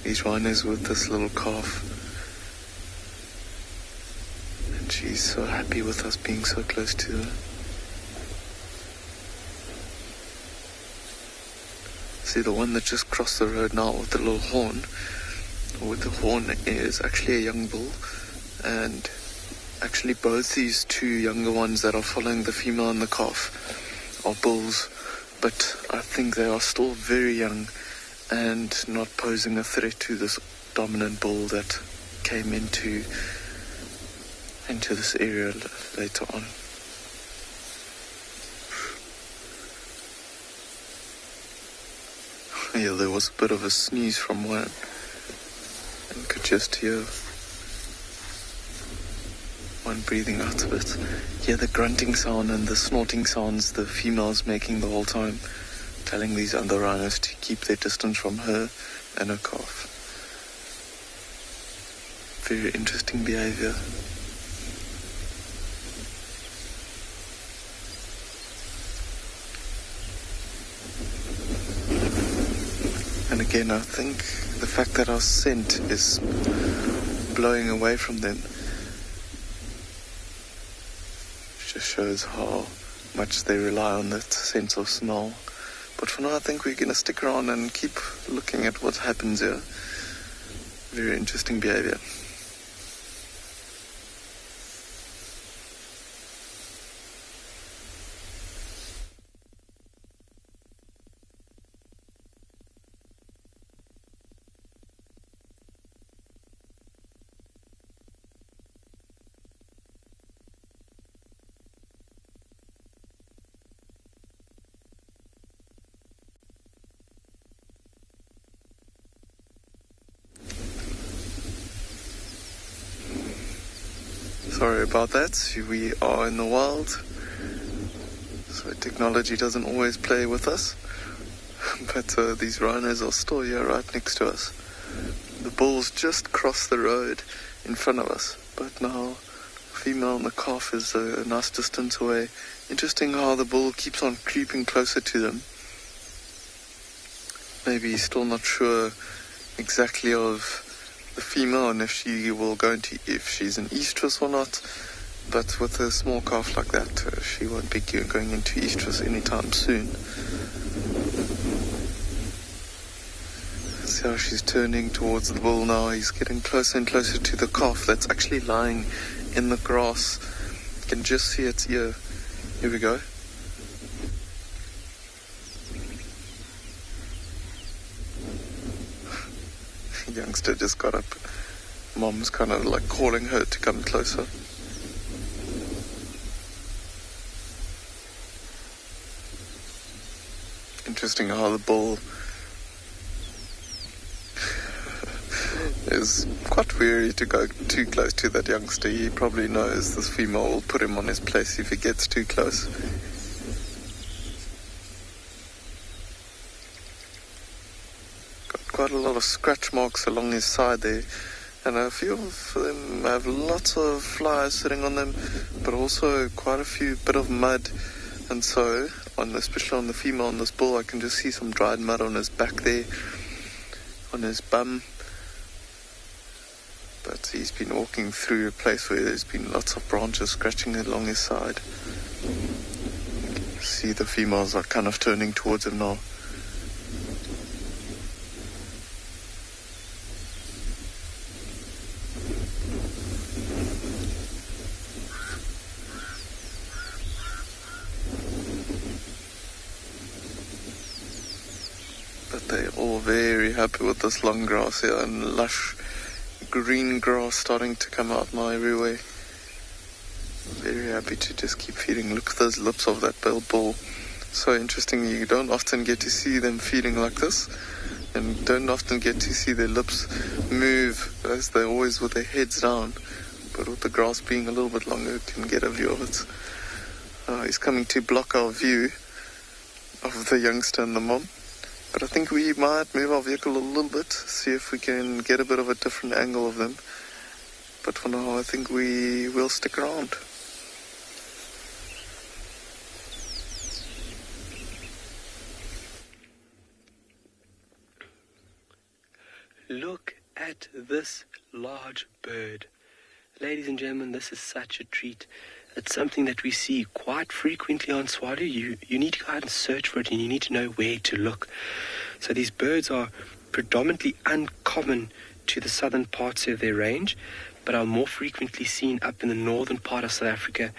these rhinos with this little calf. And she's so happy with us being so close to her. See, the one that just crossed the road now with the little horn, with the horn is actually a young bull, and actually both these two younger ones that are following the female and the calf are bulls, but I think they are still very young and not posing a threat to this dominant bull that came into this area later on. Yeah, there was a bit of a sneeze from one, and could just hear one breathing out of it. Hear the grunting sound and the snorting sounds the female's making the whole time, telling these other rhinos to keep their distance from her and her calf. Very interesting behavior. And again, I think the fact that our scent is blowing away from them just shows how much they rely on that sense of smell. But for now, I think we're going to stick around and keep looking at what happens here. Very interesting behavior. Sorry about that, we are in the wild, so technology doesn't always play with us, but these rhinos are still here right next to us. The bulls just crossed the road in front of us, but now the female and the calf is a nice distance away. Interesting how the bull keeps on creeping closer to them. Maybe he's still not sure exactly of the female and if she will go into, if she's an estrus or not, but with a small calf like that, she won't be going into estrus anytime soon. See how she's turning towards the bull now. He's getting closer and closer to the calf that's actually lying in the grass. You can just see its ear. Here we go. Youngster just got up. Mom's kind of like calling her to come closer. Interesting how the bull is quite wary to go too close to that youngster. He probably knows this female will put him on his place if he gets too close. Quite a lot of scratch marks along his side there, and a few of them have lots of flies sitting on them, but also quite a few bit of mud. And so, especially on the female on this bull, I can just see some dried mud on his back there, on his bum. But he's been walking through a place where there's been lots of branches scratching along his side. See, the females are kind of turning towards him now. They're all very happy with this long grass here and lush green grass starting to come out now everywhere. Very happy to just keep feeding. Look at those lips of that bull. So interesting. You don't often get to see them feeding like this, and don't often get to see their lips move as they're always with their heads down. But with the grass being a little bit longer, you can get a view of it. He's coming to block our view of the youngster and the mom. But I think we might move our vehicle a little bit, see if we can get a bit of a different angle of them. But for now, I think we will stick around. Look at this large bird. Ladies and gentlemen, this is such a treat. It's something that we see quite frequently on Tswalu. You need to go out and search for it, and you need to know where to look. So these birds are predominantly uncommon to the southern parts of their range, but are more frequently seen up in the northern part of South Africa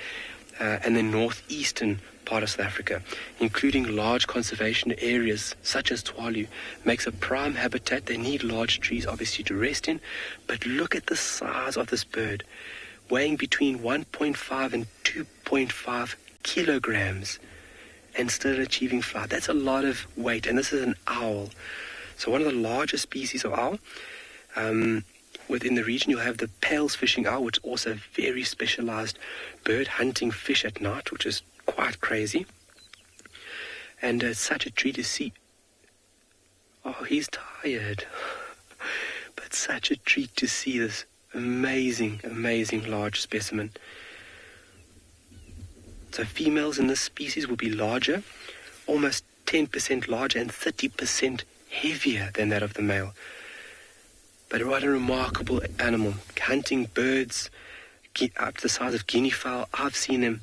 and the northeastern part of South Africa, including large conservation areas such as Tswalu. Makes a prime habitat. They need large trees, obviously, to rest in. But look at the size of this bird, weighing between 1.5 and 2.5 kilograms and still achieving flight. That's a lot of weight, and this is an owl. So one of the largest species of owl. Within the region, you'll have the pales fishing owl, which is also a very specialized bird, hunting fish at night, which is quite crazy. And it's such a treat to see. Oh, he's tired. But such a treat to see this amazing, amazing large specimen. So females in this species will be larger, almost 10% larger and 30% heavier than that of the male. But what a remarkable animal. Hunting birds up to the size of guinea fowl. I've seen them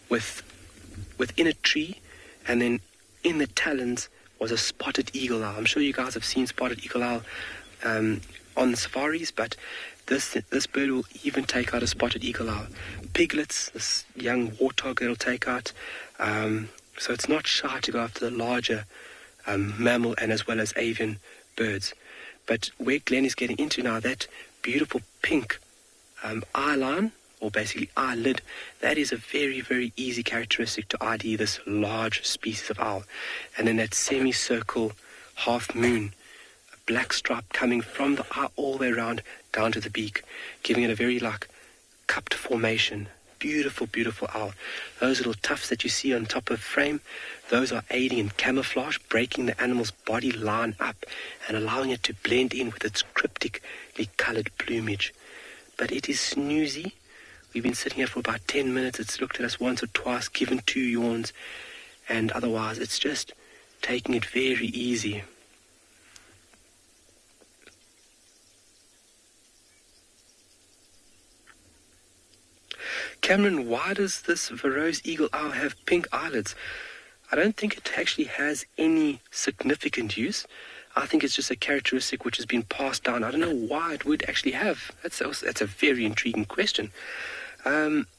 within a tree, and then in the talons was a spotted eagle owl. I'm sure you guys have seen spotted eagle owl on the safaris, but this bird will even take out a spotted eagle owl. Piglets, this young warthog it'll take out. So it's not shy to go after the larger mammal and as well as avian birds. But where Glenn is getting into now, that beautiful pink eye line, or basically eyelid, that is a very, very easy characteristic to ID this large species of owl. And then that semicircle half moon, a black stripe coming from the eye all the way around down to the beak, giving it a very cupped formation. Beautiful, beautiful owl. Those little tufts that you see on top of frame, those are aiding in camouflage, breaking the animal's body line up and allowing it to blend in with its cryptically colored plumage. But it is snoozy. We've been sitting here for about 10 minutes. It's looked at us once or twice, given 2 yawns, and otherwise it's just taking it very easy. Cameron, why does this Verreaux's eagle owl have pink eyelids? I don't think it actually has any significant use. I think it's just a characteristic which has been passed down. I don't know why it would actually have. That's a very intriguing question.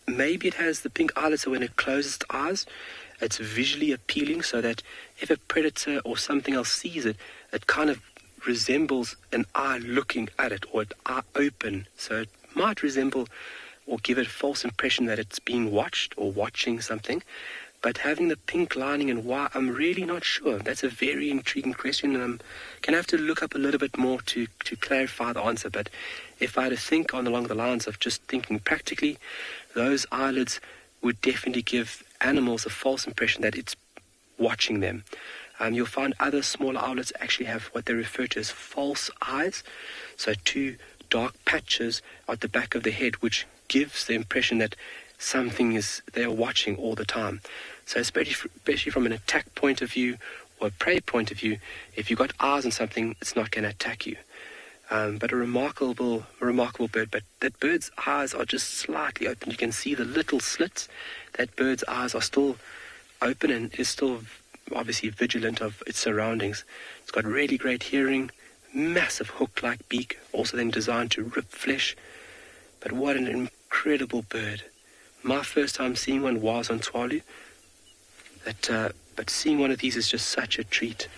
Maybe it has the pink eyelids, so when it closes its eyes, it's visually appealing, so that if a predator or something else sees it, it kind of resembles an eye looking at it, or an eye open. So it might resemble or give it a false impression that it's being watched or watching something. But having the pink lining and why, I'm really not sure. That's a very intriguing question, and I'm going to have to look up a little bit more to clarify the answer. But if I had to think along the lines of just thinking practically, those eyelids would definitely give animals a false impression that it's watching them. You'll find other smaller owlets actually have what they refer to as false eyes. So 2 dark patches at the back of the head, which gives the impression that something they're watching all the time. So especially from an attack point of view or a prey point of view, if you've got eyes on something, it's not going to attack you. But a remarkable bird. But that bird's eyes are just slightly open. You can see the little slits. That bird's eyes are still open and is still obviously vigilant of its surroundings. It's got really great hearing, massive hook-like beak, also then designed to rip flesh. But what an incredible bird. My first time seeing one was on Tswalu. But seeing one of these is just such a treat.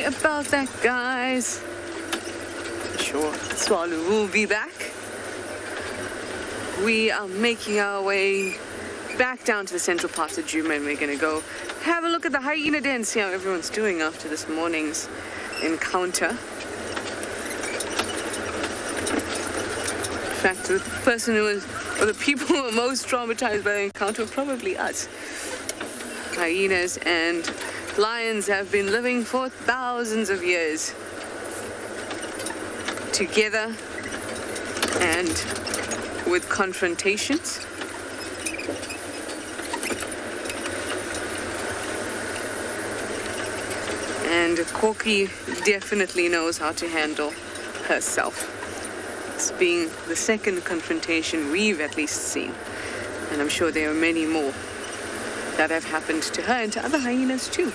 about that, guys. Sure, Tswalu will be back. We are making our way back down to the central part of Djuma, and we're going to go have a look at the hyena den, see how everyone's doing after this morning's encounter. In fact, the person who was, or the people who were most traumatized by the encounter were probably us. Hyenas and lions have been living for thousands of years together and with confrontations. And Corky definitely knows how to handle herself. It's being the second confrontation we've at least seen. And I'm sure there are many more that have happened to her and to other hyenas too.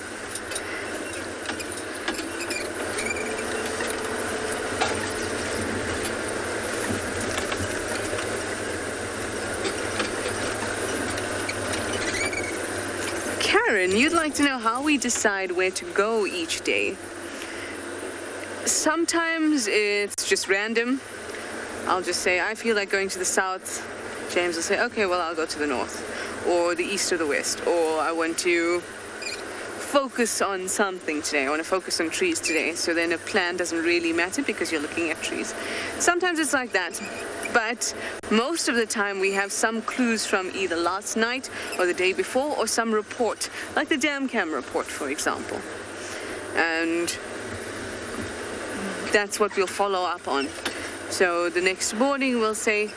Karen, you'd like to know how we decide where to go each day. Sometimes it's just random. I'll just say, I feel like going to the south. James will say, okay, well, I'll go to the north, or the east or the west, or I want to focus on something today. I want to focus on trees today. So then a plan doesn't really matter because you're looking at trees. Sometimes it's like that. But most of the time we have some clues from either last night or the day before or some report, like the dam cam report, for example. And that's what we'll follow up on. So the next morning we'll say,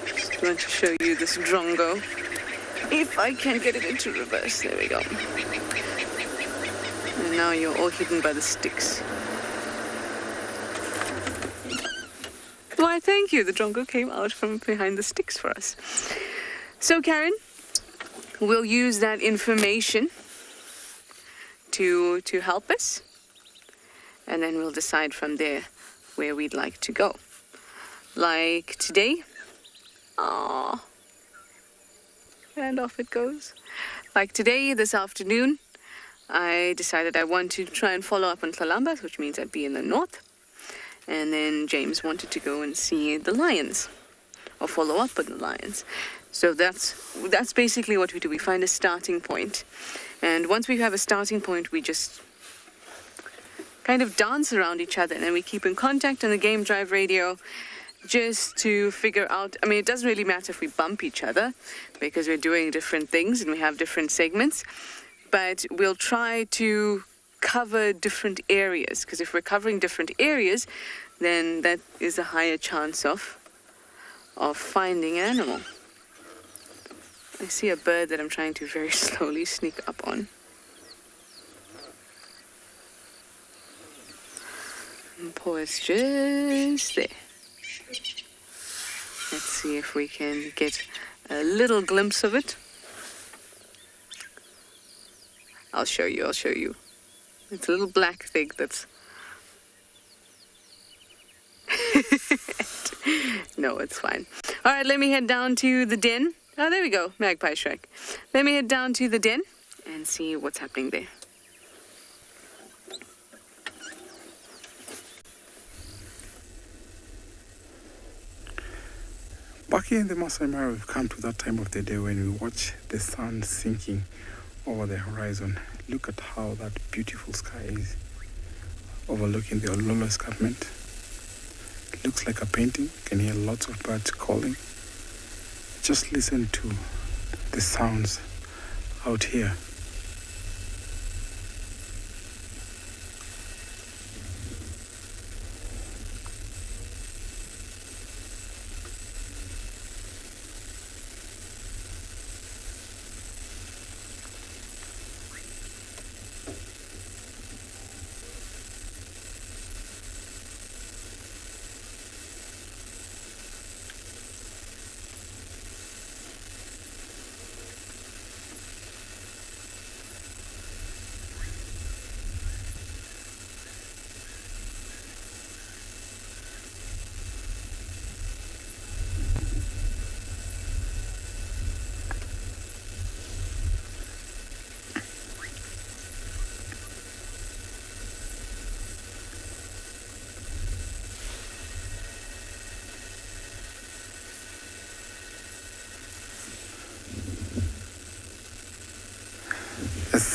just want to show you this drongo. If I can get it into reverse, there we go. And now you're all hidden by the sticks. Why, thank you. The drongo came out from behind the sticks for us. So, Karen, we'll use that information to help us. And then we'll decide from there where we'd like to go. Like today. Aww. And off it goes. Like today, this afternoon, I decided I want to try and follow up on Tlalambas, which means I'd be in the north. And then James wanted to go and see the lions, or follow up on the lions. So that's basically what we do. We find a starting point. And once we have a starting point, we just kind of dance around each other, and then we keep in contact on the Game Drive radio just to figure out, I mean, it doesn't really matter if we bump each other because we're doing different things and we have different segments, but we'll try to cover different areas, because if we're covering different areas, then that is a higher chance of finding an animal. I see a bird that I'm trying to very slowly sneak up on. And paw is just there. Let's see if we can get a little glimpse of it. I'll show you. It's a little black thing that's... No, it's fine. All right, let me head down to the den. Oh, there we go, Magpie Shrek. Let me head down to the den and see what's happening there. Back here in the Masai Mara, we've come to that time of the day when we watch the sun sinking over the horizon. Look at how that beautiful sky is overlooking the Ololo escarpment. It looks like a painting. You can hear lots of birds calling. Just listen to the sounds out here.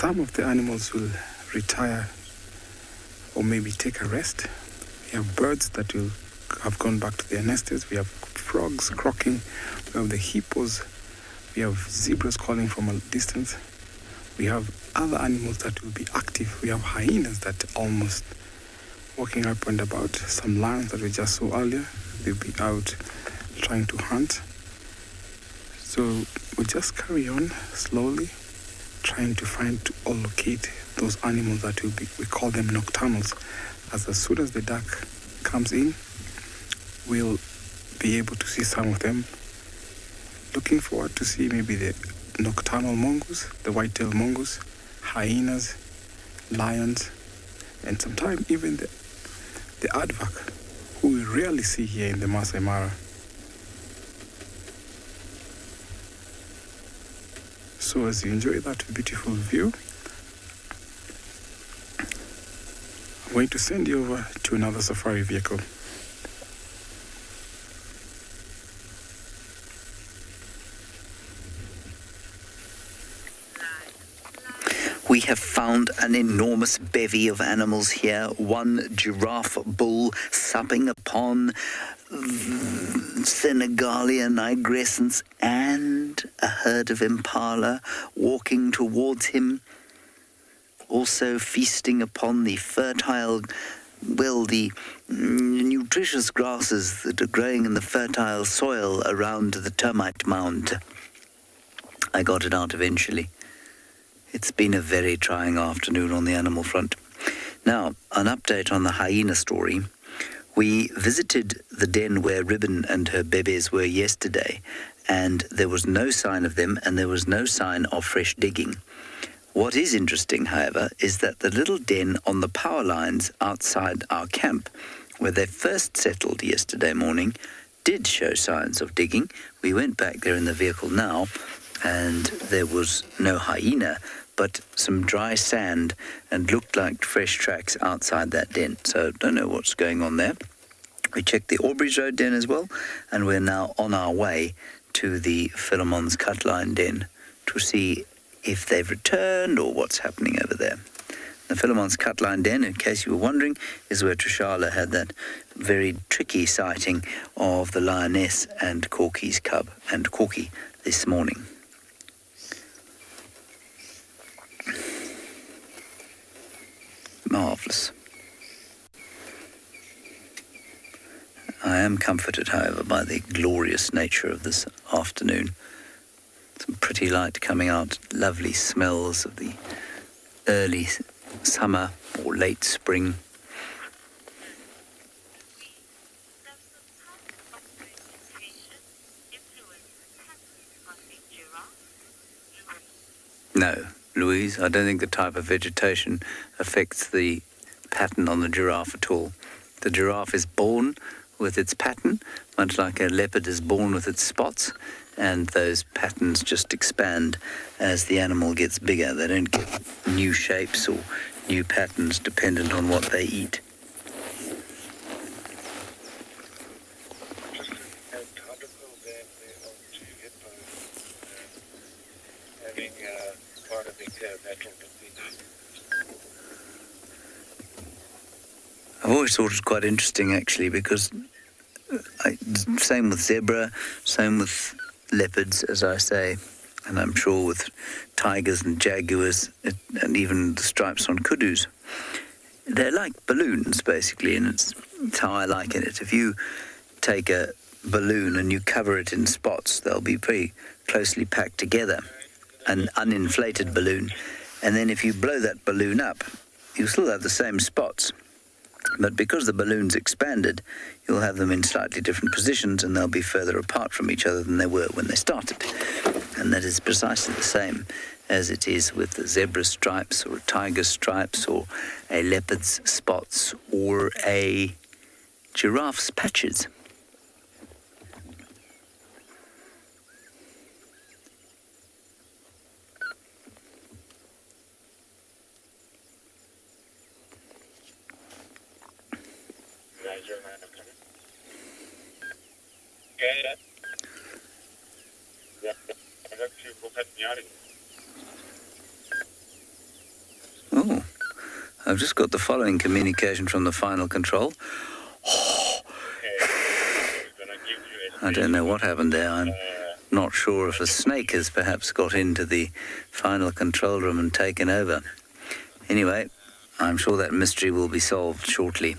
Some of the animals will retire or maybe take a rest. We have birds that will have gone back to their nests. We have frogs croaking. We have the hippos. We have zebras calling from a distance. We have other animals that will be active. We have hyenas that are almost walking up and about. Some lions that we just saw earlier, they'll be out trying to hunt. So we'll just carry on slowly, trying to find or locate those animals that will be, we call them nocturnals. As soon as the dark comes in, we'll be able to see some of them. Looking forward to see maybe the nocturnal mongoose, the white-tailed mongoose, hyenas, lions, and sometimes even the aardvark, who we rarely see here in the Masai Mara. So as you enjoy that beautiful view, I'm going to send you over to another safari vehicle. We have found an enormous bevy of animals here. One giraffe bull supping upon Senegalia nigrescens and a herd of impala walking towards him, also feasting upon the fertile, the nutritious grasses that are growing in the fertile soil around the termite mound. I got it out eventually. It's been a very trying afternoon on the animal front. Now, an update on the hyena story. We visited the den where Ribbon and her bebes were yesterday, and there was no sign of them, and there was no sign of fresh digging. What is interesting, however, is that the little den on the power lines outside our camp, where they first settled yesterday morning, did show signs of digging. We went back there in the vehicle now, and there was no hyena, but some dry sand and looked like fresh tracks outside that den. So don't know what's going on there. We checked the Aubrey's Road den as well, and we're now on our way to the Philemon's Cutline den to see if they've returned or what's happening over there. The Philemon's Cutline den, in case you were wondering, is where TRISHALA had that very tricky sighting of the lioness and Corky's cub and Corky this morning. Marvellous. I am comforted, however, by the glorious nature of this afternoon. Some pretty light coming out, lovely smells of the early summer or late spring. No, Louise, I don't think the type of vegetation affects the pattern on the giraffe at all. The giraffe is born with its pattern, much like a leopard is born with its spots, and those patterns just expand as the animal gets bigger. They don't get new shapes or new patterns dependent on what they eat. I've always thought it was quite interesting, actually, because same with zebra, same with leopards, as I say, and I'm sure with tigers and jaguars and even the stripes on kudus. They're like balloons, basically, and it's how I liken it. If you take a balloon and you cover it in spots, they'll be pretty closely packed together, an uninflated balloon. And then if you blow that balloon up, you'll still have the same spots. But because the balloon's expanded, you'll have them in slightly different positions, and they'll be further apart from each other than they were when they started. And that is precisely the same as it is with the zebra stripes or a tiger stripes or a leopard's spots or a giraffe's patches. I've just got the following communication from the final control. I don't know what happened there. I'm not sure if a snake has perhaps got into the final control room and taken over. Anyway, I'm sure that mystery will be solved shortly.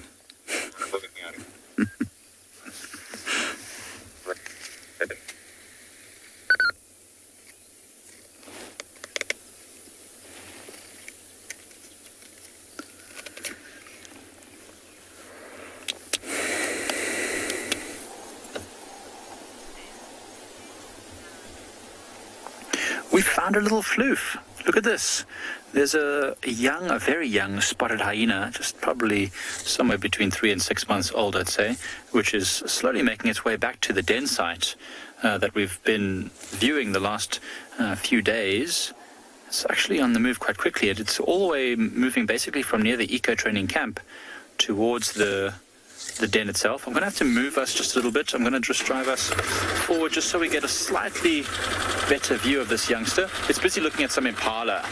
We found a little floof. Look at this. There's a very young spotted hyena, just probably somewhere between 3 and 6 months old, I'd say, which is slowly making its way back to the den site that we've been viewing the last few days. It's actually on the move quite quickly. It's all the way moving basically from near the eco-training camp towards the den itself. I'm going to have to move us just a little bit. I'm going to just drive us forward just so we get a slightly better view of this youngster. It's busy looking at some impala.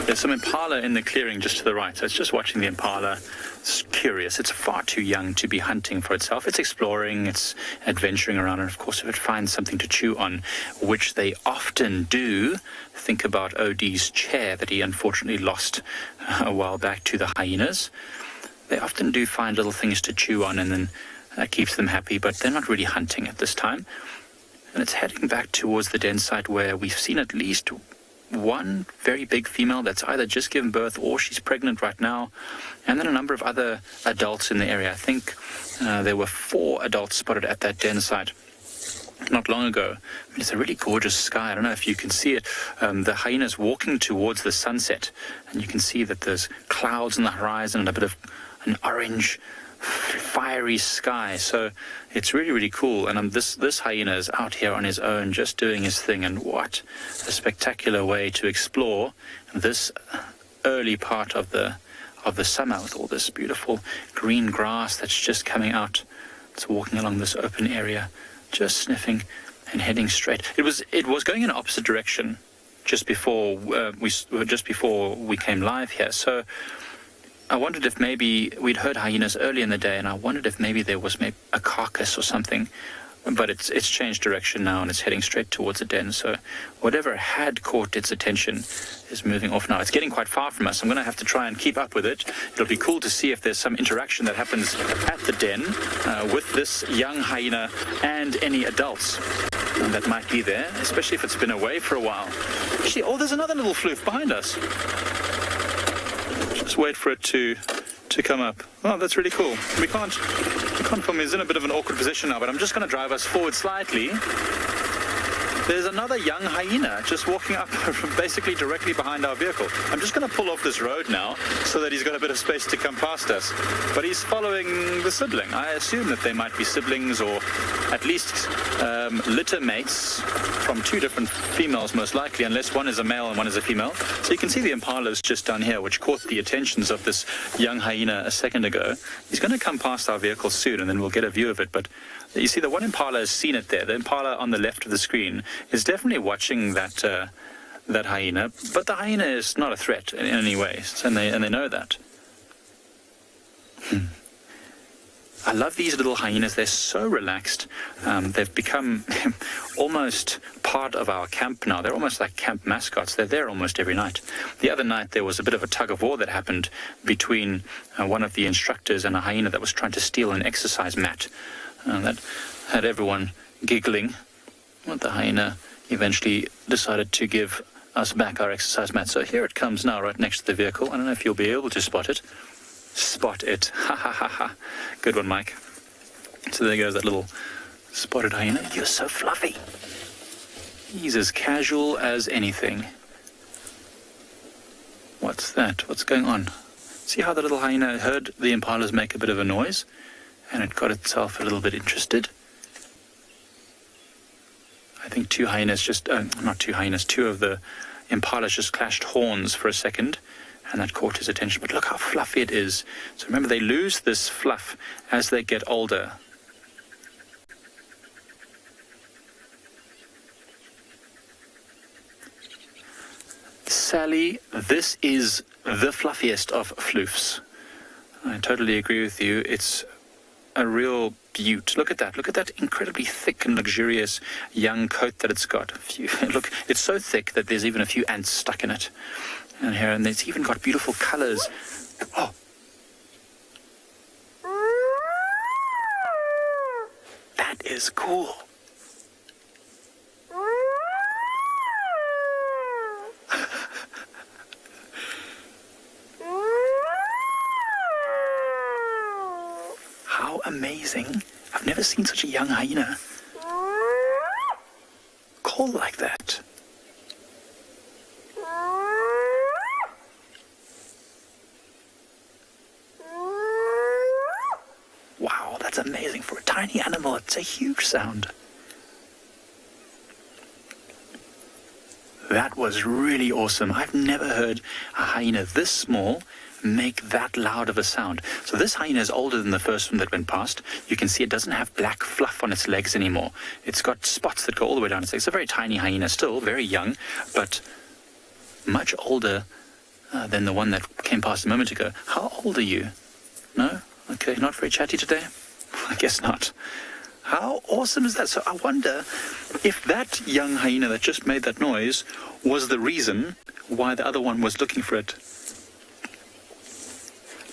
There's some impala in the clearing just to the right, so it's just watching the impala. It's curious. It's far too young to be hunting for itself. It's exploring, it's adventuring around, and of course if it finds something to chew on, which they often do, think about OD's chair that he unfortunately lost a while back to the hyenas. They often do find little things to chew on, and then that keeps them happy, but they're not really hunting at this time. And it's heading back towards the den site where we've seen at least one very big female that's either just given birth or she's pregnant right now, and then a number of other adults in the area. I think there were 4 adults spotted at that den site not long ago. I mean, it's a really gorgeous sky. I don't know if you can see it. The hyena's walking towards the sunset, and you can see that there's clouds on the horizon and a bit of an orange fiery sky. So it's really, really cool. And this hyena is out here on his own, just doing his thing. And what a spectacular way to explore this early part of the summer, with all this beautiful green grass that's just coming out. It's walking along this open area, just sniffing and heading straight. It was going in the opposite direction just before we came live here. So I wondered if maybe we'd heard hyenas early in the day, and I wondered if maybe there was maybe a carcass or something. But it's changed direction now, and it's heading straight towards the den. So whatever had caught its attention is moving off now. It's getting quite far from us. I'm going to have to try and keep up with it. It'll be cool to see if there's some interaction that happens at the den with this young hyena and any adults that might be there, especially if it's been away for a while. Actually, there's another little floof behind us. Just wait for it to come up. Oh, that's really cool. We can't film. He's in a bit of an awkward position now, but I'm just going to drive us forward slightly. There's another young hyena just walking up basically directly behind our vehicle. I'm just going to pull off this road now so that he's got a bit of space to come past us. But he's following the sibling. I assume that they might be siblings, or at least litter mates from 2 different females, most likely, unless one is a male and one is a female. So you can see the impalas just down here, which caught the attentions of this young hyena a second ago. He's going to come past our vehicle soon, and then we'll get a view of it. But you see, the one impala has seen it there. The impala on the left of the screen is definitely watching that hyena, but the hyena is not a threat in any way, and they know that. I love these little hyenas. They're so relaxed. They've become almost part of our camp now. They're almost like camp mascots. They're there almost every night. The other night there was a bit of a tug of war that happened between one of the instructors and a hyena that was trying to steal an exercise mat. That had everyone giggling. Well, the hyena eventually decided to give us back our exercise mat. So here it comes now, right next to the vehicle. I don't know if you'll be able to spot it. Spot it. Ha ha ha ha. Good one, Mike. So there goes that little spotted hyena. You're so fluffy. He's as casual as anything. What's that? What's going on? See how the little hyena heard the impalas make a bit of a noise? And it got itself a little bit interested. I think 2 hyenas not 2 hyenas, 2 of the impalas just clashed horns for a second, and that caught his attention. But look how fluffy it is. So remember, they lose this fluff as they get older. Sally, this is the fluffiest of floofs. I totally agree with you. It's a real beaut. Look at that. Look at that incredibly thick and luxurious young coat that it's got. Look, it's so thick that there's even a few ants stuck in it. And here, and it's even got beautiful colors. Oh. That is cool. How amazing. I've never seen such a young hyena call like that. Wow, that's amazing. For a tiny animal, it's a huge sound. That was really awesome. I've never heard a hyena this small make that loud of a sound. So this hyena is older than the first one that went past. You can see it doesn't have black fluff on its legs anymore. It's got spots that go all the way down its legs. It's a very tiny hyena still, very young, but much older than the one that came past a moment ago. How old are you? No? Okay, not very chatty today? I guess not. How awesome is that? So I wonder if that young hyena that just made that noise was the reason why the other one was looking for it.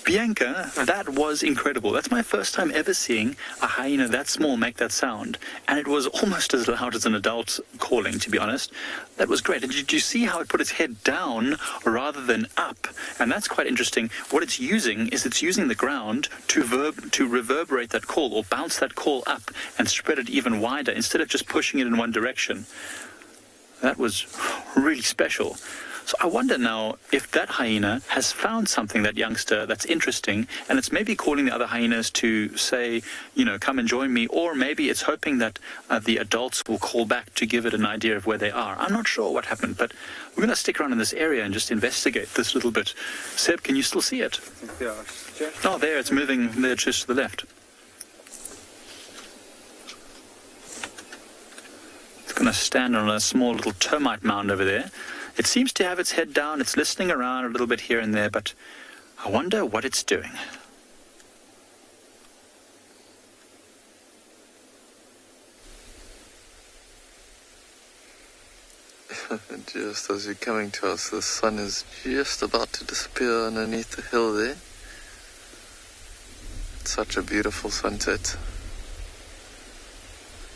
Bianca, that was incredible. That's my first time ever seeing a hyena that small make that sound. And it was almost as loud as an adult calling, to be honest. That was great. And did you see how it put its head down rather than up? And that's quite interesting. What it's using is it's using the ground to reverberate that call or bounce that call up and spread it even wider instead of just pushing it in one direction. That was really special. So I wonder now if that hyena has found something, that youngster, that's interesting, and it's maybe calling the other hyenas to say, you know, come and join me, or maybe it's hoping that the adults will call back to give it an idea of where they are. I'm not sure what happened, but we're going to stick around in this area and just investigate this little bit. Seb, can you still see it? Yeah. Oh, there, it's moving there just to the left. It's going to stand on a small little termite mound over there. It seems to have its head down. It's listening around a little bit here and there, but I wonder what it's doing. Just as you're coming to us, the sun is just about to disappear underneath the hill there. It's such a beautiful sunset.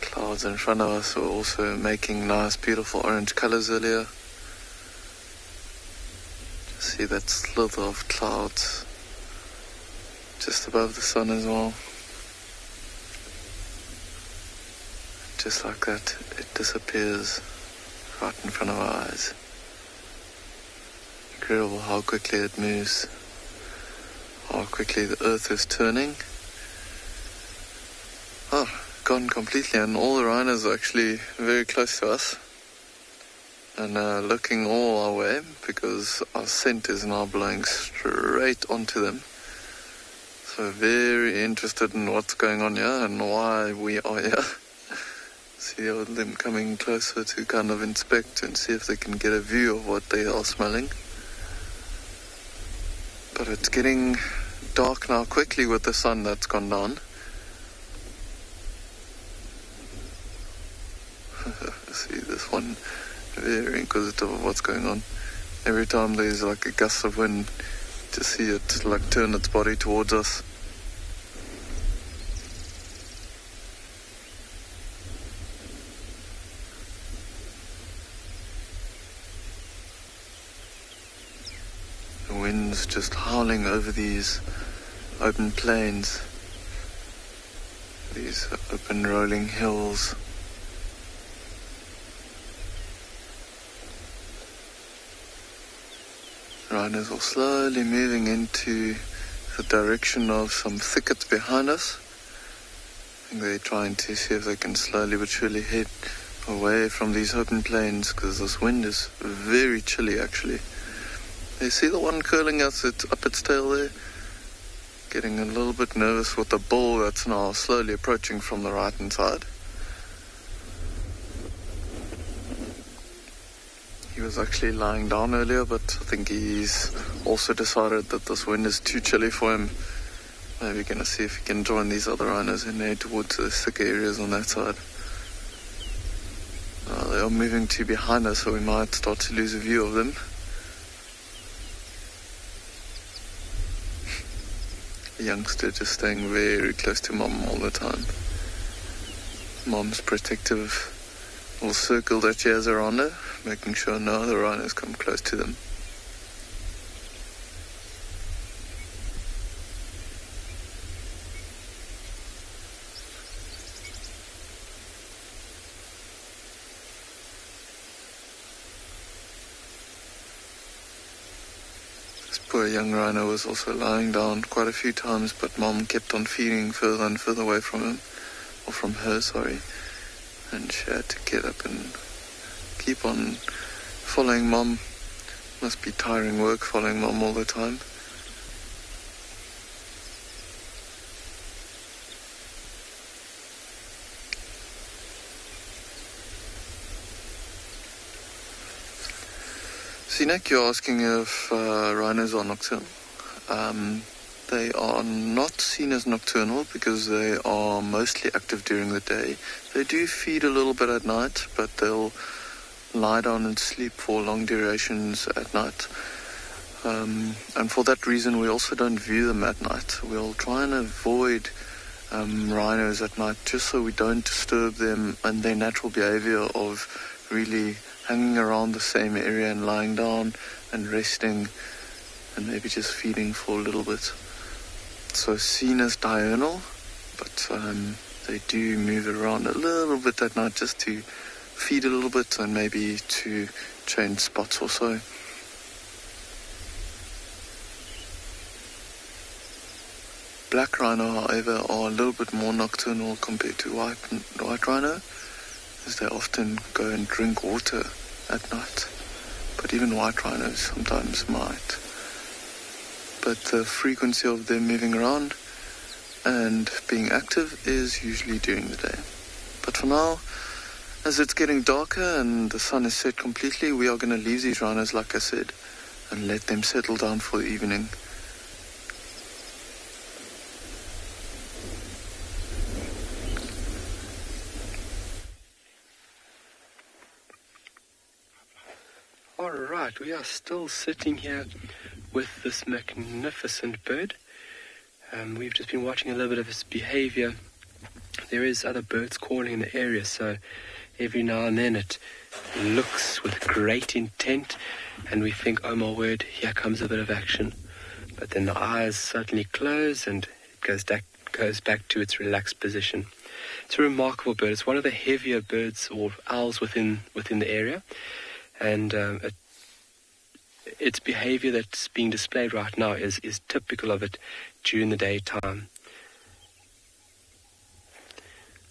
Clouds in front of us were also making nice, beautiful orange colors earlier. See that slither of clouds just above the sun as well. Just like that, it disappears right in front of our eyes. Incredible how quickly it moves, how quickly the earth is turning. Oh, gone completely, and all the rhinos are actually very close to us. And looking all our way, because our scent is now blowing straight onto them. So very interested in what's going on here and why we are here. See all of them coming closer to kind of inspect and see if they can get a view of what they are smelling. But it's getting dark now quickly with the sun that's gone down. See this one, very inquisitive of what's going on. Every time there's like a gust of wind, to see it like turn its body towards us. The wind's just howling over these open plains, these open rolling hills. Rhinos are slowly moving into the direction of some thickets behind us. I think they're trying to see if they can slowly but surely head away from these open plains, because this wind is very chilly actually. You see the one curling up its tail there? Getting a little bit nervous with the bull that's now slowly approaching from the right hand side. He was was actually lying down earlier, but I think he's also decided that this wind is too chilly for him. Maybe we're going to see if he can join these other rhinos and head towards the thicker areas on that side. They are moving to behind us, so we might start to lose a view of them. The youngster just staying very close to Mom all the time. Mom's protective little circle that she has around her, making sure no other rhinos come close to them. This poor young rhino was also lying down quite a few times, but Mom kept on feeding further and further away from him. Or from her, sorry, and she had to get up and keep on following Mom. Must be tiring work following Mom all the time. Sinek, you're asking if rhinos are nocturnal. They are not seen as nocturnal because they are mostly active during the day. They do feed a little bit at night, but they'll lie down and sleep for long durations at night. And for that reason, we also don't view them at night. We'll try and avoid rhinos at night just so we don't disturb them and their natural behavior of really hanging around the same area and lying down and resting and maybe just feeding for a little bit. So seen as diurnal, but they do move around a little bit at night just to feed a little bit and maybe to change spots or so. Black rhino, however, are a little bit more nocturnal compared to white rhino, as they often go and drink water at night. But even white rhinos sometimes might. But the frequency of them moving around and being active is usually during the day. But for now, as it's getting darker and the sun is set completely, we are going to leave these rhinos, like I said, and let them settle down for the evening. Alright, we are still sitting here with this magnificent bird. We've just been watching a little bit of its behavior. There is other birds calling in the area, so every now and then it looks with great intent and we think, oh my word, here comes a bit of action. But then the eyes suddenly close and it goes back to its relaxed position. It's a remarkable bird. It's one of the heavier birds or owls within the area, and its behavior that's being displayed right now is typical of it during the daytime.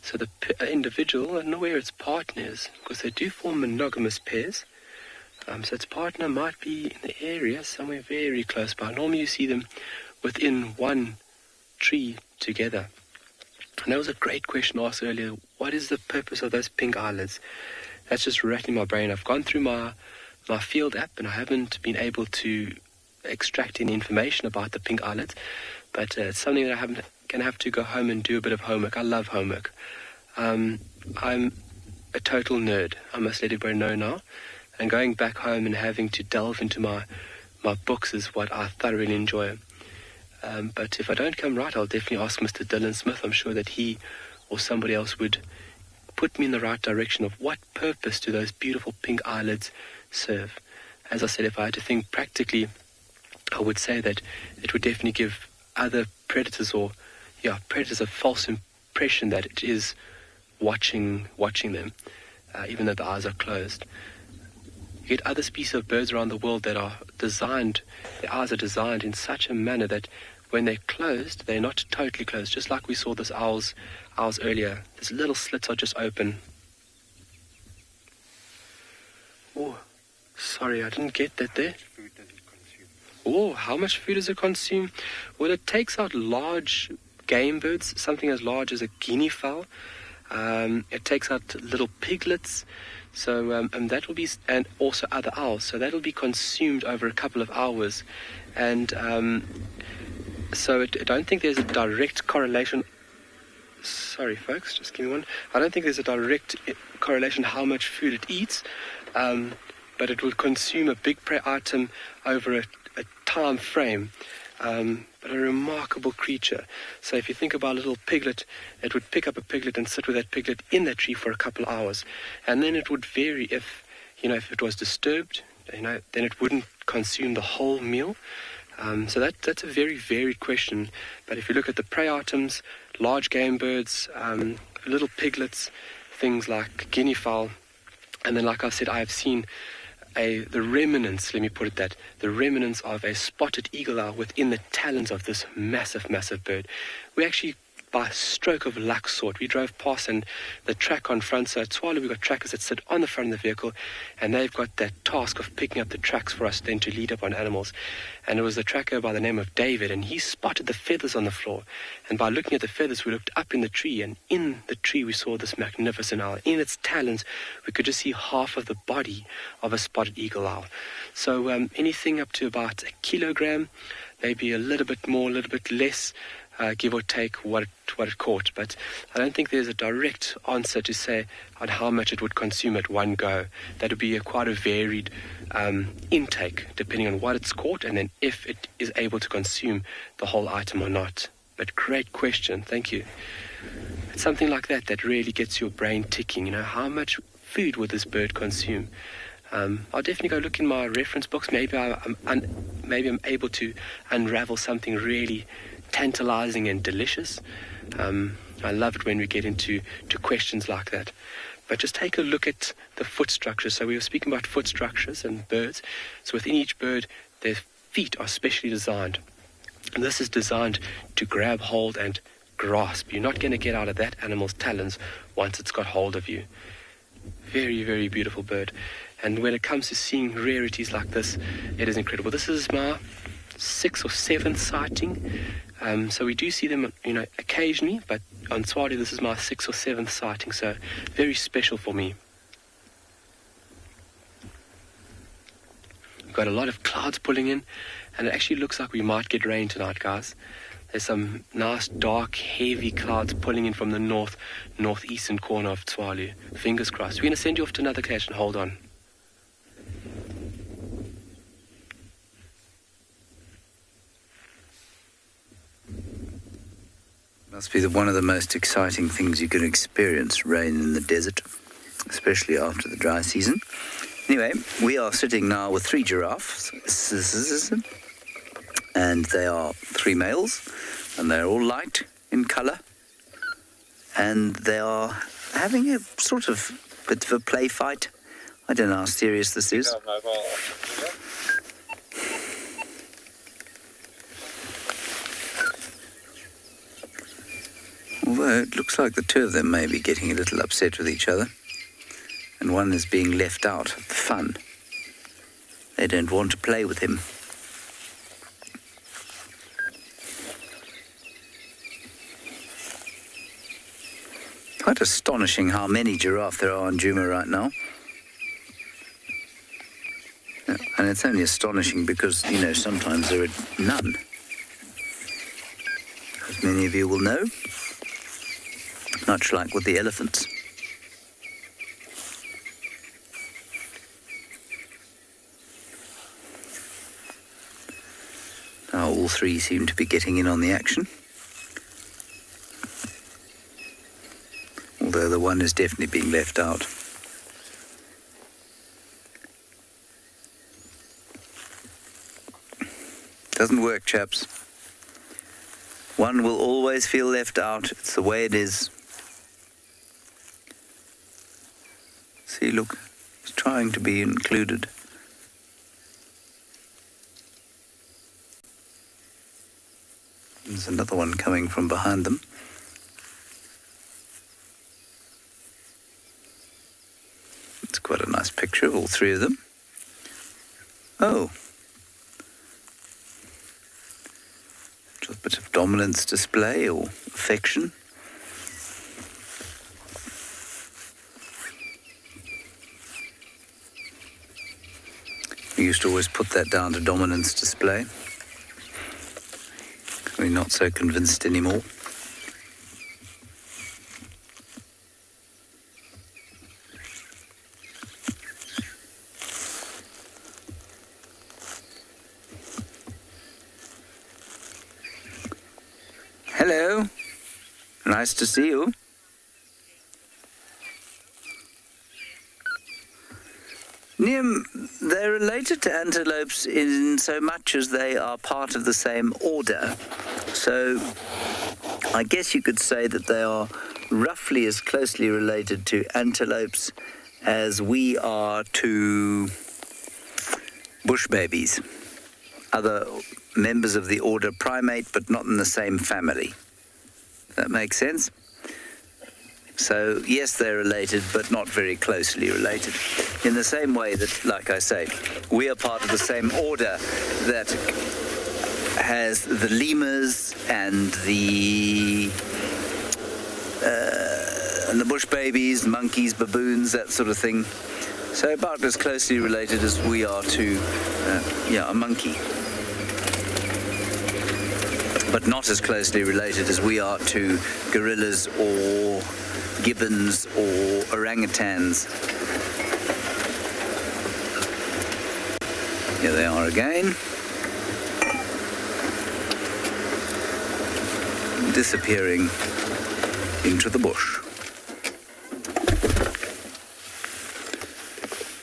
So the individual, I don't know where its partner is, because they do form monogamous pairs. So its partner might be in the area, somewhere very close by. Normally you see them within one tree together. And that was a great question asked earlier. What is the purpose of those pink eyelids? That's just rattling my brain. I've gone through my field app and I haven't been able to extract any information about the pink eyelids, but it's something that I'm going to have to go home and do a bit of homework. I love homework. I'm a total nerd. I must let everybody know now. And going back home and having to delve into my books is what I thoroughly enjoy. But if I don't come right, I'll definitely ask Mr. Dylan Smith. I'm sure that he or somebody else would put me in the right direction of what purpose do those beautiful pink eyelids serve. As I said, if I had to think practically, I would say that it would definitely give other predators a false impression that it is watching them, even though the eyes are closed. You get other species of birds around the world that are designed, their eyes are designed in such a manner that when they're closed, they're not totally closed, just like we saw this owls earlier. These little slits are just open. Oh, sorry, I didn't get that there. Oh, how much food does it consume? Well, it takes out large game birds, something as large as a guinea fowl. It takes out little piglets, so and that will be, and also other owls. So that will be consumed over a couple of hours, and so I don't think there's a direct correlation. Sorry, folks, just give me one. I don't think there's a direct correlation how much food it eats, but it will consume a big prey item over a time frame. But a remarkable creature. So if you think about a little piglet, it would pick up a piglet and sit with that piglet in that tree for a couple of hours. And then it would vary if it was disturbed, then it wouldn't consume the whole meal. So that's a very varied question. But if you look at the prey items, large game birds, little piglets, things like guinea fowl, and then like I said, I have seen the remnants, let me put it that, the remnants of a spotted eagle owl within the talons of this massive, massive bird. We actually, by stroke of luck, we drove past, and the track on front, so at Tswalu we've got trackers that sit on the front of the vehicle, and they've got that task of picking up the tracks for us then to lead up on animals. And it was a tracker by the name of David, and he spotted the feathers on the floor. And by looking at the feathers, we looked up in the tree, and in the tree we saw this magnificent owl. In its talons, we could just see half of the body of a spotted eagle owl. So anything up to about 1 kilogram, maybe a little bit more, a little bit less, give or take what it caught. But I don't think there's a direct answer to say on how much it would consume at one go. That would be quite a varied intake, depending on what it's caught and then if it is able to consume the whole item or not. But great question, thank you. It's something like that really gets your brain ticking. How much food would this bird consume? I'll definitely go look in my reference books. Maybe I'm able to unravel something really tantalizing and delicious. I love it when we get into questions like that. But just take a look at the foot structure. So we were speaking about foot structures and birds. So within each bird, their feet are specially designed. And this is designed to grab hold and grasp. You're not going to get out of that animal's talons once it's got hold of you. Very, very beautiful bird. And when it comes to seeing rarities like this, it is incredible. This is my 6th or 7th sighting. So we do see them, occasionally, but on Tswalu this is my 6th or 7th sighting, so very special for me. We've got a lot of clouds pulling in, and it actually looks like we might get rain tonight, guys. There's some nice, dark, heavy clouds pulling in from the northeastern corner of Tswalu. Fingers crossed. We're going to send you off to another location. Hold on. Must be one of the most exciting things you can experience, rain in the desert, especially after the dry season. Anyway, we are sitting now with 3 giraffes, and they are 3 males, and they're all light in colour, and they are having a sort of bit of a play fight. I don't know how serious this is. Although it looks like the 2 of them may be getting a little upset with each other, and one is being left out of the fun. They don't want to play with him. Quite astonishing how many giraffe there are on Djuma right now. And it's only astonishing because, sometimes there are none. As many of you will know, much like with the elephants. Now all 3 seem to be getting in on the action. Although the one is definitely being left out. Doesn't work, chaps. One will always feel left out. It's the way it is. See, look, he's trying to be included. There's another one coming from behind them. It's quite a nice picture of all 3 of them. Oh. A bit of dominance display or affection. We used to always put that down to dominance display. We're not so convinced anymore. Hello. Nice to see you. Niam, they're related to antelopes in so much as they are part of the same order. So I guess you could say that they are roughly as closely related to antelopes as we are to bush babies, other members of the order primate, but not in the same family. That makes sense? So, yes, they're related, but not very closely related. In the same way that, like I say, we are part of the same order that has the lemurs and the bush babies, monkeys, baboons, that sort of thing. So about as closely related as we are to, a monkey. But not as closely related as we are to gorillas or gibbons or orangutans. Here they are again. Disappearing into the bush.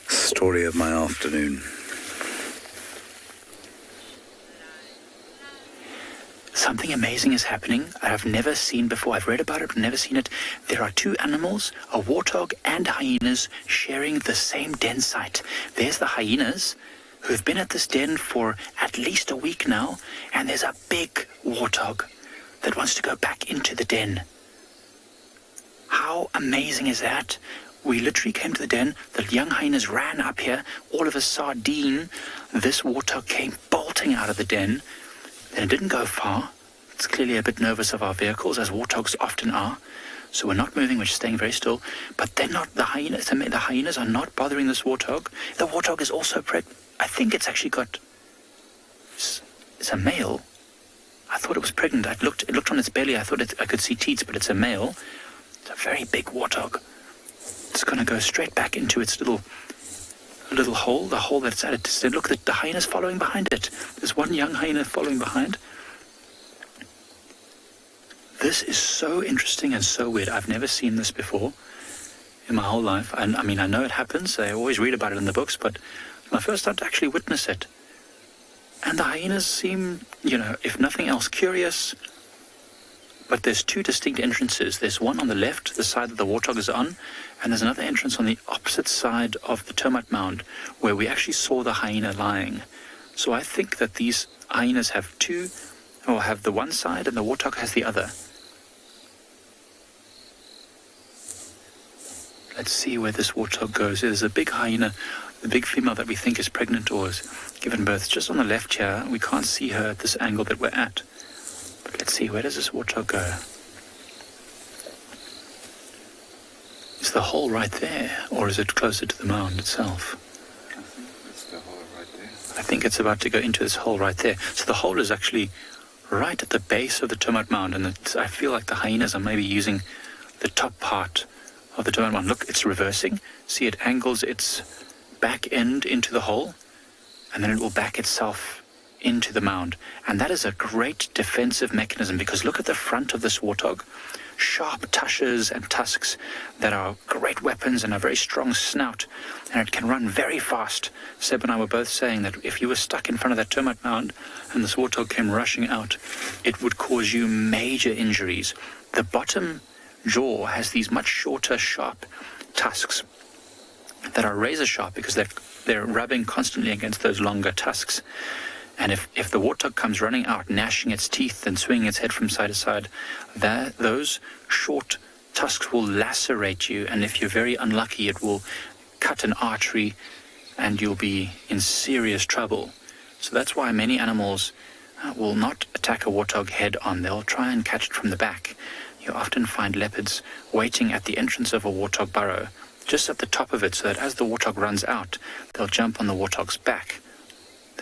Story of my afternoon. Something amazing is happening I've never seen before. I've read about it, but never seen it. There are two animals, a warthog and hyenas, sharing the same den site. There's the hyenas, who've been at this den for at least a week now, and there's a big warthog that wants to go back into the den. How amazing is that? We literally came to the den, the young hyenas ran up here, all of a sardine, this warthog came bolting out of the den. Then it didn't go far. It's clearly a bit nervous of our vehicles, as warthogs often are. So we're not moving, we're just staying very still. But they're not, the hyenas are not bothering this warthog. The warthog is also pregnant. I think it's actually got, it's a male. I thought it was pregnant. It looked on its belly. I thought I could see teats, but it's a male. It's a very big warthog. It's going to go straight back into its little hole, the hole that's at it. Look, the hyena's following behind it. There's one young hyena following behind. This is so interesting and so weird. I've never seen this before in my whole life. And I mean, I know it happens. I always read about it in the books, but it's my first time to actually witness it. And the hyenas seem, if nothing else, curious. But there's two distinct entrances. There's one on the left, the side that the warthog is on, and there's another entrance on the opposite side of the termite mound, where we actually saw the hyena lying. So I think that these hyenas have have the one side and the warthog has the other. Let's see where this warthog goes. There's a big hyena, the big female that we think is pregnant or has given birth. Just on the left here, we can't see her at this angle that we're at. But let's see, where does this warthog go? Is the hole right there, or is it closer to the mound itself? I think it's the hole right there. I think it's about to go into this hole right there. So the hole is actually right at the base of the termite mound, and I feel like the hyenas are maybe using the top part of the termite mound. Look, it's reversing. See, it angles its back end into the hole, and then it will back itself into the mound. And that is a great defensive mechanism, because look at the front of this warthog. Sharp tushes and tusks that are great weapons and a very strong snout, and it can run very fast. Seb and I were both saying that if you were stuck in front of that termite mound and this warthog came rushing out, it would cause you major injuries. The bottom jaw has these much shorter, sharp tusks that are razor sharp because they're rubbing constantly against those longer tusks. And if the warthog comes running out, gnashing its teeth and swinging its head from side to side, those short tusks will lacerate you. And if you're very unlucky, it will cut an artery and you'll be in serious trouble. So that's why many animals will not attack a warthog head on. They'll try and catch it from the back. You often find leopards waiting at the entrance of a warthog burrow, just at the top of it, so that as the warthog runs out, they'll jump on the warthog's back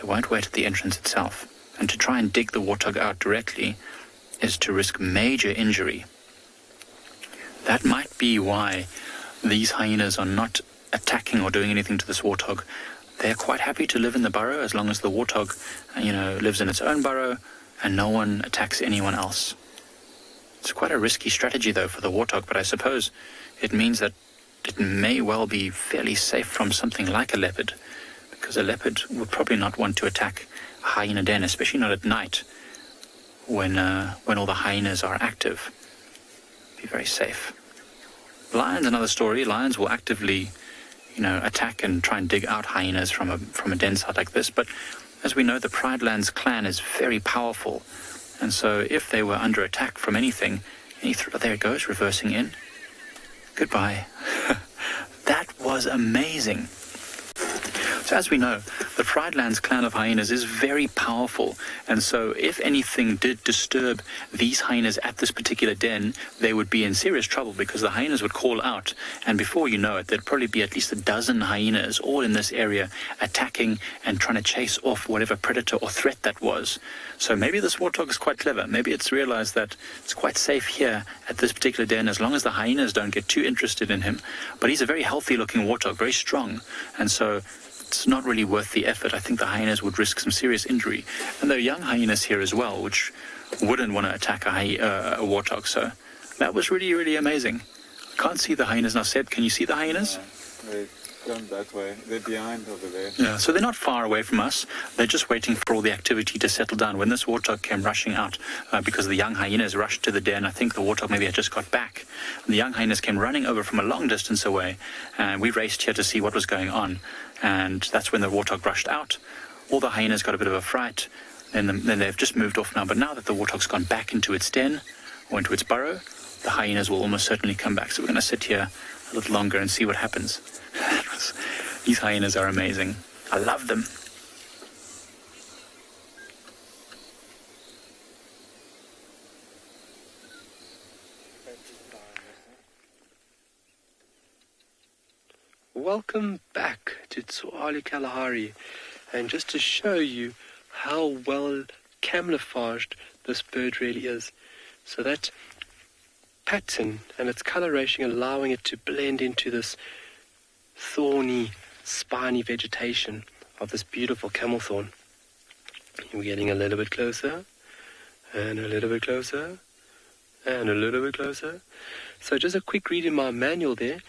They won't wait at the entrance itself. And to try and dig the warthog out directly is to risk major injury. That might be why these hyenas are not attacking or doing anything to this warthog. They're quite happy to live in the burrow as long as the warthog, lives in its own burrow and no one attacks anyone else. It's quite a risky strategy, though, for the warthog, but I suppose it means that it may well be fairly safe from something like a leopard, because a leopard would probably not want to attack a hyena den, especially not at night when all the hyenas are active. Be very safe. Lions, another story. Lions will actively, attack and try and dig out hyenas from a den site like this. But as we know, the Pride Lands clan is very powerful, and so if they were under attack from anything, there it goes, reversing in. Goodbye. That was amazing. So as we know, the Pride Lands clan of hyenas is very powerful, and so if anything did disturb these hyenas at this particular den, they would be in serious trouble, because the hyenas would call out, and before you know it, there'd probably be at least a dozen hyenas all in this area attacking and trying to chase off whatever predator or threat that was. So maybe this warthog is quite clever. Maybe it's realized that it's quite safe here at this particular den as long as the hyenas don't get too interested in him. But he's a very healthy looking warthog, very strong, and so it's not really worth the effort. I think the hyenas would risk some serious injury. And there are young hyenas here as well, which wouldn't want to attack a warthog. So that was really, really amazing. I can't see the hyenas now. Seb, can you see the hyenas? They've gone that way. They're behind over there. Yeah, so they're not far away from us. They're just waiting for all the activity to settle down. When this warthog came rushing out, because the young hyenas rushed to the den, I think the warthog maybe had just got back. And the young hyenas came running over from a long distance away, and we raced here to see what was going on. And that's when the warthog rushed out. All the hyenas got a bit of a fright. Then they've just moved off now. But now that the warthog's gone back into its den or into its burrow, the hyenas will almost certainly come back. So we're going to sit here a little longer and see what happens. These hyenas are amazing. I love them. Welcome back to Tswalu Kalahari, and just to show you how well camouflaged this bird really is. So that pattern and its coloration allowing it to blend into this thorny, spiny vegetation of this beautiful camel thorn. We're getting a little bit closer, and a little bit closer, and a little bit closer. So just a quick read in my manual there.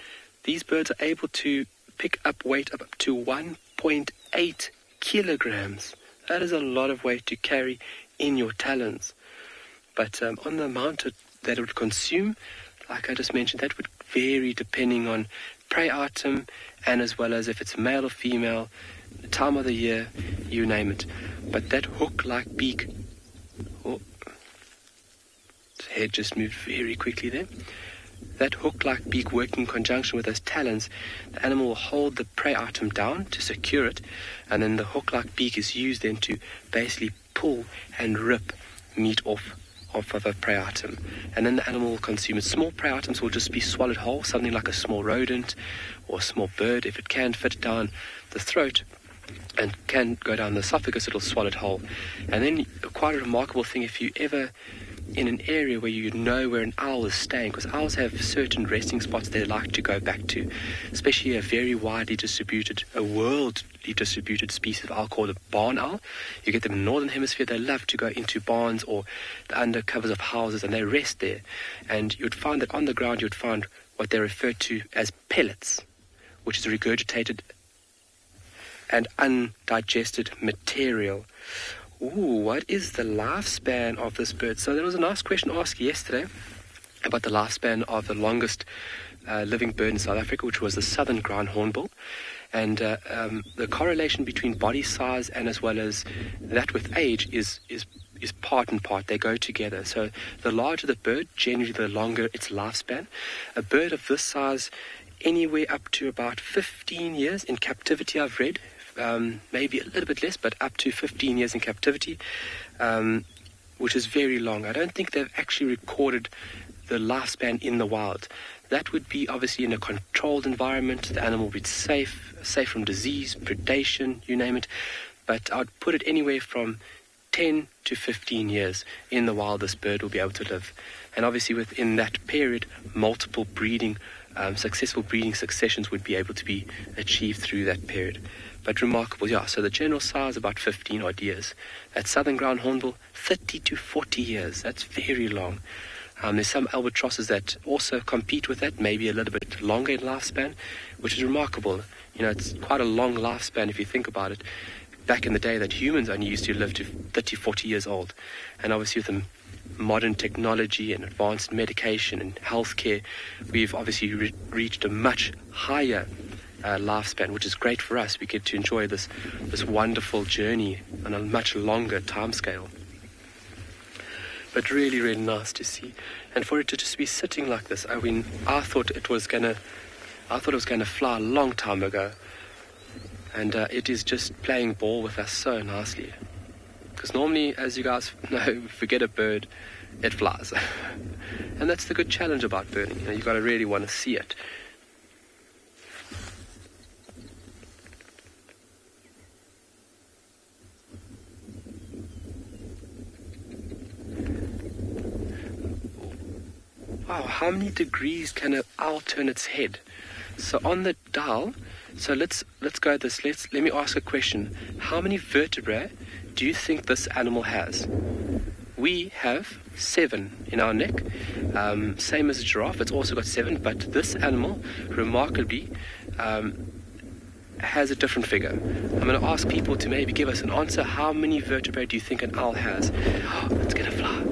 These birds are able to pick up weight up to 1.8 kilograms. That is a lot of weight to carry in your talons. But on the amount that it would consume, like I just mentioned, that would vary depending on prey item, and as well as if it's male or female, the time of the year, you name it. But that hook-like beak, its head just moved very quickly there. That hook-like beak working in conjunction with those talons, the animal will hold the prey item down to secure it, and then the hook-like beak is used then to basically pull and rip meat off of a prey item. And then the animal will consume it. Small prey items will just be swallowed whole, something like a small rodent or a small bird. If it can fit down the throat and can go down the esophagus, it'll swallow it whole. And then quite a remarkable thing, if you ever in an area where you know where an owl is staying, because owls have certain resting spots they like to go back to, especially a very widely distributed, a worldly distributed species of owl called a barn owl. You get them in the northern hemisphere. They love to go into barns or the undercovers of houses, and they rest there. And you'd find that on the ground you'd find what they refer to as pellets, which is regurgitated and undigested material. Ooh, what is the lifespan of this bird? So there was a nice question asked yesterday about the lifespan of the longest living bird in South Africa, which was the southern ground hornbill. And the correlation between body size and as well as that with age is part and part. They go together. So the larger the bird, generally the longer its lifespan. A bird of this size, anywhere up to about 15 years in captivity, I've read. Maybe a little bit less, but up to 15 years in captivity, which is very long. I don't think they've actually recorded the lifespan in the wild. That would be obviously in a controlled environment. The animal would be safe from disease, predation, you name it. but I'd put it anywhere from 10 to 15 years in the wild this bird will be able to live. And obviously within that period, multiple breeding, successful breeding successions would be able to be achieved through that period. But remarkable, yeah, so the general size about 15 odd years. That southern ground hornbill, 30 to 40 years. That's very long. There's some albatrosses that also compete with that, maybe a little bit longer in lifespan, which is remarkable. You know, it's quite a long lifespan if you think about it. Back in the day that humans only used to live to 30, 40 years old. And obviously with the modern technology and advanced medication and healthcare, we've obviously reached a much higher lifespan, which is great for us. We get to enjoy this wonderful journey on a much longer time scale. But really, really nice to see. And for it to just be sitting like this, I mean, I thought it was gonna fly a long time ago. And it is just playing ball with us so nicely. Because normally, as you guys know, forget a bird, it flies. And that's the good challenge about birding. You know, you've got to really want to see it. Wow, how many degrees can an owl turn its head? So on the dial, so let's go this. Let me ask a question. How many vertebrae do you think this animal has? We have 7 in our neck, same as a giraffe. It's also got 7, but this animal, remarkably, has a different figure. I'm going to ask people to maybe give us an answer. How many vertebrae do you think an owl has? Oh, it's going to fly.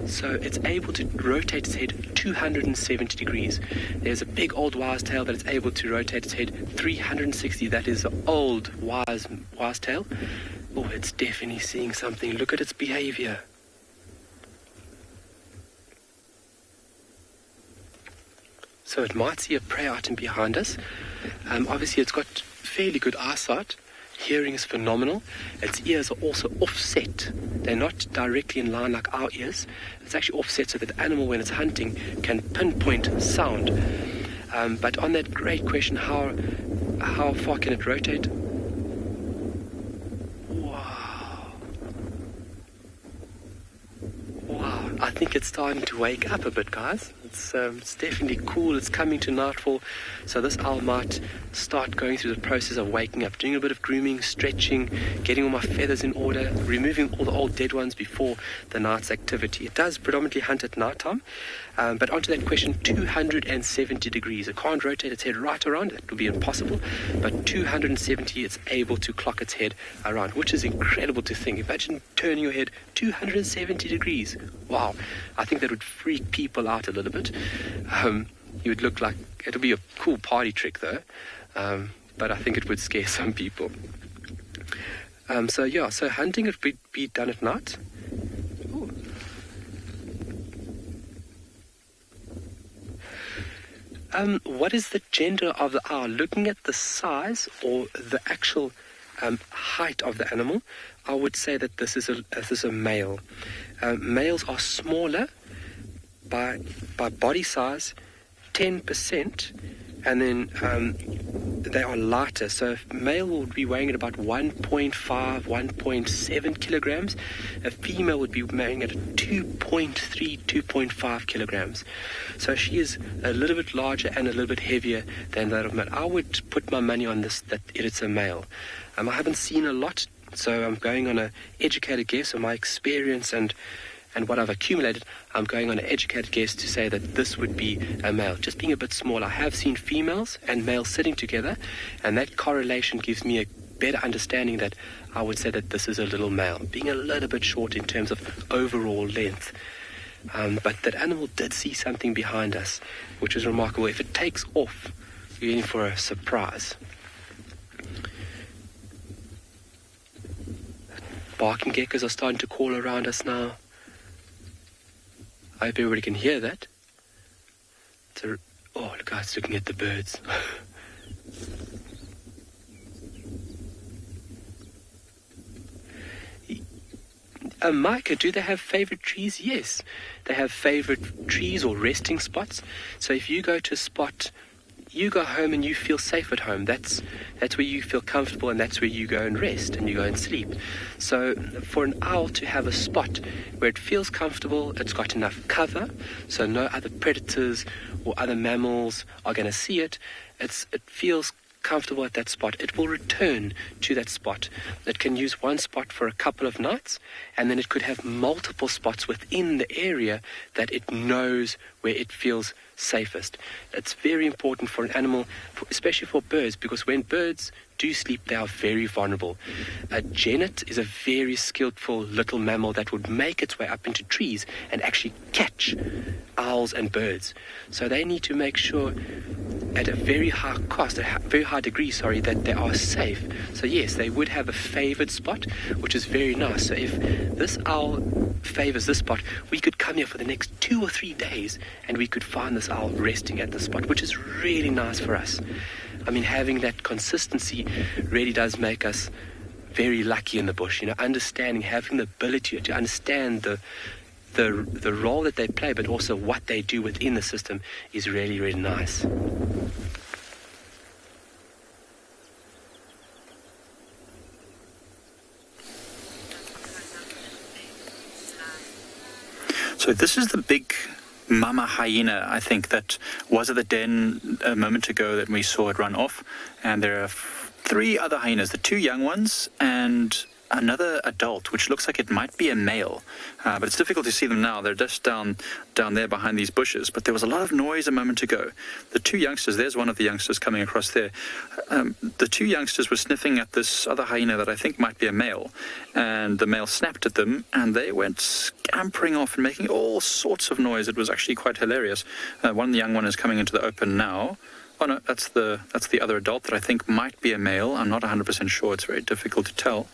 So it's able to rotate its head 270 degrees. There's a big old wise tail that it's able to rotate its head 360. That is the old wise tail. Oh, it's definitely seeing something. Look at its behavior. So it might see a prey item behind us. Obviously, it's got fairly good eyesight. Hearing is phenomenal. Its ears are also offset. They're not directly in line like our ears. It's actually offset so that the animal, when it's hunting, can pinpoint sound. But on that great question, how far can it rotate? Wow. I think it's starting to wake up a bit, guys. It's definitely cool. It's coming to nightfall, so this owl might start going through the process of waking up, doing a bit of grooming, stretching, getting all my feathers in order, removing all the old dead ones before the night's activity. It does predominantly hunt at night time, but onto that question, 270 degrees. It can't rotate its head right around. It would be impossible, but 270 it's able to clock its head around, which is incredible to think. Imagine turning your head 270 degrees. Wow, I think that would freak people out a little bit. You would look like, it would be a cool party trick though, but I think it would scare some people. So hunting would be done at night. Ooh. What is the gender of the owl? Looking at the size or the actual height of the animal, I would say that this is a male. Males are smaller by body size 10%, and then they are lighter. So a male will be weighing at about 1.5, 1.7 kilograms. A female would be weighing at 2.3, 2.5 kilograms. So she is a little bit larger and a little bit heavier than that of male. I would put my money on this, that it's a male. I haven't seen a lot, so I'm going on an educated guess of my experience and what I've accumulated. I'm going on an educated guess to say that this would be a male, just being a bit smaller. I have seen females and males sitting together, and that correlation gives me a better understanding that I would say that this is a little male, being a little bit short in terms of overall length. But that animal did see something behind us, which is remarkable. If it takes off, you're in for a surprise. Barking geckos are starting to call around us now. I hope everybody can hear that. Oh, look how it's looking at the birds. Micah, do they have favorite trees? Yes, they have favorite trees or resting spots. So if you go to a spot you go home and you feel safe at home. That's where you feel comfortable, and that's where you go and rest and you go and sleep. So for an owl to have a spot where it feels comfortable, it's got enough cover, so no other predators or other mammals are going to see it. It feels comfortable at that spot. It will return to that spot. It can use one spot for a couple of nights, and then it could have multiple spots within the area that it knows where it feels safest. It's very important for an animal, especially for birds, because when birds do sleep, they are very vulnerable. A genet is a very skillful little mammal that would make its way up into trees and actually catch owls and birds. So they need to make sure at a very high cost, a very high degree, that they are safe. So yes, they would have a favored spot, which is very nice. So if this owl favors this spot, we could come here for the next 2 or 3 days and we could find this owl resting at the spot, which is really nice for us. I mean, having that consistency really does make us very lucky in the bush. Understanding, having the ability to understand the role that they play, but also what they do within the system is really, really nice. So this is the big mama hyena, I think, that was at the den a moment ago that we saw it run off. And there are 3 other hyenas, the 2 young ones and another adult, which looks like it might be a male. But it's difficult to see them now. They're just down there behind these bushes. But there was a lot of noise a moment ago. The 2 youngsters, there's one of the youngsters coming across there. The 2 youngsters were sniffing at this other hyena that I think might be a male. And the male snapped at them, and they went scampering off and making all sorts of noise. It was actually quite hilarious. One young one is coming into the open now. Oh no, that's the other adult that I think might be a male. I'm not 100% sure. It's very difficult to tell.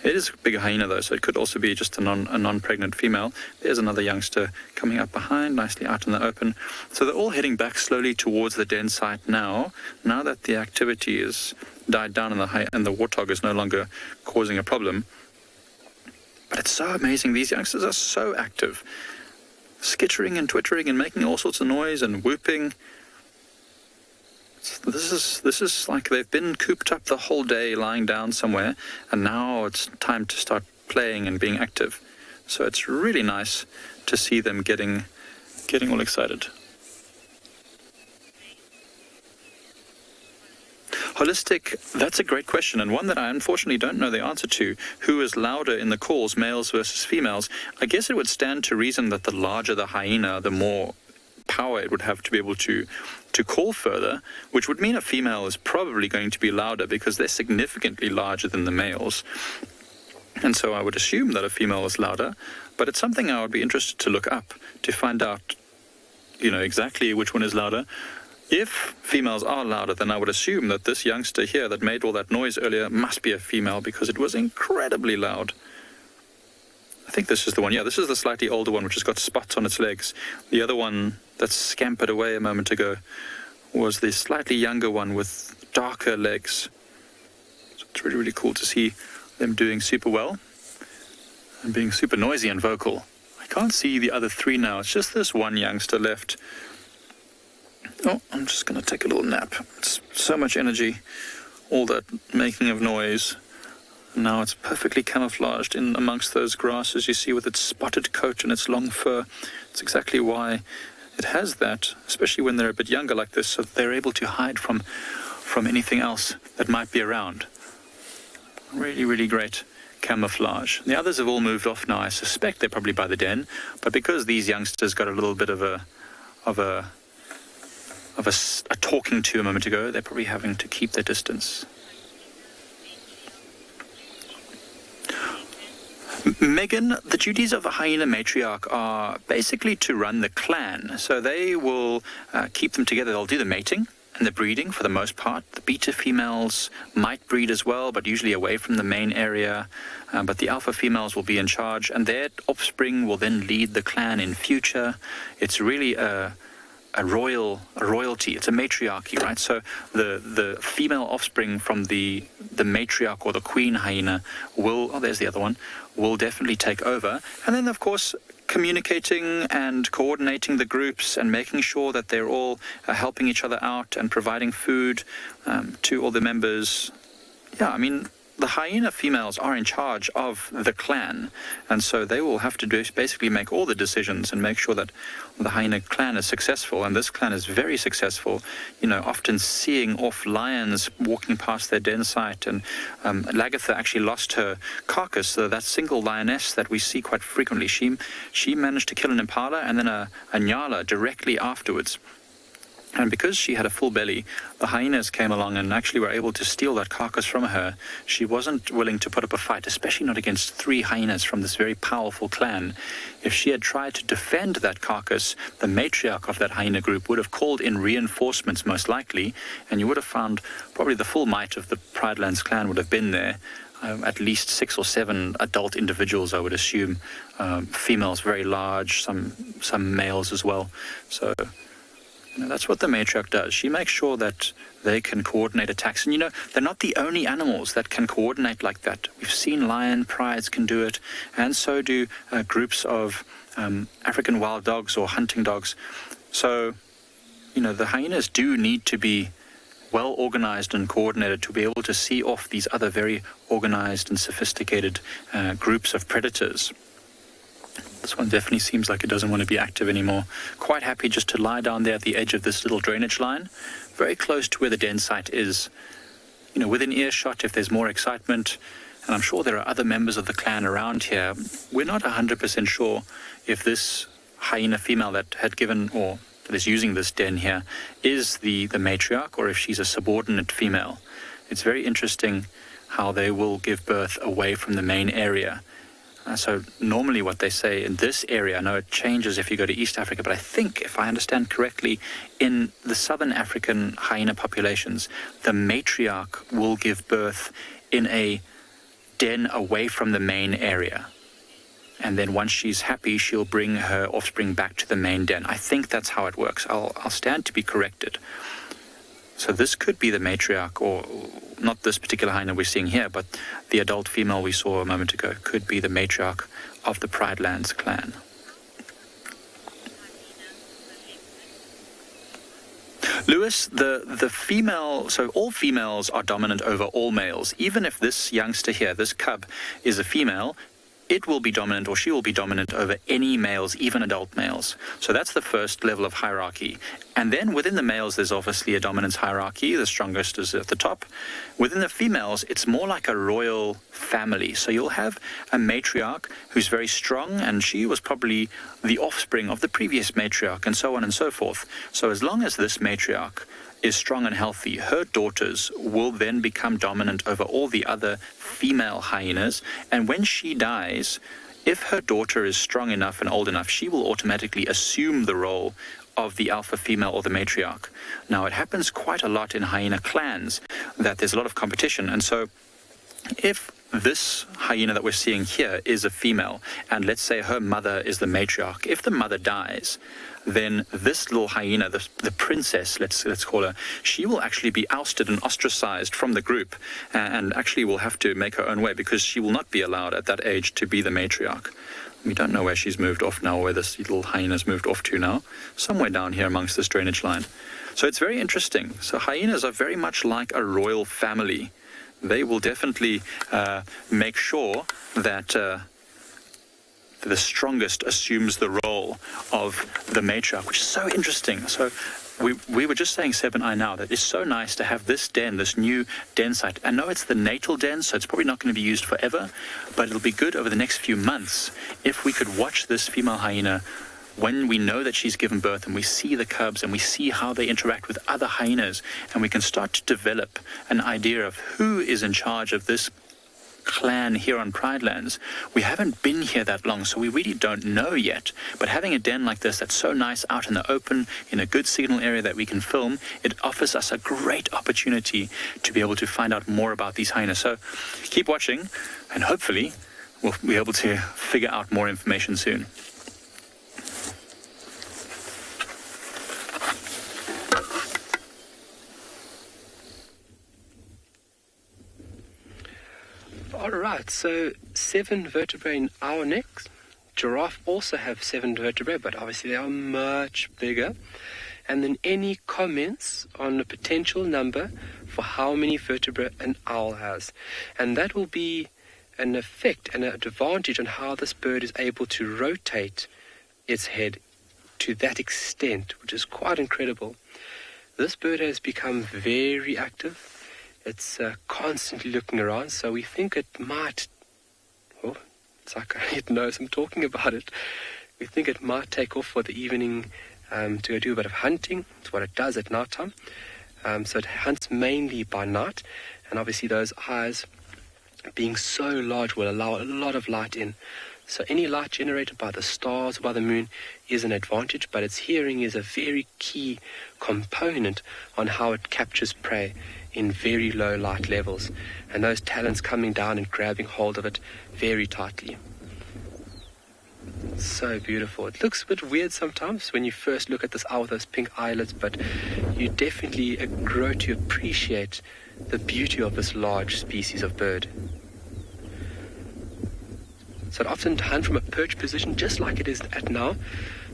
It is a bigger hyena though, so it could also be just a non-pregnant female. There's another youngster coming up behind, nicely out in the open. So they're all heading back slowly towards the den site now that the activity has died down and the warthog is no longer causing a problem. But it's so amazing. These youngsters are so active, skittering and twittering and making all sorts of noise and whooping. This is like they've been cooped up the whole day lying down somewhere, and now it's time to start playing and being active. So it's really nice to see them getting all excited. Holistic, that's a great question, and one that I unfortunately don't know the answer to. Who is louder in the calls, males versus females? I guess it would stand to reason that the larger the hyena, the more power it would have to be able to call further, which would mean a female is probably going to be louder because they're significantly larger than the males. And so I would assume that a female is louder, but it's something I would be interested to look up to find out, exactly which one is louder. If females are louder, then I would assume that this youngster here that made all that noise earlier must be a female because it was incredibly loud. I think this is the one. Yeah, this is the slightly older one, which has got spots on its legs. The other one that scampered away a moment ago was the slightly younger one with darker legs. So it's really, really cool to see them doing super well and being super noisy and vocal. I can't see the other 3 now. It's just this one youngster left. Oh, I'm just going to take a little nap. It's so much energy, all that making of noise. Now it's perfectly camouflaged in amongst those grasses you see with its spotted coat and its long fur. It's exactly why it has that, especially when they're a bit younger like this, so they're able to hide from anything else that might be around. Really, really great camouflage. The others have all moved off now. I suspect they're probably by the den, but because these youngsters got a little bit of a talking to a moment ago, they're probably having to keep their distance. Megan, the duties of a hyena matriarch are basically to run the clan. So they will keep them together. They'll do the mating and the breeding for the most part. The beta females might breed as well, but usually away from the main area. But the alpha females will be in charge, and their offspring will then lead the clan in future. It's really a royalty. It's a matriarchy, right? So the female offspring from the matriarch or the queen hyena will, there's the other one, will definitely take over. And then, of course, communicating and coordinating the groups and making sure that they're all helping each other out and providing food to all the members. Yeah, I mean, the hyena females are in charge of the clan, and so they will have to basically make all the decisions and make sure that the hyena clan is successful, and this clan is very successful, often seeing off lions walking past their den site, and Lagatha actually lost her carcass, so that single lioness that we see quite frequently, she managed to kill an impala and then a nyala directly afterwards. And because she had a full belly, the hyenas came along and actually were able to steal that carcass from her. She wasn't willing to put up a fight, especially not against 3 hyenas from this very powerful clan. If she had tried to defend that carcass, the matriarch of that hyena group would have called in reinforcements most likely, and you would have found probably the full might of the Pride Lands clan would have been there. At least 6 or 7 adult individuals, I would assume. Females very large, some males as well. So that's what the matriarch does. She makes sure that they can coordinate attacks. And they're not the only animals that can coordinate like that. We've seen lion prides can do it, and so do groups of African wild dogs or hunting dogs. So, the hyenas do need to be well organized and coordinated to be able to see off these other very organized and sophisticated groups of predators. This one definitely seems like it doesn't want to be active anymore. Quite happy just to lie down there at the edge of this little drainage line, very close to where the den site is. Within earshot if there's more excitement, and I'm sure there are other members of the clan around here. We're not 100% sure if this hyena female that had given, or that is using this den here, is the matriarch, or if she's a subordinate female. It's very interesting how they will give birth away from the main area. So normally what they say in this area, I know it changes if you go to East Africa, but I think, if I understand correctly, in the southern African hyena populations, the matriarch will give birth in a den away from the main area. And then once she's happy, she'll bring her offspring back to the main den. I think that's how it works. I'll stand to be corrected. So this could be the matriarch, or not this particular hyena we're seeing here, but the adult female we saw a moment ago could be the matriarch of the Pride Lands clan. Lewis, the female, so all females are dominant over all males. Even if this youngster here, this cub, is a female, it will be dominant, or she will be dominant over any males, even adult males. So that's the first level of hierarchy. And then within the males, there's obviously a dominance hierarchy. The strongest is at the top. Within the females, it's more like a royal family. So you'll have a matriarch who's very strong, and she was probably the offspring of the previous matriarch, and so on and so forth. So as long as this matriarch is strong and healthy, her daughters will then become dominant over all the other female hyenas, and when she dies, if her daughter is strong enough and old enough, she will automatically assume the role of the alpha female or the matriarch. Now, it happens quite a lot in hyena clans that there's a lot of competition, and so if this hyena that we're seeing here is a female, and let's say her mother is the matriarch, if the mother dies, then this little hyena, the princess, let's call her, she will actually be ousted and ostracized from the group, and actually will have to make her own way, because she will not be allowed at that age to be the matriarch. We don't know where she's moved off now, where this little hyena's moved off to now, somewhere down here amongst this drainage line. So it's very interesting. So hyenas are very much like a royal family. They will definitely make sure that the strongest assumes the role of the matriarch, which is so interesting. So we were just saying, Seb and I now, that it's so nice to have this den, this new den site. I know it's the natal den, so it's probably not going to be used forever, but it'll be good over the next few months if we could watch this female hyena when we know that she's given birth, and we see the cubs and we see how they interact with other hyenas, and we can start to develop an idea of who is in charge of this clan here on Pride Lands. We haven't been here that long, so we really don't know yet. But having a den like this that's so nice out in the open, in a good signal area that we can film, it offers us a great opportunity to be able to find out more about these hyenas. So keep watching, and hopefully we'll be able to figure out more information soon. All right, so 7 vertebrae in our necks, giraffe also have 7 vertebrae, but obviously they are much bigger. And then any comments on the potential number for how many vertebrae an owl has. And that will be an effect and an advantage on how this bird is able to rotate its head to that extent, which is quite incredible. This bird has become very active. It's constantly looking around, so we think it might, oh, it's like it knows I'm talking about it. We think it might take off for the evening to go do a bit of hunting. It's what it does at night time. So it hunts mainly by night, and obviously those eyes being so large will allow a lot of light in. So any light generated by the stars or by the moon is an advantage, but its hearing is a very key component on how it captures prey in very low light levels, and those talons coming down and grabbing hold of it very tightly. So beautiful. It looks a bit weird sometimes when you first look at this owl with those pink eyelids, but you definitely grow to appreciate the beauty of this large species of bird. So it often hunts from a perch position just like it is at now.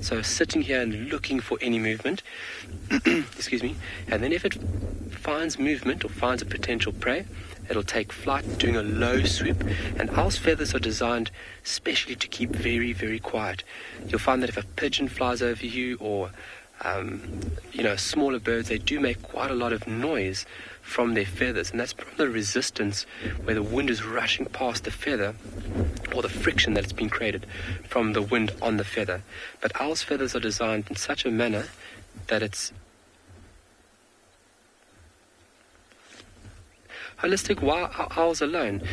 So sitting here and looking for any movement. Excuse me. And then if it finds movement or finds a potential prey, it'll take flight doing a low swoop. And owl's feathers are designed specially to keep very, very quiet. You'll find that if a pigeon flies over you or smaller birds, they do make quite a lot of noise from their feathers, and that's from the resistance where the wind is rushing past the feather, or the friction that's been created from the wind on the feather. But owl's feathers are designed in such a manner that it's holistic. Why are owls alone?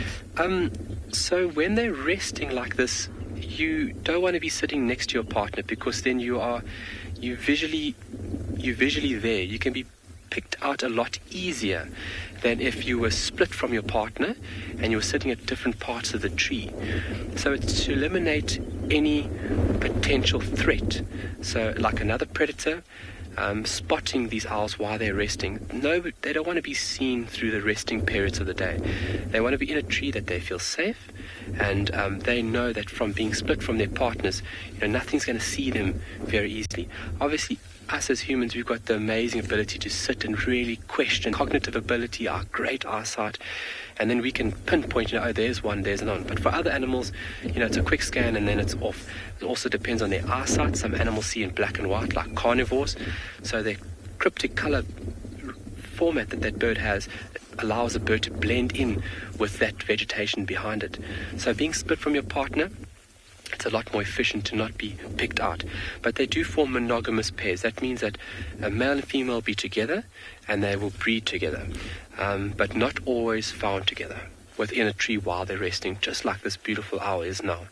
So when they're resting like this, you don't want to be sitting next to your partner, because then you're visually there. You can be picked out a lot easier than if you were split from your partner and you were sitting at different parts of the tree. So it's to eliminate any potential threat. So like another predator, spotting these owls while they're resting. No, they don't want to be seen through the resting periods of the day. They want to be in a tree that they feel safe, and they know that from being split from their partners, nothing's going to see them very easily. Obviously, us as humans, we've got the amazing ability to sit and really question cognitive ability, our great eyesight, and then we can pinpoint, there's one, there's none. But for other animals, it's a quick scan and then it's off. It also depends on their eyesight. Some animals see in black and white, like carnivores, so their cryptic color format that bird has allows the bird to blend in with that vegetation behind it. So being split from your partner, it's a lot more efficient to not be picked out. But they do form monogamous pairs. That means that a male and female will be together and they will breed together, but not always found together within a tree while they're resting, just like this beautiful owl is now.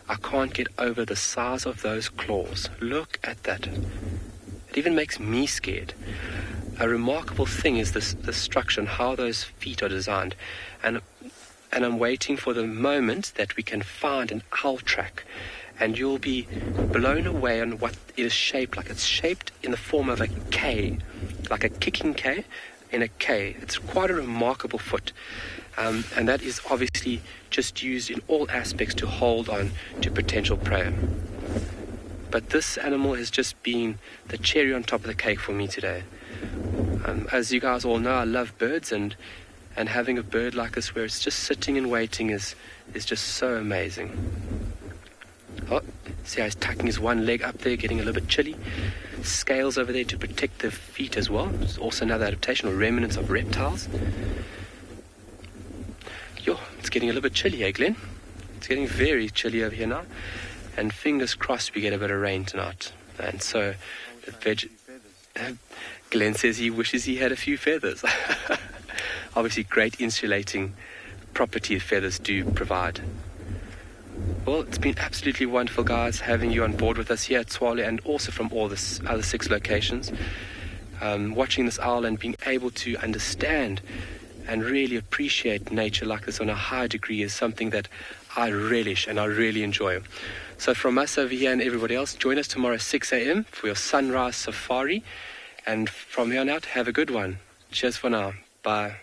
I can't get over the size of those claws. Look at that. It even makes me scared. A remarkable thing is this structure and how those feet are designed. And I'm waiting for the moment that we can find an owl track, and you'll be blown away on what it is shaped like. It's shaped in the form of a K, like a kicking K in a K. It's quite a remarkable foot, and that is obviously just used in all aspects to hold on to potential prey. But this animal has just been the cherry on top of the cake for me today. As you guys all know, I love birds, and having a bird like this where it's just sitting and waiting is just so amazing. Oh, see how he's tucking his one leg up there, getting a little bit chilly. Scales over there to protect the feet as well. It's also another adaptation or remnants of reptiles. It's getting a little bit chilly, eh, Glenn? It's getting very chilly over here now. And fingers crossed we get a bit of rain tonight. And so Glenn says he wishes he had a few feathers. Obviously, great insulating property feathers do provide. Well, it's been absolutely wonderful, guys, having you on board with us here at Tswalu and also from all the other 6 locations. Watching this owl and being able to understand and really appreciate nature like this on a high degree is something that I relish and I really enjoy. So from us over here and everybody else, join us tomorrow at 6 a.m. for your sunrise safari. And from here on out, have a good one. Cheers for now. Bye.